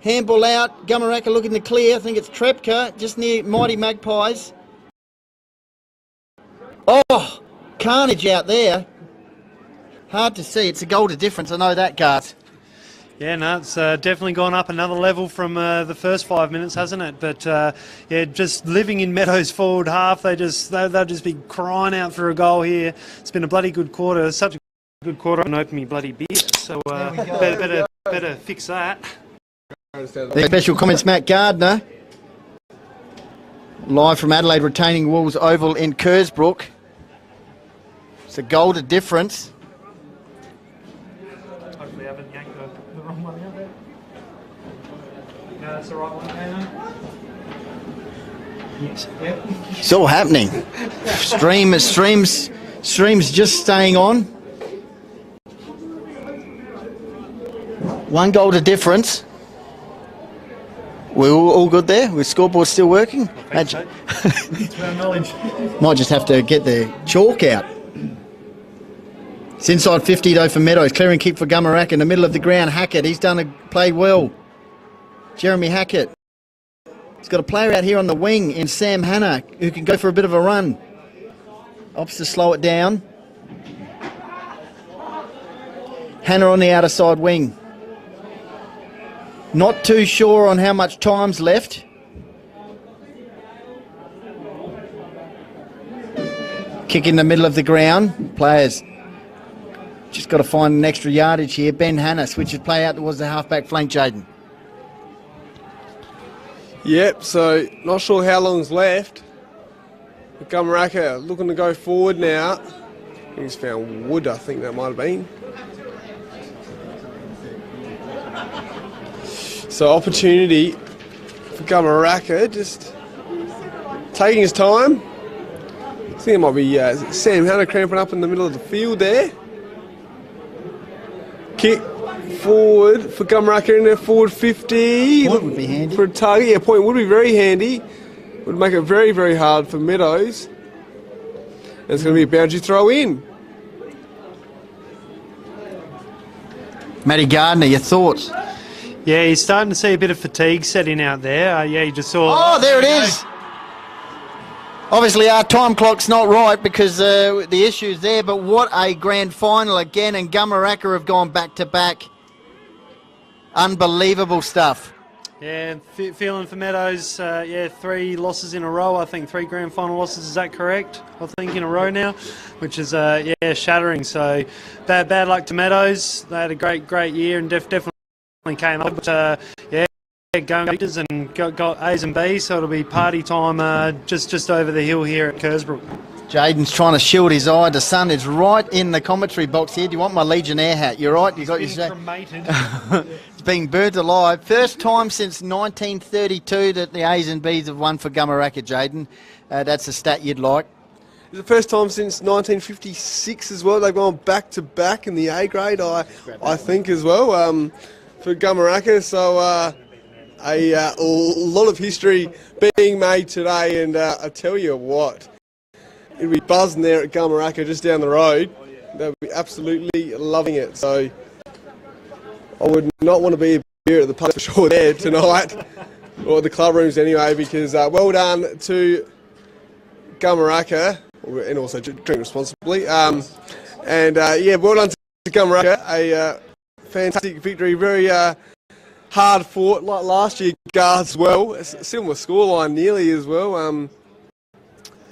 Handball out. Gumeracha looking to clear. I think it's Trepka, just near Mighty Magpies. Oh, carnage out there. Hard to see. It's a goal to difference. I know that, Garth. Yeah, no, it's definitely gone up another level from the first 5 minutes, hasn't it? But yeah, just living in Meadows' forward half, they'll just be crying out for a goal here. It's been a bloody good quarter. Such a good quarter. I can open me bloody beer, so better fix that. The special comments, Matt Gardner. Live from Adelaide Retaining Wolves Oval in Kersbrook. It's a goal to difference. Hopefully I haven't yanked the wrong one out there. No, that's the right one, Hannah. Yes. Yep. It's all happening. Stream's just staying on. 1 goal to difference. We're all good there? With scoreboard still working? It's to our knowledge. Might just have to get the chalk out. It's inside 50 though for Meadows. Clearing kick for Gumeracha in the middle of the ground. Hackett, he's played well. Jeremy Hackett. He's got a player out here on the wing in Sam Hanna who can go for a bit of a run. Opts to slow it down. Hanna on the outer side wing. Not too sure on how much time's left. Kick in the middle of the ground. Players just got to find an extra yardage here. Ben Hanna switches play out towards the halfback flank, Jaden. Yep, so not sure how long's left. But Gumeracha looking to go forward now. He's found Wood, I think that might have been. So opportunity for Gumeracha, just taking his time. I think it might be Sam Hanna cramping up in the middle of the field there. Kick forward for Gumeracha in there, forward 50. Point would be handy. For a target, yeah, point would be very handy. Would make it very, very hard for Meadows. And it's going to be a boundary throw in. Matty Gardner, your thoughts? Yeah, he's starting to see a bit of fatigue setting out there. Yeah, you just saw... Oh, there it is. Obviously, our time clock's not right because the issue's there, but what a grand final again, and Gumeracha have gone back-to-back. Unbelievable stuff. Yeah, feeling for Meadows, 3 losses in a row, I think 3 grand final losses, is that correct? I think in a row now, which is, shattering. So, bad luck to Meadows. They had a great year and definitely came up, but going Victors and got A's and B's, so it'll be party time just over the hill here at Kersbrook. Jaden's trying to shield his eye. The sun is right in the commentary box here. Do you want my Legionnaire hat? You're right. You got your cremated. It's being burnt alive. First time since 1932 that the A's and B's have won for Gumeracha, Jaden. That's a stat you'd like. It's the first time since 1956 as well. They've gone back to back in the A grade, I think as well, for Gumeracha. So a lot of history being made today, and I tell you what, it'll be buzzing there at Gumeracha just down the road. They'll be absolutely loving it. So I would not want to be a beer at the pub for sure there tonight, or the club rooms anyway, because well done to Gumeracha, and also drink responsibly. Well done to Gumeracha. A fantastic victory, very hard fought, like last year, Guards as well. A similar scoreline nearly as well.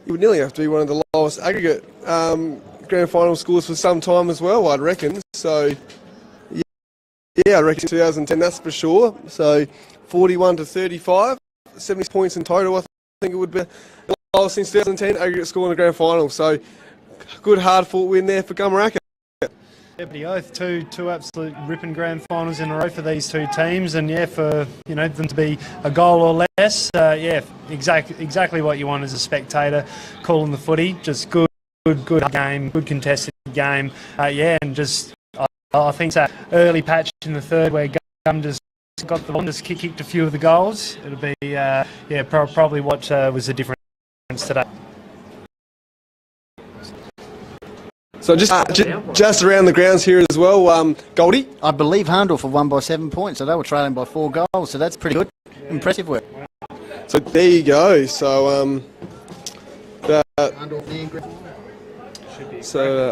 You would nearly have to be one of the lowest aggregate grand final scores for some time as well, I'd reckon. So, I reckon 2010, that's for sure. So, 41 to 35, 70 points in total, I think it would be the lowest since 2010 aggregate score in the grand final. So, good hard-fought win there for Gumeracha. Deputy Oath, two absolute ripping grand finals in a row for these two teams, and for them to be a goal or less, exactly what you want as a spectator calling the footy. Just good game, good contested game, and just I think that early patch in the third where Gum just got the ball, just kicked a few of the goals. It'll be probably what was the difference today. So just around the grounds here as well, Goldie? I believe Harndorf have won by 7 points, so they were trailing by 4 goals, so that's pretty good. Impressive work. So there you go. So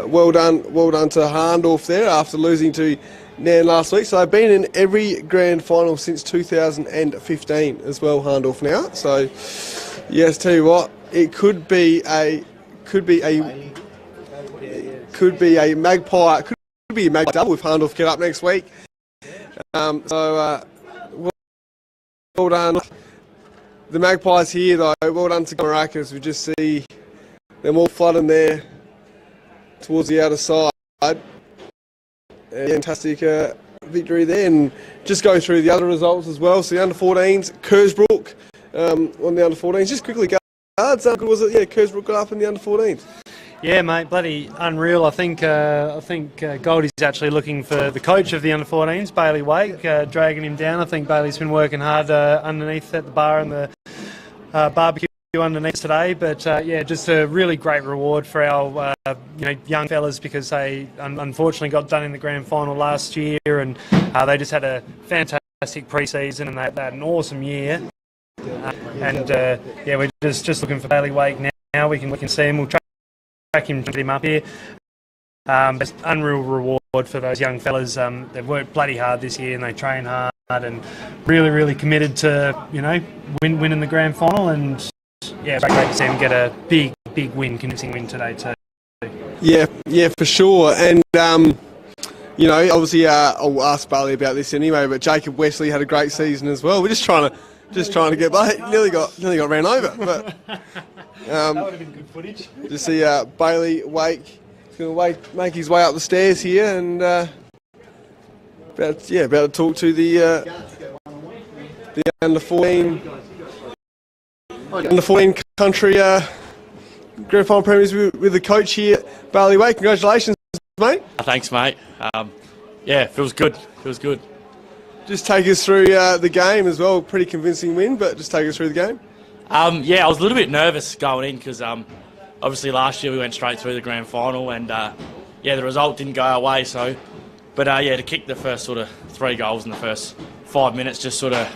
well done to Harndorf there after losing to Nan last week. So they've been in every grand final since 2015 as well, Harndorf now. So yes, tell you what, it could be a Magpie double if Harndorf get up next week. Well done. the Magpies here, though, well done to Gumeracha, as we just see them all flooding there towards the outer side. Fantastic victory there, and just go through the other results as well. So the under-14s, Kersbrook on the under-14s. Just quickly, guards, how good was it? Yeah, Kersbrook got up in the under-14s. Yeah, mate, bloody unreal. I think Goldie's actually looking for the coach of the under-14s, Bailey Wake, dragging him down. I think Bailey's been working hard underneath at the bar and the barbecue underneath today. But yeah, just a really great reward for our young fellas, because they unfortunately got done in the grand final last year, and they just had a fantastic pre-season, and they had an awesome year. Yeah, we're just looking for Bailey Wake now. We can see him. We'll track him, get him up here. Just unreal reward for those young fellas. They've worked bloody hard this year, and they train hard and really committed to winning the grand final. And yeah, great to see them get a big win, convincing win today too. Yeah, for sure. And obviously, I'll ask Bailey about this anyway. But Jacob Wesley had a great season as well. We're just trying to get by. Nearly got ran over, but that would have been good footage. Just see Bailey Wake is going to make his way up the stairs here, and about to talk to the under-14 country grand final premiers with the coach here, Bailey Wake. Congratulations, mate. Thanks, mate. Yeah, feels good. Just take us through the game as well. Pretty convincing win, but just take us through the game. Yeah, I was a little bit nervous going in because obviously last year we went straight through the grand final, and the result didn't go our way. So, but to kick the first sort of 3 goals in the first 5 minutes just sort of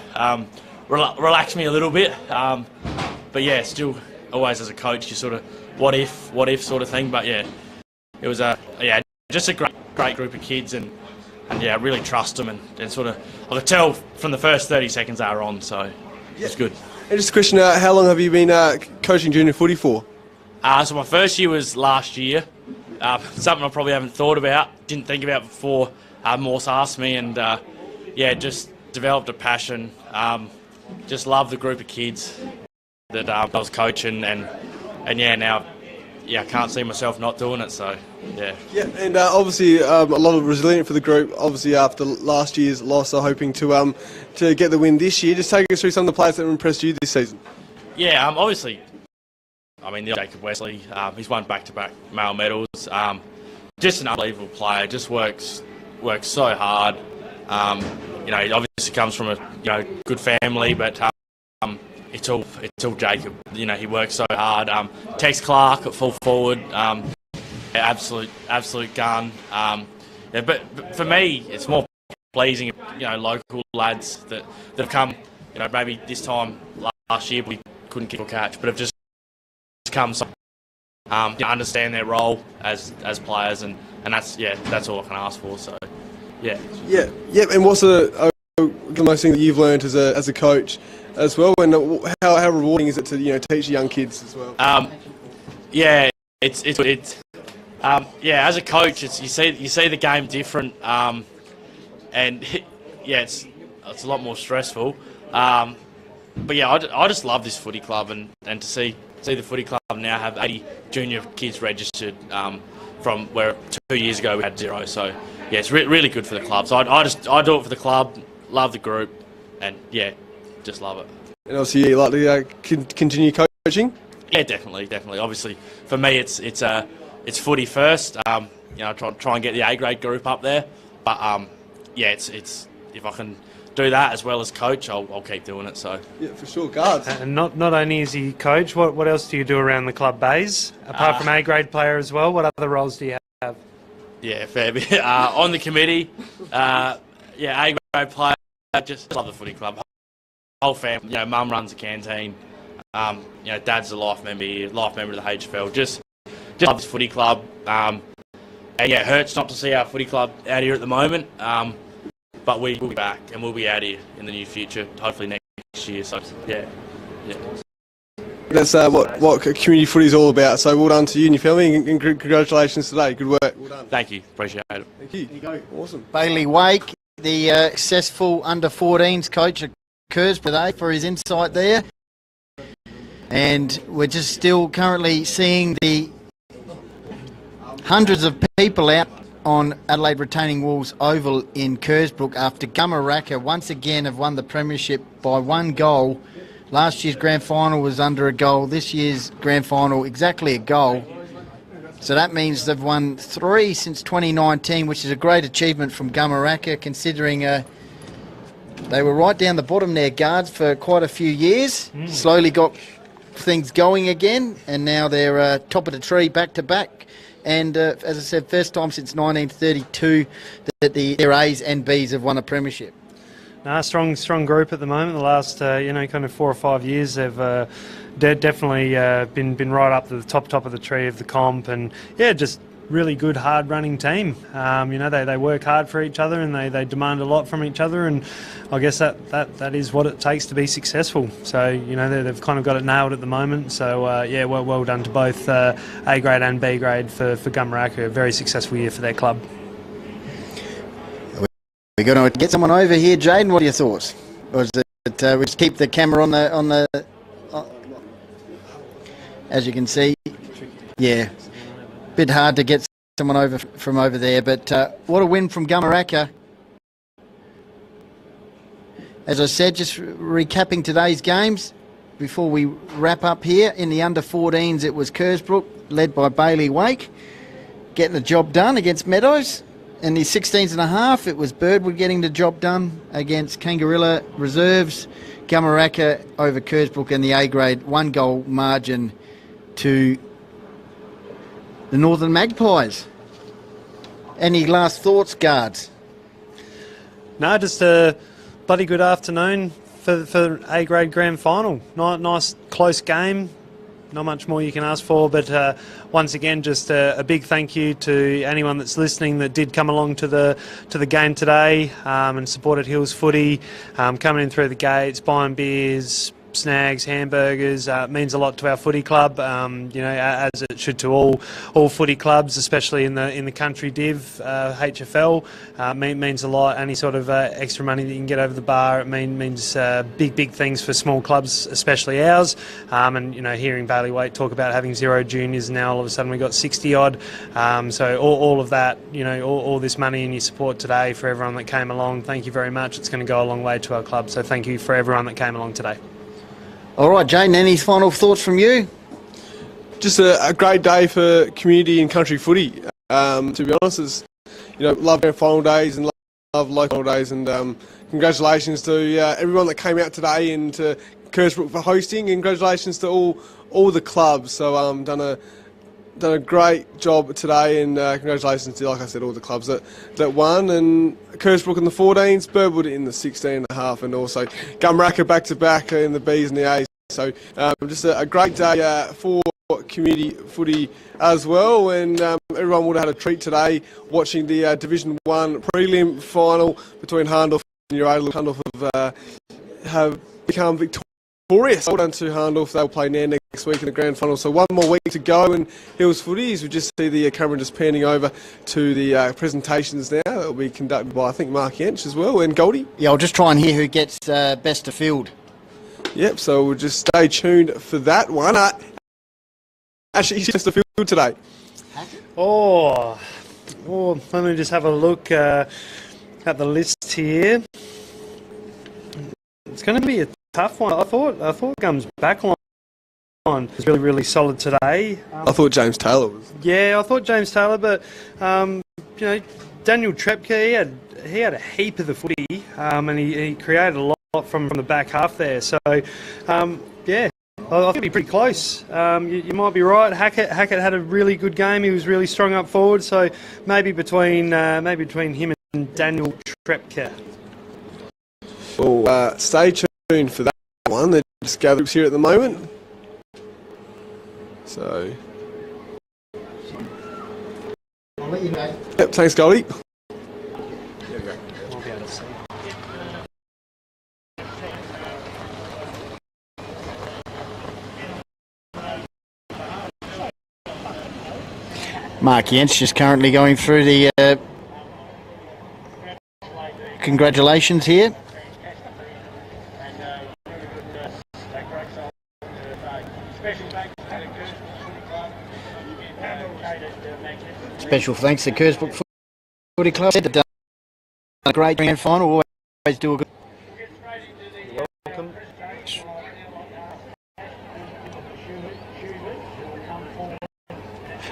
relaxed me a little bit. But yeah, still always as a coach, you sort of what if sort of thing. But yeah, it was just a great group of kids, and yeah, I really trust them, and sort of I could tell from the first 30 seconds they were on, so it's good. And just a question, how long have you been coaching junior footy for? So my first year was last year. Something I probably haven't thought about, didn't think about before Morse asked me, and just developed a passion. Just love the group of kids that I was coaching, and now I can't see myself not doing it. So yeah. Yeah, and obviously a lot of resilience for the group. Obviously after last year's loss, are hoping to get the win this year. Just take us through some of the players that have impressed you this season. Yeah, obviously. I mean, Jacob Wesley, he's won back-to-back male medals. Just an unbelievable player. Just works so hard. He obviously comes from a good family, but it's all Jacob. He works so hard. Tex Clark at full forward, absolute gun. But for me, it's more pleasing. Local lads that have come. Maybe this time last year we couldn't kick or catch, but have just come understand their role as players, and that's all I can ask for. So yeah. And what's the most thing that you've learned as a coach as well, and how rewarding is it to teach young kids as well? As a coach, you see the game different, and it's a lot more stressful. But yeah, I just love this footy club, and to see the footy club now have 80 junior kids registered, from where 2 years ago we had 0. So yeah, it's really good for the club. So I do it for the club, love the group, and yeah, just love it. And obviously you like to continue coaching? Yeah, definitely. Obviously, for me, it's footy first. Try and get the A grade group up there. But it's if I can do that as well as coach, I'll keep doing it. So yeah, for sure, guards. And not only is he coach, what else do you do around the club bays apart from A grade player as well? What other roles do you have? Yeah, fair bit. On the committee, A grade player. Just love the footy club. Whole family. Mum runs a canteen. Dad's a life member of the HFL. Just love this footy club. It hurts not to see our footy club out here at the moment. But we'll be back, and we'll be out here in the near future, hopefully next year. So yeah. That's what community footy is all about. So well done to you and your family, and congratulations today. Good work. Well done. Thank you. Appreciate it. Thank you. There you go. Awesome. Bailey Wake, the successful under-14s coach at Kersbrook today, for his insight there. And we're just still currently seeing the hundreds of people out on Adelaide Retaining Walls Oval in Kersbrook after Gumeracha once again have won the premiership by 1 goal. Last year's grand final was under a goal. This year's grand final exactly a goal. So that means they've won 3 since 2019, which is a great achievement from Gumeracha, considering they were right down the bottom there, guards, for quite a few years. Slowly got things going again, and now they're top of the tree back to back. And as I said, first time since 1932 that their A's and B's have won a premiership. Strong group at the moment. The last kind of 4 or 5 years they've definitely been right up to the top of the tree of the comp, and just really good hard running team. They work hard for each other and they demand a lot from each other, and I guess that is what it takes to be successful. So they've kind of got it nailed at the moment. So well done to both A grade and B grade for Gumeracha. A very successful year for their club. We're going to get someone over here, Jaden. What are your thoughts? Or is it we just keep the camera on the as you can see, bit hard to get someone over from over there, but what a win from Gumeracha. As I said, just recapping today's games before we wrap up here. In the under-14s, it was Kersbrook, led by Bailey Wake, getting the job done against Meadows. In the 16s and a half, it was Birdwood getting the job done against Kangarilla Reserves. Gumeracha over Kersbrook in the A grade, 1 goal margin to the Northern Magpies. Any last thoughts, guards? No, just a bloody good afternoon for A grade grand final. Nice close game. Not much more you can ask for, but once again, just a big thank you to anyone that's listening that did come along to the game today and supported Hills Footy, coming in through the gates, buying beers, snags, hamburgers. It means a lot to our footy club, as it should to all footy clubs, especially in the country div, HFL. Means a lot. Any sort of extra money that you can get over the bar, it means big things for small clubs, especially ours. And hearing Bailey Wake talk about having 0 juniors, now all of a sudden we got 60 odd. So all of that, all this money and your support today for everyone that came along. Thank you very much. It's going to go a long way to our club. So thank you for everyone that came along today. All right, Jane, any final thoughts from you? Just a great day for community and country footy. To be honest, it's, love grand final days and love local days, and congratulations to everyone that came out today and to Kersbrook for hosting, and congratulations to all the clubs. So done a great job today, and congratulations to, like I said, all the clubs that won, and Kersbrook in the 14s, Birdwood in the 16.5, and also Gumeracha back to back in the Bs and the As. So just a great day for community footy as well, and everyone would have had a treat today watching the Division 1 prelim final between Hahndorf and your Adelaide. Hahndorf have become victorious. Well done to Hahndorf. They'll play now next week in the grand final. So 1 more week to go in Hills Footies. We just see the camera just panning over to the presentations now. That will be conducted by, I think, Mark Yench as well, and Goldie. Yeah, I'll just try and hear who gets best of field. Yep, so we'll just stay tuned for that one. Actually, he's best of field today. Oh, let me just have a look at the list here. It's going to be a tough one. I thought Gum's backline was really solid today. I thought James Taylor was. Yeah, I thought James Taylor, but Daniel Trepke, he had a heap of the footy, and he created a lot from the back half there. So I think it'll be pretty close. You might be right. Hackett had a really good game. He was really strong up forward. So maybe between him and Daniel Trepke. Well, stay tuned for that one. They're just gathering here at the moment. So. I'll let you know. Yep, thanks, Goldie. Mark Yench just currently going through the congratulations here. Special thanks to Kersbrook Footy Club. They've done a great grand final. Always do a good.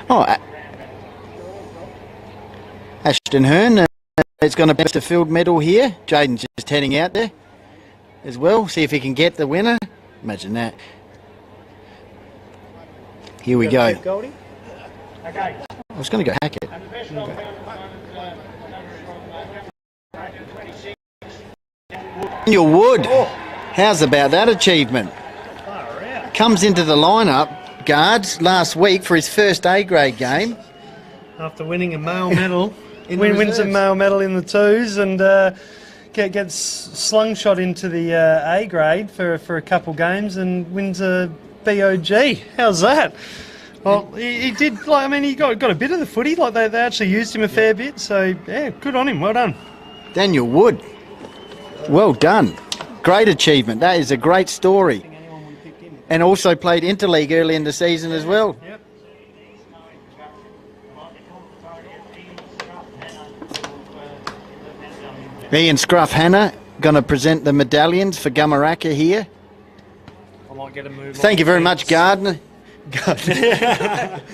Oh, Ashton Hearn has got a best of field medal here. Jaden's just heading out there as well. See if he can get the winner. Imagine that. Here we go. I was going to go Hackett. Daniel Wood. How's about that achievement? Comes into the lineup, guards, last week for his first A-grade game. After winning a male medal, wins a male medal in the twos and gets slungshot into the A-grade for a couple games and wins a BOG. How's that? Well, he did, he got a bit of the footy. They actually used him a fair bit. So, yeah, good on him. Well done. Daniel Wood. Well done. Great achievement. That is a great story. And also played interleague early in the season as well. Yep. Ian Scruff Hannah going to present the medallions for Gumeracha here. I might get a move. Thank you very much, Gardner.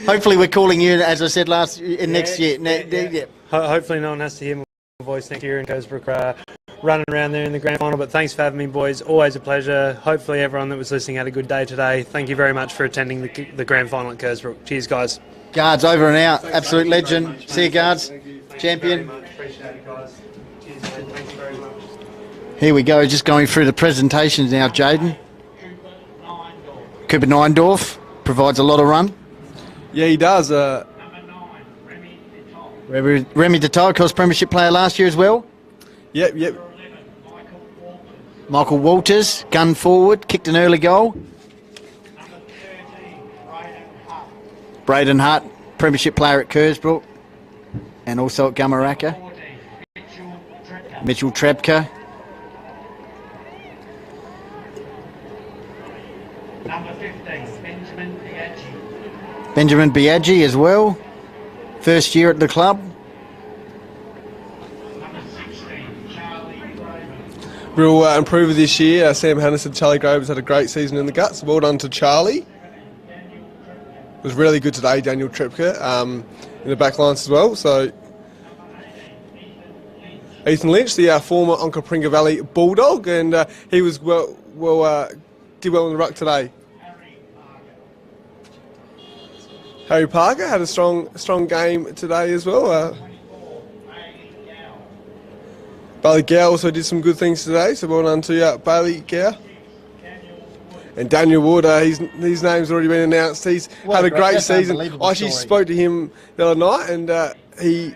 Hopefully we're calling you, as I said next year. Yeah. Hopefully no one has to hear my voice next year in Kersbrook running around there in the grand final. But thanks for having me, boys. Always a pleasure. Hopefully everyone that was listening had a good day today. Thank you very much for attending the grand final at Kersbrook. Cheers, guys. Guards, over and out. Absolute legend. See you, Guards. Champion. Appreciate it, guys. Cheers, mate. Thanks very much. Here we go, just going through the presentations now, Jaden. Cooper Neindorf provides a lot of run. Yeah, he does. Remy Detal, of course, premiership player last year as well. Yep. Michael Walters, gun forward, kicked an early goal. Braden Hart, premiership player at Kersbrook and also at Gumeracha. Mitchell Trebka. Number 15, Benjamin Biaggi. Benjamin Biaggi as well. First year at the club. Number 16, Charlie Graven. Real improver this year. Sam Hannes and Charlie Graves had a great season in the guts. Well done to Charlie. It was really good today, Daniel Trepka, in the back lines as well. So Ethan Lynch, the former Onkaparinga Valley Bulldog, and he was did well in the ruck today. Harry Parker had a strong game today as well. Bailey Gow also did some good things today, so well done to Bailey Gow. And Daniel Wood, his name's already been announced. He's had a great season. I actually spoke to him the other night, and he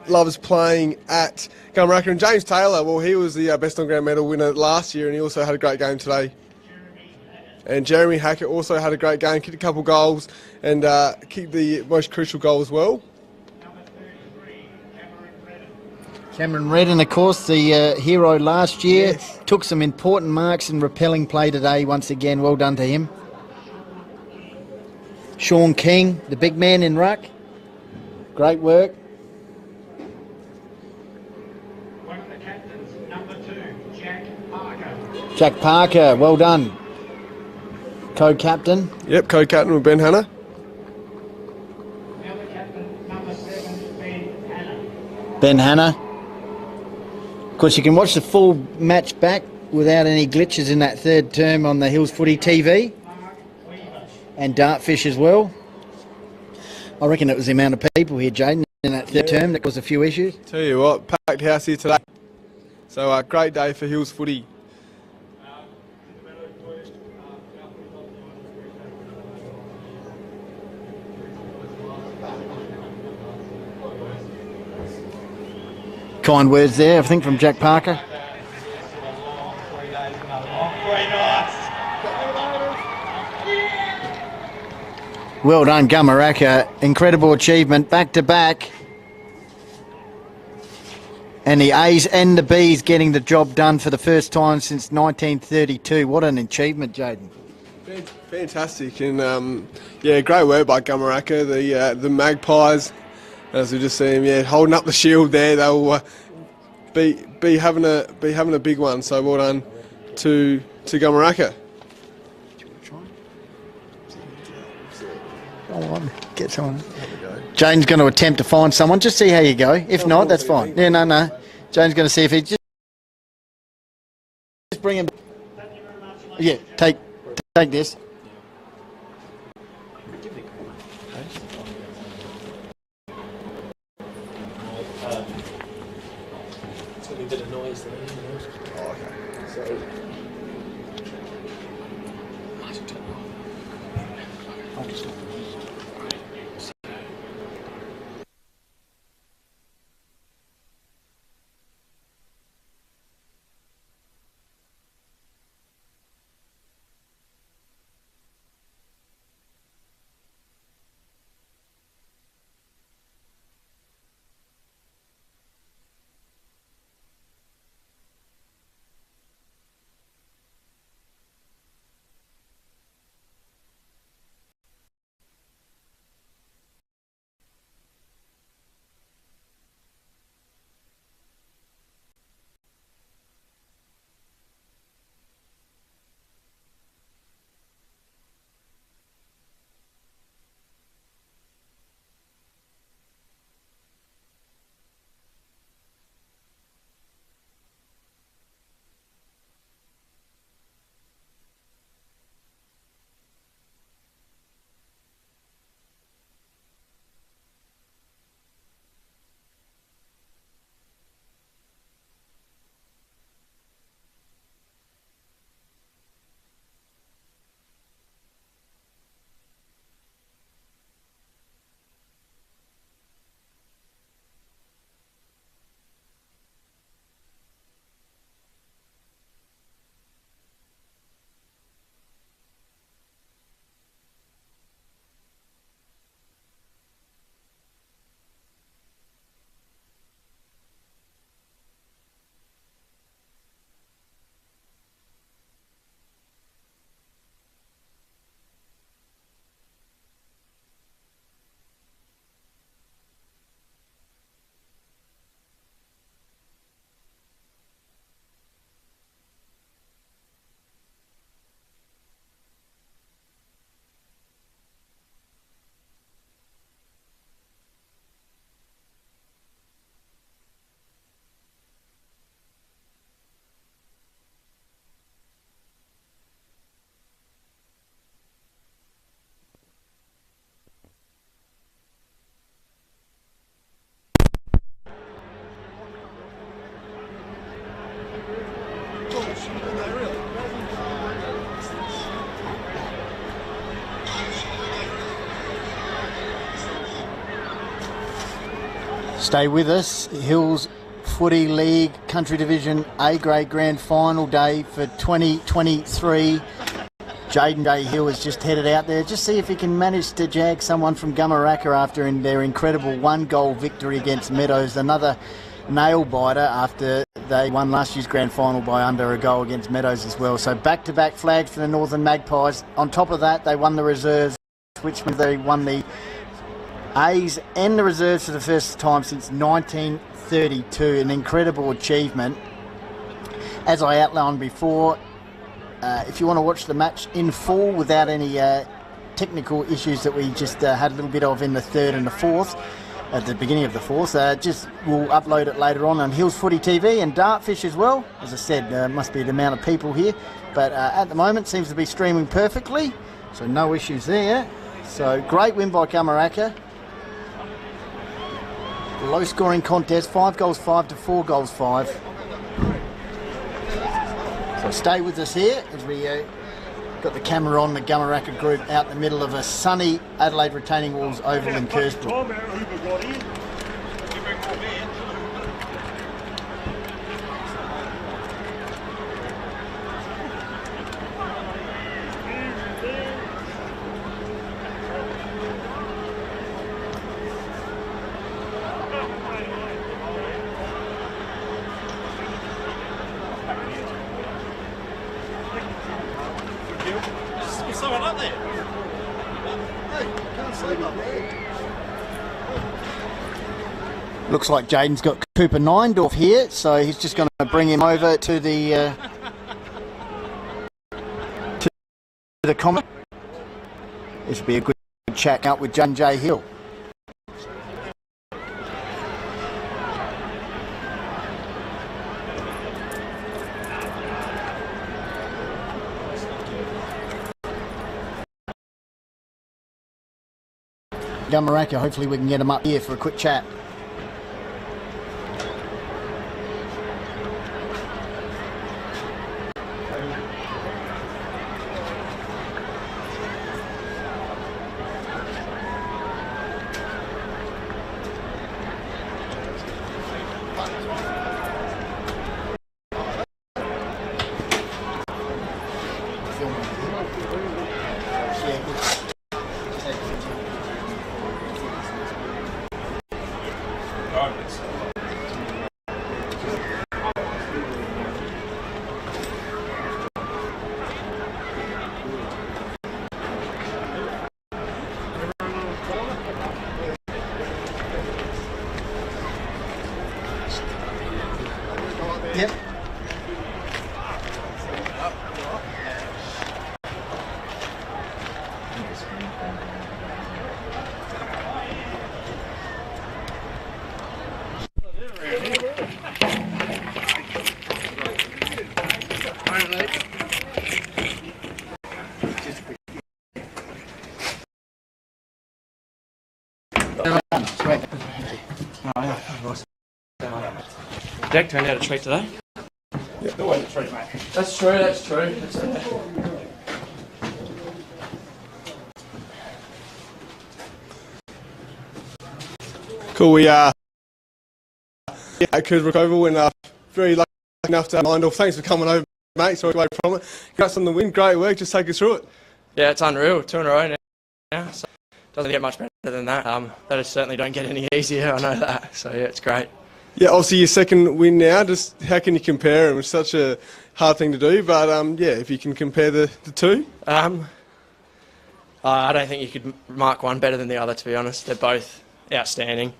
loves playing at Gumeracha. And James Taylor, well, he was the best on-ground medal winner last year, and he also had a great game today. And Jeremy Hackett also had a great game, kicked a couple goals, and kicked the most crucial goal as well. Cameron Redden, of course, the hero last year. Yes. Took some important marks in repelling play today once again. Well done to him. Sean King, the big man in ruck. Great work. One of the captains, number 2, Jack Parker. Jack Parker, well done. Co-captain. Yep, co-captain with Ben Hanna. The other captain, number 7, Ben Hanna. Ben Hanna. Of course, you can watch the full match back without any glitches in that third term on the Hills Footy TV. And Dartfish as well. I reckon it was the amount of people here, Jaden, in that third term that caused a few issues. Tell you what, packed house here today. So great day for Hills Footy. Kind words there, I think, from Jack Parker. Well done, Gumeracha. Incredible achievement, back to back. And the A's and the B's getting the job done for the first time since 1932. What an achievement, Jaden. Fantastic, and great work by Gumeracha. The Magpies As we just see him, holding up the shield there. They'll be having a big one. So well done to Gumeracha. Go on, get someone. Jane's going to attempt to find someone. Just see how you go. If not, that's fine. Yeah, no. Jane's going to see if he just bring him. Yeah, take this. It's going to be a bit of noise there. Oh, okay. So. Stay with us. Hills Footy League Country Division A Grade Grand Final day for 2023. Jaden Day Hill has just headed out there. Just see if he can manage to jag someone from Gumeracha after their incredible 1-goal victory against Meadows. Another nail biter after they won last year's grand final by under a goal against Meadows as well. So back-to-back flags for the Northern Magpies. On top of that, they won the reserves, which means they won the A's and the reserves for the first time since 1932. An incredible achievement. As I outlined before, if you want to watch the match in full without any technical issues that we just had a little bit of in the third and the fourth, at the beginning of the fourth, we'll upload it later on Hills Footy TV and Dartfish as well. As I said, must be the amount of people here, but at the moment seems to be streaming perfectly, so no issues there. So great win by Gumeracha. Low scoring contest, 5 goals 5 to 4 goals 5. So stay with us here as we got the camera on the Gumeracha group out in the middle of a sunny Adelaide Retaining Walls oval in Kersbrook. Someone up there. Hey, can't sleep up there. Looks like Jaden's got Cooper Neindorf here, so he's just going to bring him over to the comment. This will be a good chat out with Jaden J. Hill. Gumeracha, hopefully we can get him up here for a quick chat. Yep. Jack turned out a treat today. Yeah, always a treat, mate. That's true, that's true. Cool, we at Kersbrook Oval and very lucky enough to have Neindorf. Thanks for coming over, mate. Sorry away from it. Congrats on the win, great work. Just take us through it. Yeah, it's unreal. 2 in a row now. So doesn't get much better than that. That certainly don't get any easier, I know that. So yeah, it's great. Yeah, obviously your second win now. Just how can you compare them? It's such a hard thing to do, but yeah, if you can compare the two. I don't think you could mark one better than the other, to be honest. They're both outstanding.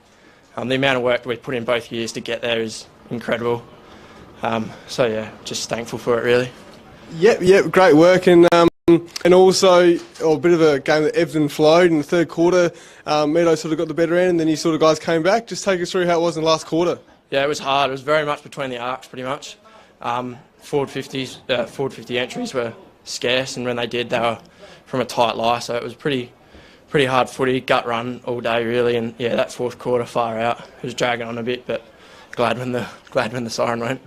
The amount of work that we've put in both years to get there is incredible. So yeah, just thankful for it, really. Yep, great work, and also a bit of a game that ebbed and flowed in the third quarter. Meadows sort of got the better end, and then you sort of guys came back. Just take us through how it was in the last quarter. Yeah, it was hard. It was very much between the arcs, pretty much. Forward 50 entries were scarce, and when they did, they were from a tight lie. So it was pretty hard footy, gut run all day, really. And yeah, that fourth quarter far out, it was dragging on a bit, but glad when the siren went.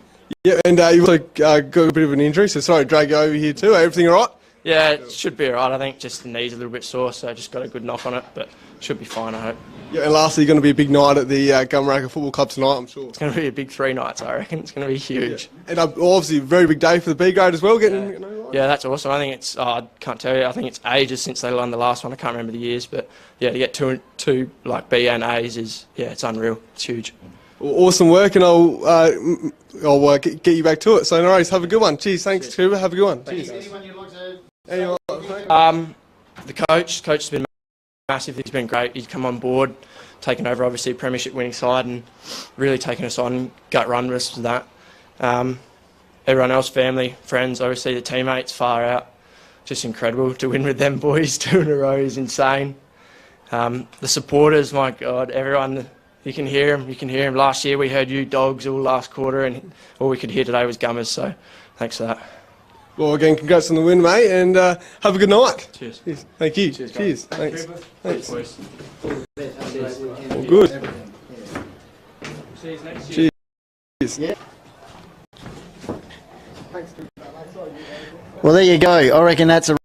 Yeah, and you also got a bit of an injury, so sorry to drag you over here too. Everything all right? Yeah, it should be all right. I think just the knee's a little bit sore, so I just got a good knock on it, but should be fine, I hope. Yeah, and lastly, going to be a big night at the Gumeracha Football Club tonight, I'm sure. It's going to be a big 3 nights, I reckon. It's going to be huge. Yeah. And obviously a very big day for the B grade as well. Yeah, that's awesome. I think it's, I can't tell you, I think it's ages since they won the last one. I can't remember the years, but yeah, to get two like B and A's is, yeah, it's unreal. It's huge. Well, awesome work, and I'll get you back to it. So no worries, have a good one. Cheers, thanks, Cooper. Have a good one. Cheers. Anyone you'd like to... The coach has been massive. He's been great. He's come on board, taken over obviously a premiership winning side, and really taken us on, gut run rest of that. Everyone else, family, friends, obviously the teammates far out. Just incredible to win with them boys 2 in a row is insane. The supporters, my God, everyone, you can hear them. You can hear them. Last year we heard you dogs all last quarter, and all we could hear today was Gummers. So thanks for that. Well, again, congrats on the win, mate, and have a good night. Cheers. Thank you. Cheers. Thanks. Thanks. Boys. All good. Cheers. Cheers. Yeah. Well, there you go. I reckon that's a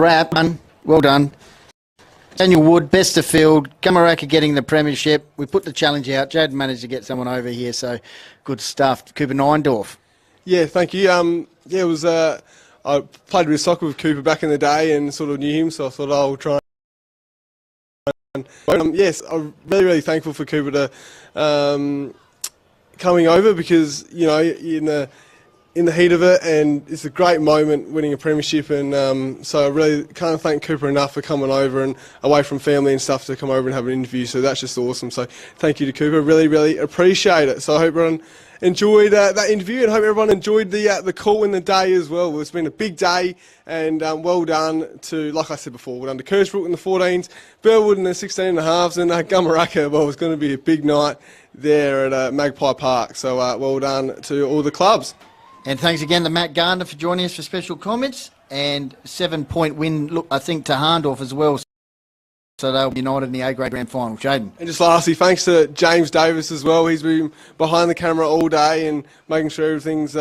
wrap. Well done. Daniel Wood, best of field. Gumeracha getting the premiership. We put the challenge out. Jade managed to get someone over here, so good stuff. Cooper Neindorf. Yeah, thank you. It was. I played a bit of soccer with Cooper back in the day and sort of knew him, so I thought I'll try. Yes, I'm really thankful for Cooper to coming over, because in the in the heat of it, and it's a great moment winning a premiership, and so I really can't thank Cooper enough for coming over and away from family and stuff to come over and have an interview, so that's just awesome. So thank you to Cooper, really appreciate it. So I hope everyone enjoyed that interview, and hope everyone enjoyed the call in the day as well. It's been a big day, and well done to, like I said before, well done to Kersbrook in the 14s, Burwood in the 16.5s, and Gumeracha. Well, it's going to be a big night there at Magpie Park, so well done to all the clubs. And thanks again to Matt Gardner for joining us for special comments. And 7-point win, look, I think, to Harndorf as well. So they'll be united in the A-grade grand final. Jaden. And just lastly, thanks to James Davis as well. He's been behind the camera all day and making sure everything's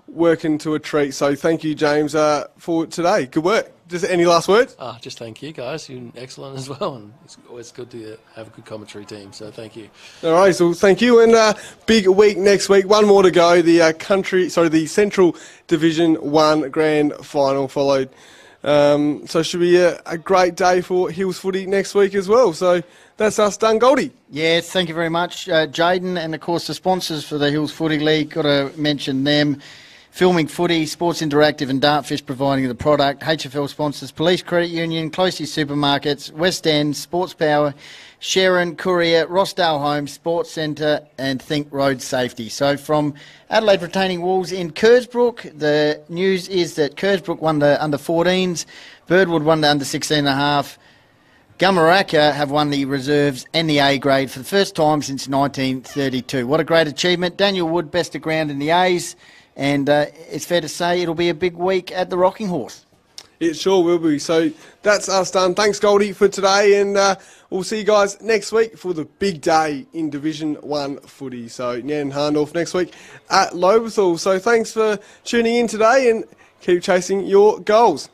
working to a treat. So thank you, James, for today. Good work. Just any last words? Just thank you guys. You're excellent as well, and it's always good to have a good commentary team. So thank you. All right, so thank you, and big week next week. One more to go. The Central Division 1 Grand Final followed. So it should be a great day for Hills footy next week as well. So that's us done, Goldie. Yes, thank you very much, Jaden, and of course the sponsors for the Hills Footy League. Got to mention them. Filming Footy, Sports Interactive and Dartfish providing the product. HFL sponsors, Police Credit Union, Closey Supermarkets, West End, Sports Power, Sharon, Courier, Rossdale Homes, Sports Centre and Think Road Safety. So from Adelaide Retaining Walls in Kersbrook, the news is that Kersbrook won the under-14s, Birdwood won the under-16.5, Gumeracha have won the reserves and the A grade for the first time since 1932. What a great achievement. Daniel Wood, best of ground in the A's. And it's fair to say it'll be a big week at the Rocking Horse. It sure will be. So that's us done. Thanks, Goldie, for today. And we'll see you guys next week for the big day in Division 1 footy. So Nyan Harndorf next week at Lobethal. So thanks for tuning in today and keep chasing your goals.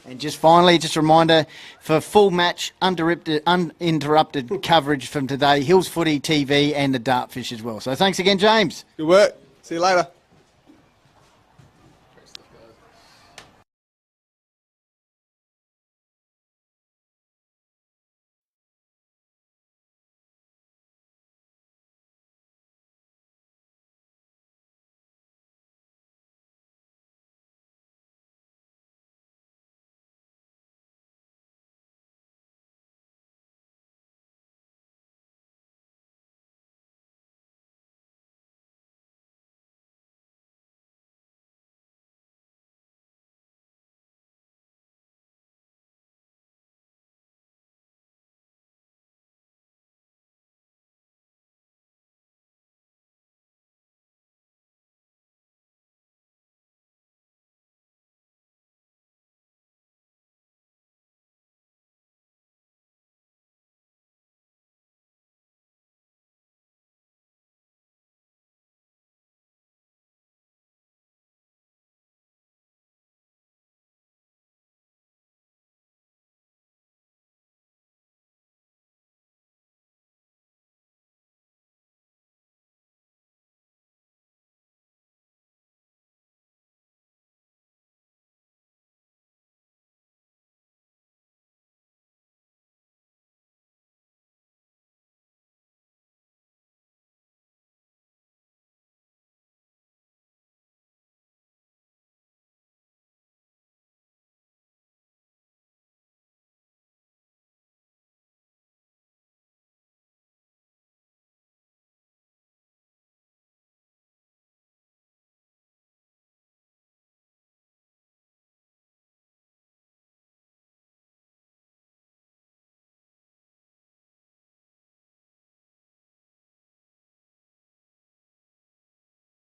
And just finally, just a reminder, for full match, uninterrupted coverage from today, Hills Footy TV and the Dartfish as well. So thanks again, James. Good work. See you later.